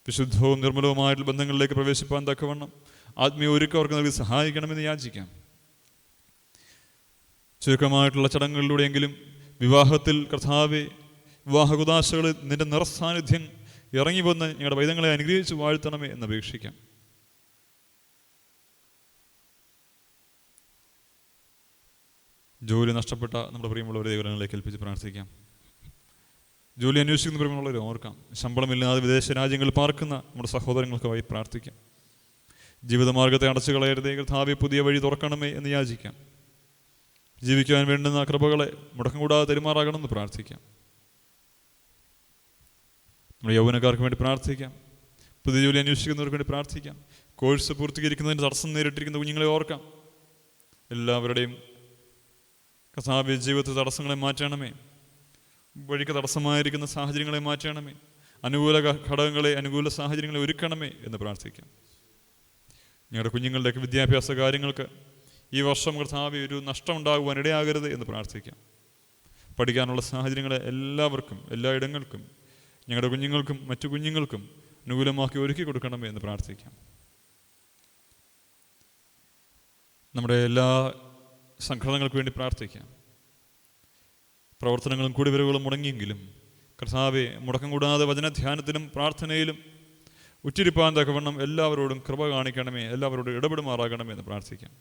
വിശുദ്ധവും നിർമ്മലവുമായിട്ടുള്ള ബന്ധങ്ങളിലേക്ക് പ്രവേശിപ്പാൻ തക്കവണ്ണം ആത്മീയ ഒരുക്കം അവർക്ക് നൽകി സഹായിക്കണമെന്ന് യാചിക്കാം. ചുരുക്കമായിട്ടുള്ള ചടങ്ങുകളിലൂടെയെങ്കിലും വിവാഹത്തിൽ കർത്താവെ, വിവാഹ കുദാശകളിൽ നിന്റെ നിറസാന്നിധ്യം ഇറങ്ങി വന്ന് ഞങ്ങളുടെ വൈദങ്ങളെ അനുഗ്രഹിച്ച് വാഴ്ത്തണമേ എന്ന് അപേക്ഷിക്കാം. ജോലി നഷ്ടപ്പെട്ട നമ്മുടെ പ്രിയമുള്ളവരെ ദൈവങ്ങളിലേക്ക് ഏൽപ്പിച്ച് പ്രാർത്ഥിക്കാം. ജോലി അന്വേഷിക്കുന്ന പ്രിയമുള്ളവരെ ഓർക്കാം. ശമ്പളമില്ലാതെ വിദേശ രാജ്യങ്ങളിൽ പാർക്കുന്ന നമ്മുടെ സഹോദരങ്ങൾക്കായി പ്രാർത്ഥിക്കാം. ജീവിതമാർഗത്തെ അടച്ചു കളയരുതേ കർത്താവേ, പുതിയ വഴി തുറക്കണമേ എന്ന് യാചിക്കാം. ജീവിക്കാൻ വേണ്ടുന്ന കൃപകളെ മുടക്കം കൂടാതെ തെരുമാറാകണമെന്ന് പ്രാർത്ഥിക്കാം. നമ്മുടെ യൗവനക്കാർക്ക് വേണ്ടി പ്രാർത്ഥിക്കാം. പുതിയ ജോലി അന്വേഷിക്കുന്നവർക്ക് വേണ്ടി പ്രാർത്ഥിക്കാം. കോഴ്സ് പൂർത്തീകരിക്കുന്നതിന് തടസ്സം നേരിട്ടിരിക്കുന്ന കുഞ്ഞുങ്ങളെ ഓർക്കാം. എല്ലാവരുടെയും കർത്താവേ, ജീവിതത്തിൽ തടസ്സങ്ങളെ മാറ്റണമേ. വഴിക്ക് തടസ്സമായിരിക്കുന്ന സാഹചര്യങ്ങളെ മാറ്റണമേ. അനുകൂല ഘടകങ്ങളെ, അനുകൂല സാഹചര്യങ്ങളെ ഒരുക്കണമേ എന്ന് പ്രാർത്ഥിക്കാം. ഞങ്ങളുടെ കുഞ്ഞുങ്ങളുടെയൊക്കെ വിദ്യാഭ്യാസ കാര്യങ്ങൾക്ക് ഈ വർഷം കർത്താവേ ഒരു നഷ്ടം ഉണ്ടാകുവാൻ ഇടയാകരുത് എന്ന് പ്രാർത്ഥിക്കാം. പഠിക്കാനുള്ള സാഹചര്യങ്ങളെ എല്ലാവർക്കും, എല്ലായിടങ്ങൾക്കും, ഞങ്ങളുടെ കുഞ്ഞുങ്ങൾക്കും മറ്റു കുഞ്ഞുങ്ങൾക്കും അനുകൂലമാക്കി ഒരുക്കി കൊടുക്കണമേ എന്ന് പ്രാർത്ഥിക്കാം. നമ്മുടെ എല്ലാ സംഘടനകൾക്ക് വേണ്ടി പ്രാർത്ഥിക്കാം. പ്രവർത്തനങ്ങളും കൂടിവരവുകളും മുടങ്ങിയെങ്കിലും കർത്താവെ, മുടക്കം കൂടാതെ വചനധ്യാനത്തിലും പ്രാർത്ഥനയിലും ഉറ്റിരിപ്പാൻ തക്കവണ്ണം എല്ലാവരോടും കൃപ കാണിക്കണമേ, എല്ലാവരോടും ഇടപെടുമാറാകണമേ എന്ന് പ്രാർത്ഥിക്കാം.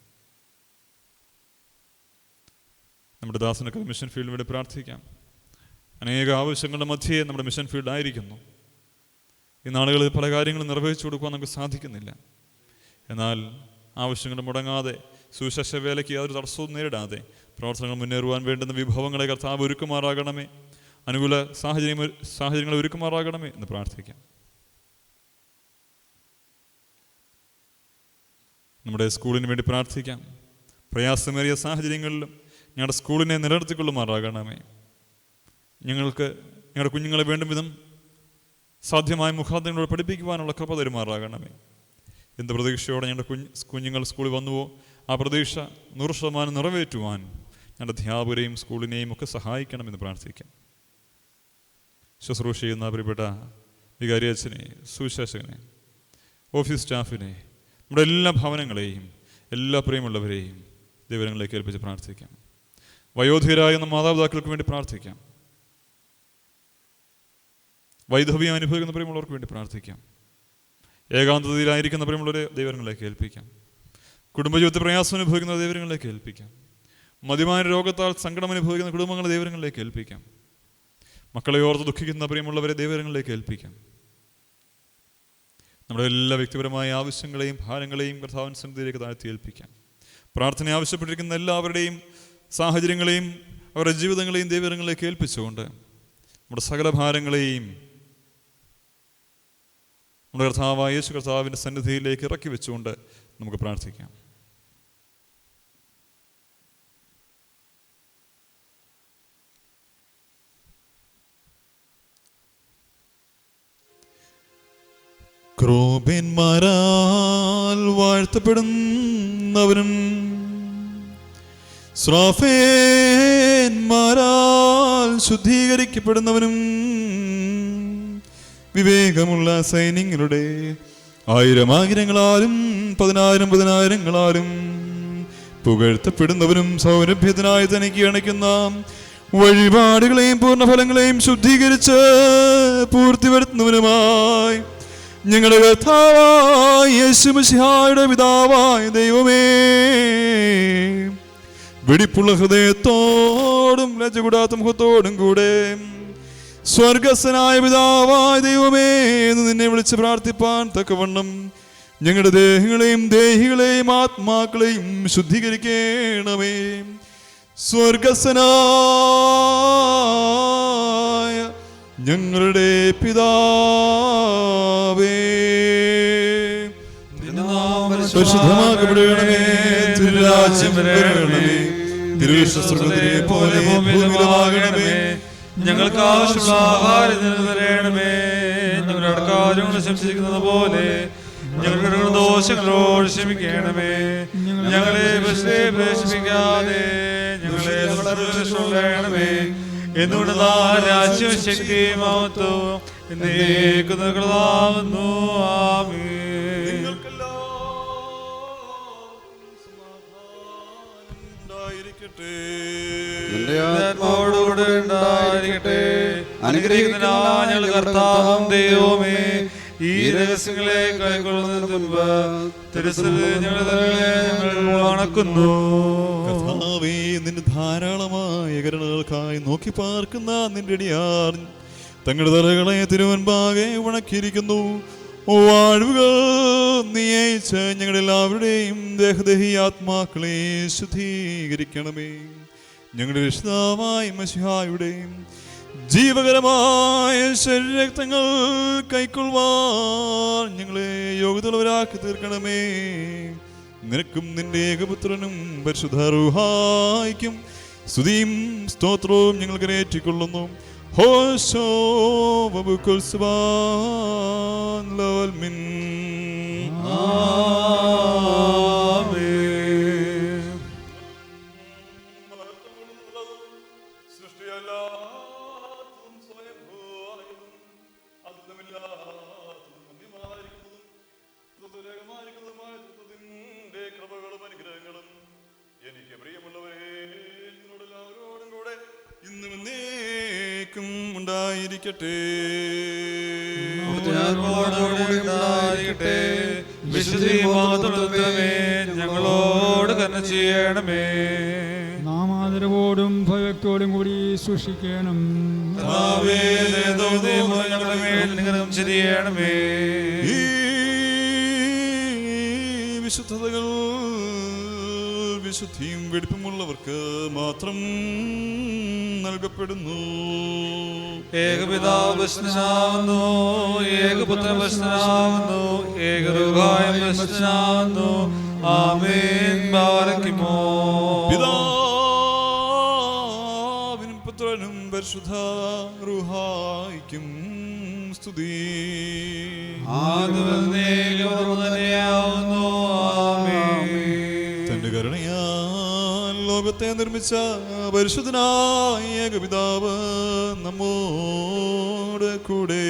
നമ്മുടെ ദാസനൊക്കെ മിഷൻ ഫീൽഡിന് വേണ്ടി പ്രാർത്ഥിക്കാം. അനേക ആവശ്യങ്ങളുടെ മധ്യേ നമ്മുടെ മിഷൻ ഫീൽഡ് ആയിരിക്കുന്നു. ഈ ഈ നാളുകളിൽ പല കാര്യങ്ങളും നിർവഹിച്ചു കൊടുക്കുവാൻ നമുക്ക് സാധിക്കുന്നില്ല. എന്നാൽ ആവശ്യങ്ങൾ മുടങ്ങാതെ സുവിശേഷ വേലയ്ക്ക് യാതൊരു തടസ്സവും നേരിടാതെ പ്രവർത്തനങ്ങൾ മുന്നേറുവാൻ വേണ്ടുന്ന വിഭവങ്ങളെ കർത്താവ് ഒരുക്കുമാറാകണമേ. അനുകൂല സാഹചര്യങ്ങളെ ഒരുക്കുമാറാകണമേ എന്ന് പ്രാർത്ഥിക്കാം. നമ്മുടെ സ്കൂളിന് വേണ്ടി പ്രാർത്ഥിക്കാം. പ്രയാസമേറിയ സാഹചര്യങ്ങളിലും ഞങ്ങളുടെ സ്കൂളിനെ നിലനിർത്തിക്കൊള്ളുമാറാകണമേ. ഞങ്ങളുടെ കുഞ്ഞുങ്ങളെ വേണ്ടും വിധം സാധ്യമായ മുഖാന്തരങ്ങളോട് പഠിപ്പിക്കുവാനുള്ള കൃപ തരുമാറാകണമേ. എന്ത് പ്രതീക്ഷയോടെ ഞങ്ങളുടെ കുഞ്ഞുങ്ങൾ സ്കൂളിൽ വന്നുവോ ആ പ്രതീക്ഷ 100% നിറവേറ്റുവാൻ ഞങ്ങളുടെ അധ്യാപകരെയും സ്കൂളിനെയും ഒക്കെ സഹായിക്കണമെന്ന് പ്രാർത്ഥിക്കാം. ശുശ്രൂഷ ചെയ്യുന്ന പ്രിയപ്പെട്ട വികാരി അച്ഛനെ, സുവിശേഷകനെ, ഓഫീസ് സ്റ്റാഫിനെ, നമ്മുടെ എല്ലാ ഭവനങ്ങളെയും എല്ലാ പ്രിയമുള്ളവരെയും ദൈവങ്ങളിലേക്ക് ഏൽപ്പിച്ച് പ്രാർത്ഥിക്കാം. വയോധികരായ മാതാപിതാക്കൾക്ക് വേണ്ടി പ്രാർത്ഥിക്കാം. വൈധവ്യം അനുഭവിക്കുന്ന പ്രിയമുള്ളവർക്ക് വേണ്ടി പ്രാർത്ഥിക്കാം. ഏകാന്തതയിലായിരിക്കുന്ന പ്രിയമുള്ളവരെ ദൈവങ്ങളിലേക്ക് ഏൽപ്പിക്കാം. കുടുംബജീവിതത്തിൽ പ്രയാസം അനുഭവിക്കുന്ന ദൈവങ്ങളിലേക്ക് ഏൽപ്പിക്കാം. മദ്യപാന രോഗത്താൽ സങ്കടം അനുഭവിക്കുന്ന കുടുംബങ്ങളെ ദൈവങ്ങളിലേക്ക് ഏൽപ്പിക്കാം. മക്കളെ ഓർത്ത് ദുഃഖിക്കുന്ന പ്രിയമുള്ളവരെ ദൈവങ്ങളിലേക്ക് ഏൽപ്പിക്കാം. നമ്മുടെ എല്ലാ വ്യക്തിപരമായ ആവശ്യങ്ങളെയും ഭാരങ്ങളെയും കർത്താവിൻ സന്നിധിയിലേക്ക് താഴ്ത്തി ഏൽപ്പിക്കാം. പ്രാർത്ഥന ആവശ്യപ്പെട്ടിരിക്കുന്ന എല്ലാവരുടെയും സാഹചര്യങ്ങളെയും അവരുടെ ജീവിതങ്ങളെയും ദൈവങ്ങളിലേക്ക് ഏൽപ്പിച്ചുകൊണ്ട് നമ്മുടെ സകല ഭാരങ്ങളെയും നമ്മുടെ കർത്താവായ യേശു കർത്താവിൻ്റെ സന്നിധിയിലേക്ക് ഇറക്കി വെച്ചുകൊണ്ട് നമുക്ക് പ്രാർത്ഥിക്കാം. ക്രോബേന്മാരാൽ വാഴ്ത്തപ്പെടുന്നവനും സ്രാഫേന്മാരാൽ ശുദ്ധീകരിക്കപ്പെടുന്നവനും വിവേകമുള്ള സൈന്യങ്ങളുടെ 1000 10,000 പുകഴ്ത്തപ്പെടുന്നവനും സൗരഭ്യത്തിനായി തനിക്ക് അണയ്ക്കുന്ന വഴിപാടുകളെയും പൂർണ്ണഫലങ്ങളെയും ശുദ്ധീകരിച്ച് പൂർത്തി വരുത്തുന്നവനുമായി ഞങ്ങളുടെ കർത്താവായ യേശു മിശിഹായുടെ പിതാവായ ദൈവമേ, വെടിപ്പുള്ള ഹൃദയത്തോടും ലജ്ജകൂടാത്ത മുഖത്തോടും കൂടെ സ്വർഗസ്ഥനായ പിതാവായ ദൈവമേ എന്ന് നിന്നെ വിളിച്ച് പ്രാർത്ഥിപ്പാൻ തക്കവണ്ണം ഞങ്ങളുടെ ദേഹികളെയും ആത്മാക്കളെയും ശുദ്ധീകരിക്കണമേ. സ്വർഗസ്ഥനായ ഞങ്ങളുടെ പിതാവേ, പരിശുദ്ധമാക്കപ്പെടണമേ, തിരുരാജ്യം വരണമേ, തിരുവിഷ്ടം സ്വർഗ്ഗത്തിലെ പോലെ ഭൂമിയിലുമാകണമേ. ഞങ്ങൾക്ക് ആവശ്യമുള്ള ആഹാരം തരണമേ. ഞങ്ങളുടെ കാര്യങ്ങൾ ശംസിക്കുന്നത് പോലെ ഞങ്ങളുടെ ദോഷങ്ങളോട് ക്ഷമിക്കണമേ. ഞങ്ങളെ പ്രവേശിപ്പിക്കാതെ ഞങ്ങളെ ണമേ. എന്തുകൊണ്ട് രാജ്യവും ശക്തിയും മഹത്വവും എന്നേക്കും നിങ്ങൾക്കുള്ളതാകുന്നു. ആമേൻ. നിന്റെ ആത്മാവോടുകൂടെ ഉണ്ടായിരിക്കട്ടെ. അനുഗ്രഹിക്കുന്നതിനായ ഞങ്ങളുടെ കർത്താവും ദൈവമേ, ഈ രഹസ്യങ്ങളെ കൈക്കൊള്ളുന്നതിന് മുൻപ് തിരുസന്നിധിയിൽ ഞങ്ങൾ വണക്കുന്നു. കർത്താവേ, നിന്റെ ധാരാളമായ കരുണകൾക്കായി നോക്കി പാർക്കുന്ന നിന്റെ അടിയാർ തങ്ങളുടെ തലകളെ തിരുവൻപാകെ ഉണക്കിയിരിക്കുന്നു. വാഴ്വുകൾ നീ അയച്ച് ഞങ്ങളെല്ലാവരുടെയും ദേഹദേഹി ആത്മാക്കളെ ശുദ്ധീകരിക്കണമേ. ഞങ്ങളുടെ രക്ഷിതാവായ മിശിഹായുടെയും ജീവകരമായ ശരീരരക്തങ്ങൾ കൈക്കൊള്ളുവാൻ ഞങ്ങളെ യോഗ്യതയുള്ളവരാക്കി തീർക്കണമേ. നിനക്കും നിന്റെ ഏകപുത്രനും പരിശുദ്ധ റൂഹായിക്കും സ്തുതിയും സ്തോത്രവും ഞങ്ങൾ കരേറ്റിക്കൊള്ളുന്നു. ഹോശോ വബുക്കുൽ സുബ്ഹാൻ ലവൽ മിൻ. ആമേൻ. സൃഷ്ടിയല്ലാത്തതും സ്വയംഭൂവായതും അദ്ഭുതമില്ലാത്തതും മധ്യമായിരിക്കുന്നതും ത്രിതുലകമായിരിക്കുന്നതുമായ തത്വത്തിന്റെ കൃപകളും അനുഗ്രഹങ്ങളും എനിക്ക് പ്രിയമുള്ളവരെ നിങ്ങളോടെല്ലാവരോടും കൂടെ ഇന്നും എന്നേക്കും ഉണ്ടായിരിക്കട്ടെ. ഞങ്ങളോട് കരുണ ചെയ്യണമേ. നാം ആദരവോടും ഭയത്തോടും കൂടി സൂക്ഷിക്കണം. കർത്താവേ, ദയതോടെ ഞങ്ങളുടെ മേൽ അനുഗ്രഹം ചൊരിയണമേ. ഈ വിശുദ്ധതകൾ വിശുദ്ധിയും വെടിപ്പുമുള്ളവർക്ക് മാത്രം നൽകപ്പെടുന്നു. ഏകപിതാവ് പരിശുദ്ധനാകുന്നു, ഏകപുത്രൻ പരിശുദ്ധനാകുന്നു, ഏകരൂഹായും പരിശുദ്ധനാകുന്നു. ആമേൻ. ബാരക്കുമോ. പിതാവിനും പുത്രനും പരിശുദ്ധ റൂഹായിക്കും സ്തുതി. തന്റെ കരുണയാൽ ലോകത്തെ നിർമ്മിച്ച പരിശുദ്ധനായ ഏകപിതാവ് നമ്മോട് കൂടെ.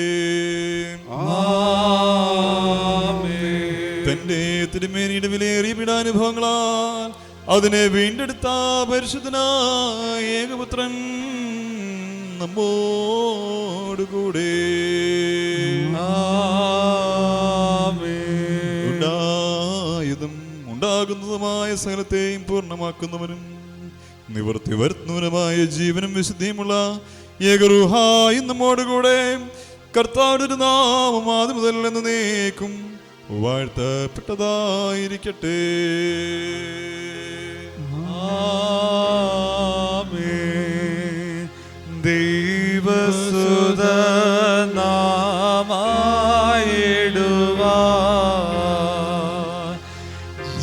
തന്റെ തിരുമേനിയുടെ വിലയേറിയ പീഡാനുഭവങ്ങളാൽ അതിനെ വീണ്ടെടുത്ത പരിശുദ്ധനായ ഏകപുത്രൻ നമ്മോട് കൂടെ. ഉണ്ടായതും ഉണ്ടാകുന്നതുമായ സകലത്തെയും പൂർണ്ണമാക്കുന്നവനും നിവൃത്തി വരുത്തുന്നവനുമായ ജീവനും വിശുദ്ധിയുമുള്ള ഏകരൂഹായും നമ്മോട് കൂടെ. കർത്താവിന്റെ നാമം ആദ്യം മുതൽ എന്നേക്കും വാഴ്ത്തപ്പെട്ടതായിരിക്കട്ടെ. ദൈവസുതനാമായിടുവാൻ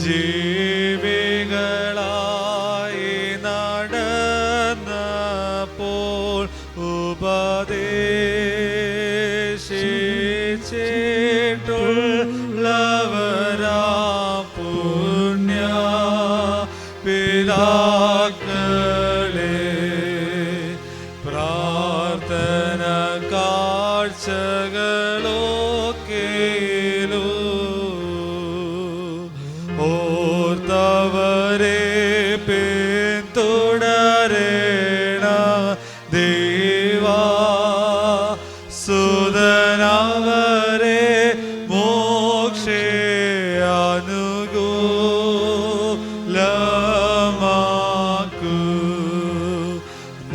ജീവികളായി നടന്നപ്പോൾ ഉപദേശിച്ചിട്ടുള്ളവരാ പുണ്യ പിതാക്കളെ പ്രാർത്ഥന കാഴ്ചകളൊക്കെയിലൂ ഓർത്തവരെ പിന്തുടരേണ ദൈവാ സുതനവരെ മോക്ഷേ അനുകൂലമാക്കൂ.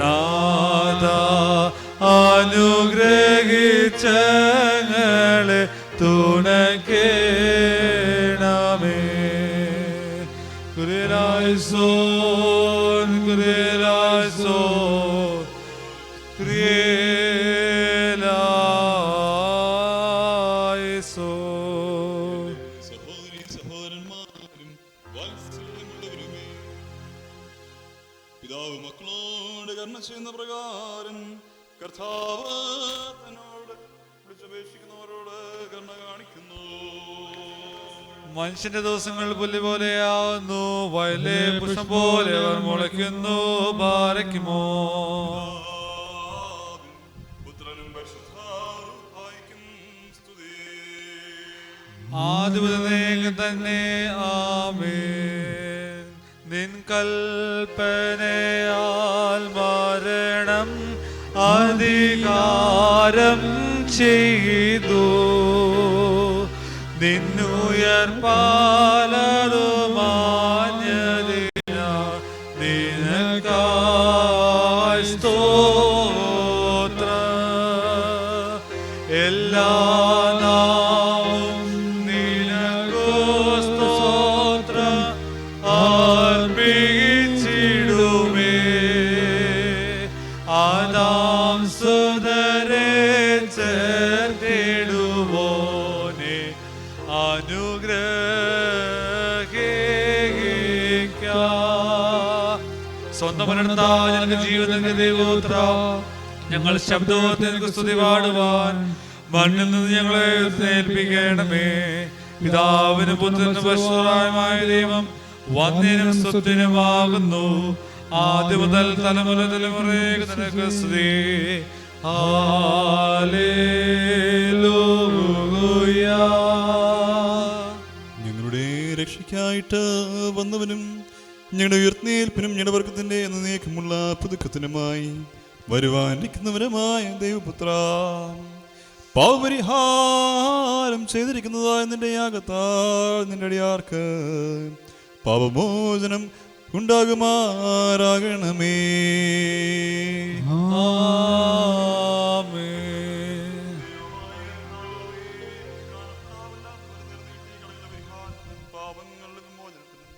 നാഥ അനുഗ്രഹിച്ചങ്ങളെ തുണക്കേണമേ. കുരിയലായിസോൻ കുരിയലായിസോൻ കുരിയലായിസോൻ. സഹോദരീ സഹോദരന്മാരും വാത്സല്യമുള്ളവരുമേ, പിതാവ് മക്കളോട് കരുണ ചെയ്യുന്ന പ്രകാരം കർത്താവ് തന്നോട് വിളിച്ചപേക്ഷിക്കുന്നവരോട് കരുണ കാണിക്കുന്നു. മനുഷ്യന്റെ ദിവസങ്ങൾ പുല്ല് പോലെയാവുന്നു, വയലെ പുഷ്പം പോലെ അവർ മുളയ്ക്കുന്നു. ബാരക്കുമോ. പുത്രനും പരിശുദ്ധാരൂഹായിക്കും സ്തുതി. ആദ്യം തന്നെ ആമേൻ. നിൻ കൽപ്പനയാൽ മരണം അധികാരം ചെയ്തു, നിന്നുയർപ്പാലതു മാഞ്ഞതിന നിനക്കായി സ്തോത്രം. എല്ലാ നാവും നിനക്കു സ്തോത്രം അർപ്പിച്ചിടുമേ. ആദാം സുതരെ ചേർത്തിടുവോനെ അനുഗ്രഹിക്കാം. സ്വന്തം മരണത്താൽ ഞങ്ങൾക്ക് ജീവൻ നൽകിയ ദൈവപുത്ര, ഞങ്ങൾ ശബ്ദത്തിൽ നിനക്ക് സ്തുതി പാടുവാൻ മണ്ണിൽ നിന്ന് ഞങ്ങളെ ഏൽപ്പിക്കണമേ. പിതാവിനും പുത്രനും പരിശുദ്ധമായ ദൈവം വന്യനും സ്തുത്യനുമാകുന്നു. ആദ്യം മുതൽ തലമുറ തലമുറയ്ക്ക് നിനക്ക് സ്തുതി. ഹല്ലേലൂയ. ഞങ്ങളുടെ രക്ഷയ്ക്കായിട്ട് വന്നവനും ഞങ്ങളുടെ ഉയർത്തേൽപ്പിനും ഞങ്ങളുടെ വർഗത്തിന്റെ എന്നേക്കുമുള്ള പുതുക്കത്തിനുമായി വരുവാനിരിക്കുന്നവനുമായ ദൈവപുത്ര, പാപപരിഹാരം ചെയ്തിരിക്കുന്നതായ നിന്റെ യാഗത്താൽ നിന്റെ അടിയാർക്ക് പാപമോചനം ഉണ്ടാകുമാറാകണമേ. പാപങ്ങളുടെ വിമോചനത്തിനും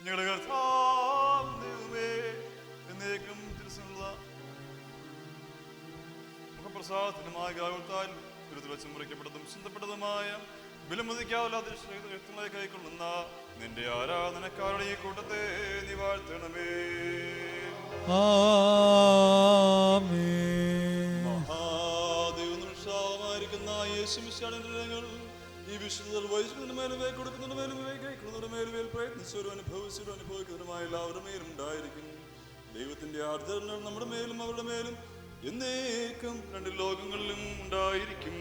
ഞങ്ങളുടെ കർത്താവ് ദൈവമേ എന്നേക്കും തിരുസനുള്ള മുഖപ്രസാദത്തിനുമായ ഗാകുത്താൽ തിരുത്തുവച്ച് മുറിക്കപ്പെട്ടതും ചിന്തപ്പെട്ടതുമായ വിലമതിക്കാവില്ലാത്ത രക്തങ്ങളെ കൈക്കൊള്ളുന്ന നിന്റെ ആരാധനക്കാരുടെ ഈ കൂട്ടത്തെ നീ വാഴ്ത്തണമേ. മഹാദൈവനിഷ്ഠാവുമായിരിക്കുന്ന യേശുമിശിഹായുടെ രംഗങ്ങൾ ഈ വിശുദ്ധ വഹിക്കുന്നതിന് മേലും കൊടുക്കുന്നതിന് മേലും കൈക്കൊള്ളുന്നതിന് മേലും പ്രയത്നിച്ചവരും അനുഭവിച്ചവരും അനുഭവിക്കുന്നതുമായ എല്ലാവരുടെ മേലും ഉണ്ടായിരിക്കും. ദൈവത്തിന്റെ ആർദ്രങ്ങൾ നമ്മുടെ മേലും അവരുടെ മേലും എന്നേക്കും രണ്ട് ലോകങ്ങളിലും ഉണ്ടായിരിക്കും.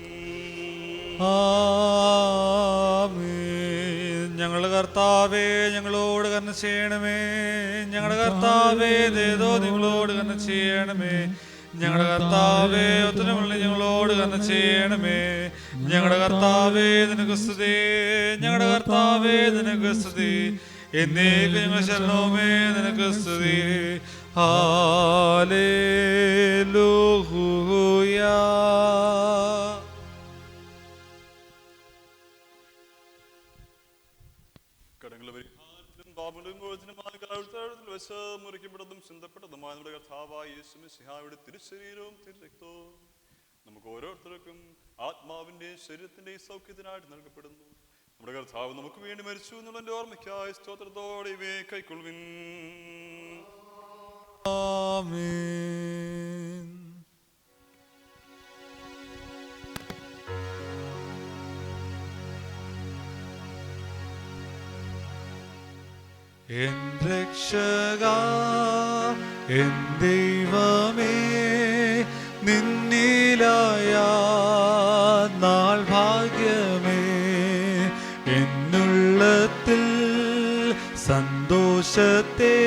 ഞങ്ങളുടെ കർത്താവേ ഞങ്ങളോട് കരുണ ചെയ്യണമേ. ഞങ്ങളുടെ കർത്താവേ ദേതോ നിങ്ങളോട് കരുണ ചെയ്യണമേ. ഞങ്ങളുടെ കർത്താവേ ഉത്തരമുള്ള ഞങ്ങളോട് കരുണ ചെയ്യണമേ. ഞങ്ങളുടെ കർത്താവേ നിനക്ക് സ്തുതി. ഞങ്ങളുടെ കർത്താവേ നിനക്ക് സ്തുതി. എന്നേക്കും ഞങ്ങൾ ശരണമേ നിനക്ക് സ്തുതി. ഹല്ലേലൂയ. മുറിക്കപ്പെട്ടതും ചിന്തപ്പെട്ടതുമായ നമ്മുടെ കർത്താവായ യേശുമിശിഹായുടെ തിരുശരീരവും തിരുരക്തവും നമുക്ക് ഓരോരുത്തർക്കും ആത്മാവിന്റെ ശരീരത്തിന്റെ സൗഖ്യത്തിനായിട്ട് നൽകപ്പെടുന്നു. നമ്മുടെ കർത്താവ് നമുക്ക് വേണ്ടി മരിച്ചു എന്നുള്ളതിന്റെ ഓർമ്മയ്ക്കായി സ്തോത്രത്തോടെ ഇവയെ കൈക്കൊള്ളുവിൻ. എൻ രക്ഷകാ എൻ ദൈവമേ നിന്നിലായ നാൾ ഭാഗ്യമേ. എന്നുള്ളത്തിൽ സന്തോഷത്തെ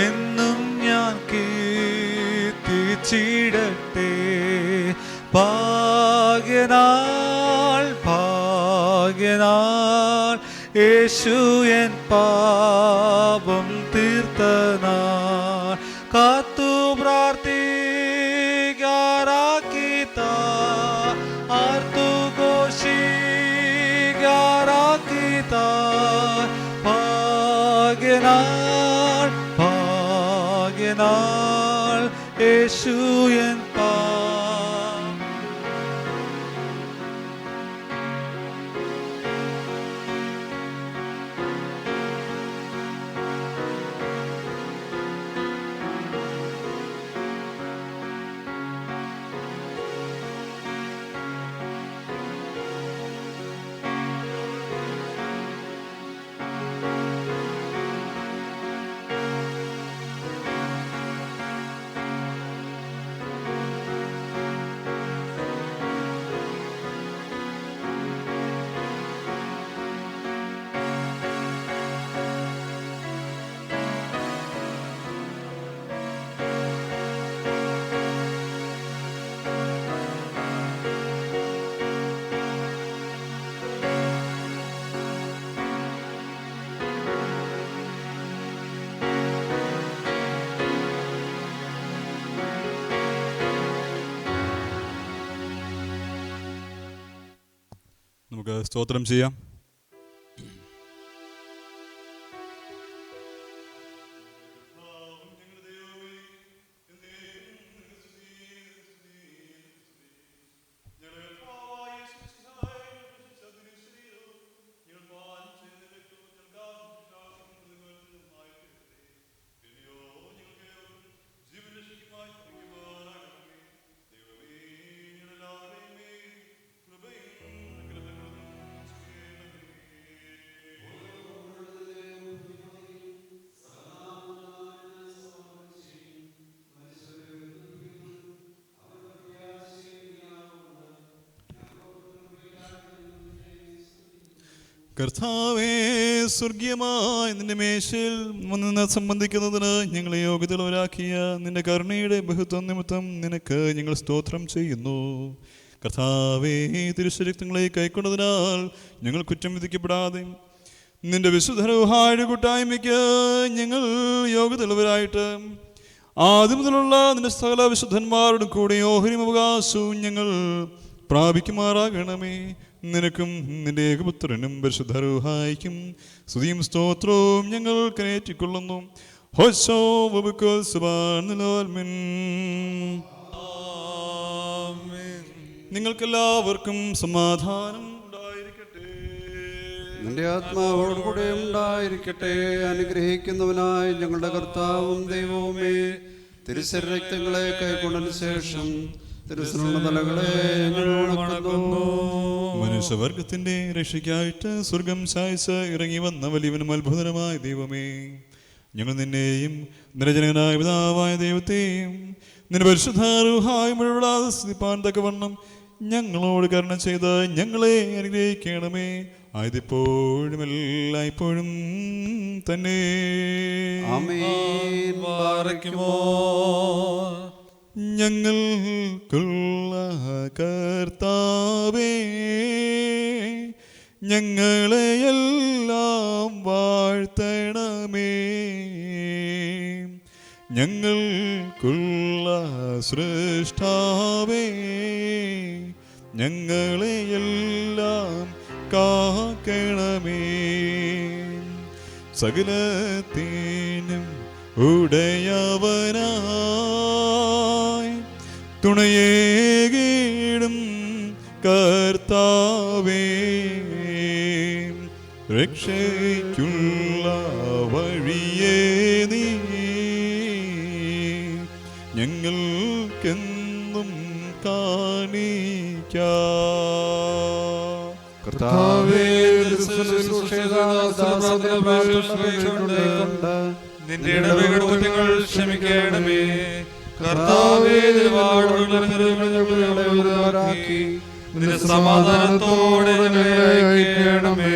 എന്നും ഞാൻ കീർത്തിച്ചിടട്ടെ. ഭാഗ്യനാൾ ഭാഗ്യനാൾ യേശു എൻ പാപം തീർത്തനാൾ. കാത്തു പ്രാർത്ഥിക്കാറാക്കിത്ത ആർത്തു ഘോഷിക്കാറാക്കിത്ത. ഭാഗ്യനാൾ ഭാഗ്യനാൾ യേശു എൻ നമുക്ക് സ്തോത്രം ചെയ്യാം. കർത്താവേ, സ്വർഗീയമായ നിന്റെ മേശയിൽ വന്ന് സംബന്ധിക്കുന്നതിന് ഞങ്ങളെ യോഗ്യതയുള്ളവരാക്കിയ നിന്റെ കരുണയുടെ ബഹുത്വം നിമിത്തം നിനക്ക് ഞങ്ങൾ സ്തോത്രം ചെയ്യുന്നു. കർത്താവേ, തിരുശരീരങ്ങളെ കൈക്കൊണ്ടതിനാൽ ഞങ്ങൾ കുറ്റം വിധിക്കപ്പെടാതെ നിന്റെ വിശുദ്ധരൂഹായുടെ കൂട്ടായ്മയ്ക്ക് ഞങ്ങൾ യോഗ്യതയുള്ളവരായിട്ട് ആദ്യം മുതലുള്ള നിന്റെ സകല വിശുദ്ധന്മാരുടെ കൂടെ ഓഹരിയും അവകാശവും ഞങ്ങൾ പ്രാപിക്കുമാറാകണമേ. നിനക്കും നിന്റെ ഏകപുത്രനും പരിശുദ്ധരൂഹായിക്കും സ്തുതിയും സ്തോത്രവും ഞങ്ങൾ കയറ്റിക്കൊള്ളുന്നു. നിങ്ങൾക്കെല്ലാവർക്കും സമാധാനം ഉണ്ടായിരിക്കട്ടെ. നിന്റെ ആത്മാവോടുകൂടെ ഉണ്ടായിരിക്കട്ടെ. അനുഗ്രഹിക്കുന്നവനായ ഞങ്ങളുടെ കർത്താവും ദൈവവുമേ, തിരുശരീരക്തങ്ങളെ കൈക്കൊണ്ടതിന് ശേഷം തിരുസനുള്ള തലകളെ ഞങ്ങൾ വണങ്ങുന്നു. മനുഷ്യവർഗത്തിന്റെ രക്ഷയ്ക്കായിട്ട് സ്വർഗം ശായിച്ച് ഇറങ്ങി വന്ന വലിയവനും അത്ഭുതകരമായ ദൈവമേ, ഞങ്ങൾ നിന്നെയും നിരജനകനായ പിതാവായ ദൈവത്തെയും നിന്റെ പരിശുദ്ധ റൂഹായി മുഴുവനാതെ സ്തുതിപ്പാൻ തക്കവണ്ണം ഞങ്ങളോട് കരുണ ചെയ്ത് ഞങ്ങളെ അനുഗ്രഹിക്കണമേ. ആയതിപ്പോഴും എല്ലായ്പ്പോഴും തന്നെ. ആമേൻ. ബാറയ്ക്കുമോ. ഞങ്ങൾക്കുള്ള കർത്താവേ, ഞങ്ങളെയെല്ലാം വാഴ്ത്തണമേ. ഞങ്ങൾക്കുള്ള സൃഷ്ടാവേ, ഞങ്ങളെയെല്ലാം കാക്കണമേ. സകലത്തിനും ഉടയവനായി തുണയേകിടും കർത്താവേ, രക്ഷയ്ക്കുള്ള വഴിയേ നീ ഞങ്ങൾക്കെന്നും കാണിക്കാം. കർത്താവേ, നിന്റെ ഇടവകയുടെ കുറ്റങ്ങൾ ക്ഷമിക്കണമേ. കർത്താവേ, നിന്റെ സമാധാനത്തോടെ ഞങ്ങളെ അയക്കണമേ.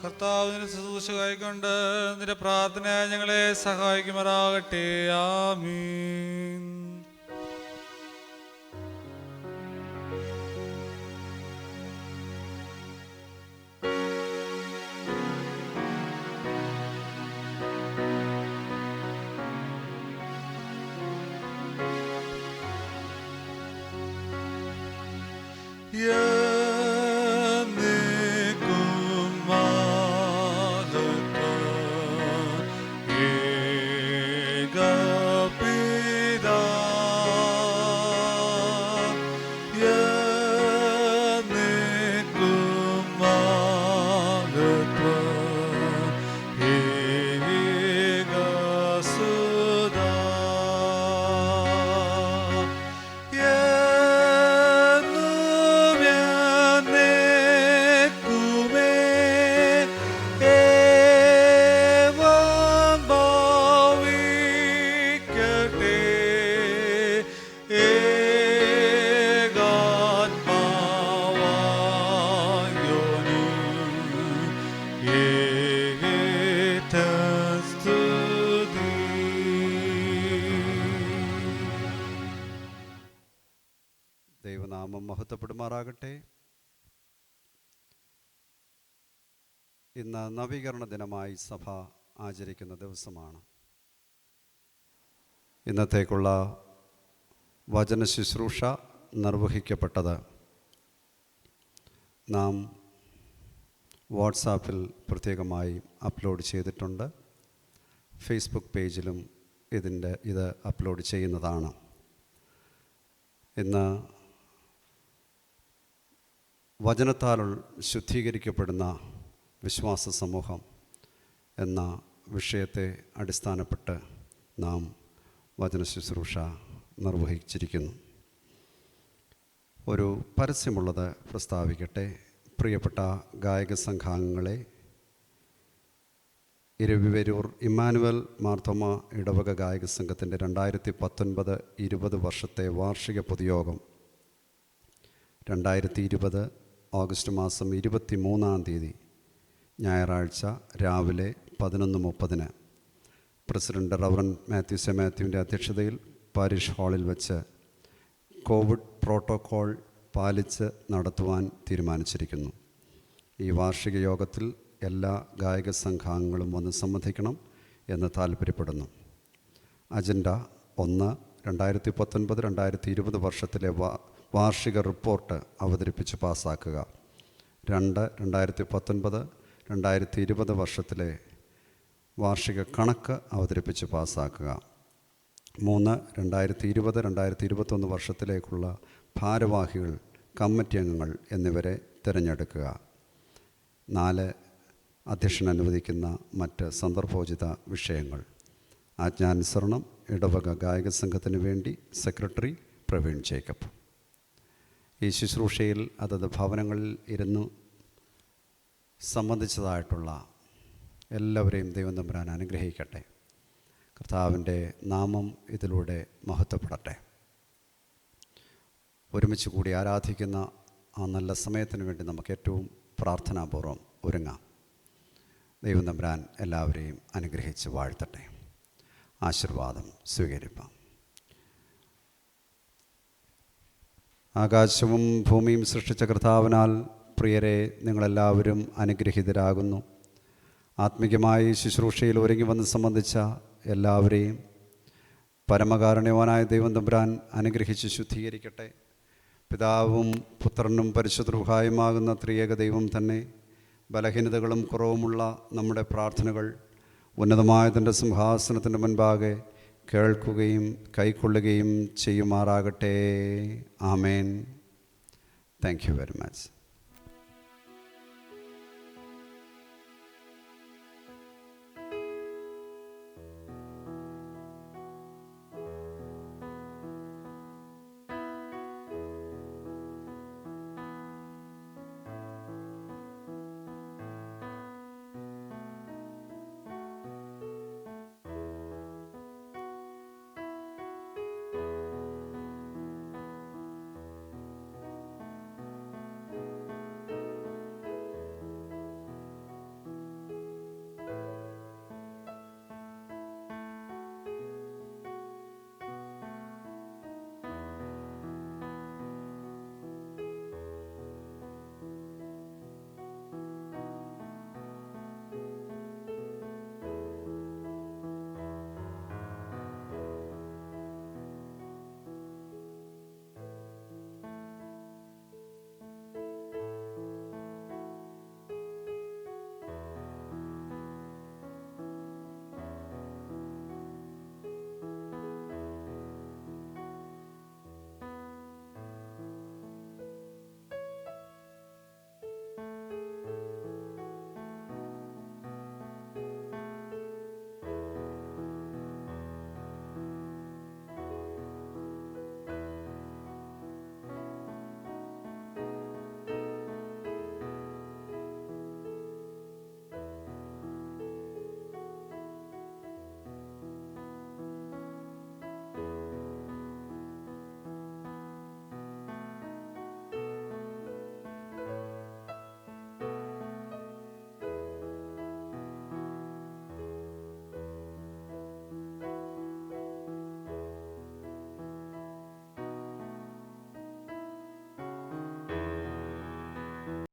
കർത്താവിന്റെ ശുശ്രൂഷ കൈക്കൊണ്ട് നിന്റെ പ്രാർത്ഥന ഞങ്ങളെ സഹായിക്കുമാറാകട്ടെ. ആമീൻ. ദൈവനാമം മഹത്വപ്പെടുമാറാകട്ടെ. ഇന്ന് നവീകരണ ദിനമായി സഭ ആചരിക്കുന്ന ദിവസമാണ്. ഇന്നത്തേക്കുള്ള വചന ശുശ്രൂഷ നിർവഹിക്കപ്പെട്ടത് നാം വാട്സാപ്പിൽ പ്രത്യേകമായി അപ്ലോഡ് ചെയ്തിട്ടുണ്ട്. ഫേസ്ബുക്ക് പേജിലും ഇത് അപ്ലോഡ് ചെയ്യുന്നതാണ്. ഇന്ന് വചനത്താൽ ശുദ്ധീകരിക്കപ്പെടുന്ന വിശ്വാസ സമൂഹം എന്ന വിഷയത്തെ അടിസ്ഥാനപ്പെട്ട് നാം വചന ശുശ്രൂഷ നിർവഹിച്ചിരിക്കുന്നു. ഒരു പരസ്യമുള്ളത് പ്രസ്താവിക്കട്ടെ. പ്രിയപ്പെട്ട ഗായക സംഘാംഗങ്ങളെ, ഇരവിവരൂർ ഇമ്മാനുവൽ മാർത്തോമ ഇടവക ഗായക സംഘത്തിൻ്റെ 2019-20 വർഷത്തെ വാർഷിക പൊതുയോഗം 2020 ഓഗസ്റ്റ് മാസം 23 ഞായറാഴ്ച രാവിലെ 11:30 പ്രസിഡന്റ് റവറൻ മാത്യു മാത്യുവിൻ്റെ അധ്യക്ഷതയിൽ പാരിഷ് ഹാളിൽ വെച്ച് കോവിഡ് പ്രോട്ടോക്കോൾ പാലിച്ച് നടത്തുവാൻ തീരുമാനിച്ചിരിക്കുന്നു. ഈ വാർഷിക യോഗത്തിൽ എല്ലാ ഗായക സംഘാംഗങ്ങളും വന്ന് സംബന്ധിക്കണം എന്ന് താല്പര്യപ്പെടുന്നു. അജണ്ട 1, 2019-2020 വർഷത്തിലെ വാർഷിക റിപ്പോർട്ട് അവതരിപ്പിച്ച് പാസ്സാക്കുക. 2, 2019-2020 വർഷത്തിലെ വാർഷിക കണക്ക് അവതരിപ്പിച്ച് പാസ്സാക്കുക. 3, 2020-2021 വർഷത്തിലേക്കുള്ള ഭാരവാഹികൾ, കമ്മിറ്റി അംഗങ്ങൾ എന്നിവരെ തിരഞ്ഞെടുക്കുക. 4, അധ്യക്ഷൻ അനുവദിക്കുന്ന മറ്റ് സന്ദർഭോചിത വിഷയങ്ങൾ. ആജ്ഞാനുസരണം ഇടവക ഗായക സംഘത്തിന് വേണ്ടി സെക്രട്ടറി പ്രവീൺ ജേക്കബ്. ഈ ശുശ്രൂഷയിൽ അതത് ഭവനങ്ങളിൽ ഇരുന്ന് സംബന്ധിച്ചതായിട്ടുള്ള എല്ലാവരെയും ദൈവം തമ്പുരാൻ അനുഗ്രഹിക്കട്ടെ. കർത്താവിൻ്റെ നാമം ഇതിലൂടെ മഹത്വപ്പെടട്ടെ. ഒരുമിച്ച് കൂടി ആരാധിക്കുന്ന ആ നല്ല സമയത്തിന് വേണ്ടി നമുക്ക് ഏറ്റവും പ്രാർത്ഥനാപൂർവ്വം ഒരുങ്ങാം. ദൈവം തമ്പുരാൻ എല്ലാവരെയും അനുഗ്രഹിച്ച് വാഴ്ത്തട്ടെ. ആശീർവാദം സ്വീകരിപ്പാം. ആകാശവും ഭൂമിയും സൃഷ്ടിച്ച കർത്താവിനാൽ പ്രിയരെ, നിങ്ങളെല്ലാവരും അനുഗ്രഹീതരാകുന്നു. ആത്മീയമായി ശുശ്രൂഷയിൽ ഒരുങ്ങി വന്ന് സംബന്ധിച്ച എല്ലാവരെയും പരമകാരുണ്യവാനായ ദൈവം തമ്പുരാൻ അനുഗ്രഹിച്ച് ശുദ്ധീകരിക്കട്ടെ. പിതാവും പുത്രനും പരിശുദ്ധ റൂഹായുമാകുന്ന ത്രിയേക ദൈവം തന്നെ ബലഹീനതകളും കുറവുമുള്ള നമ്മുടെ പ്രാർത്ഥനകൾ ഉന്നതമായ തൻ്റെ സിംഹാസനത്തിൻ്റെ മുൻപാകെ കേൾക്കുകയും കൈക്കൊള്ളുകയും ചെയ്യുമാറാകട്ടെ. ആമേൻ. Thank you very much.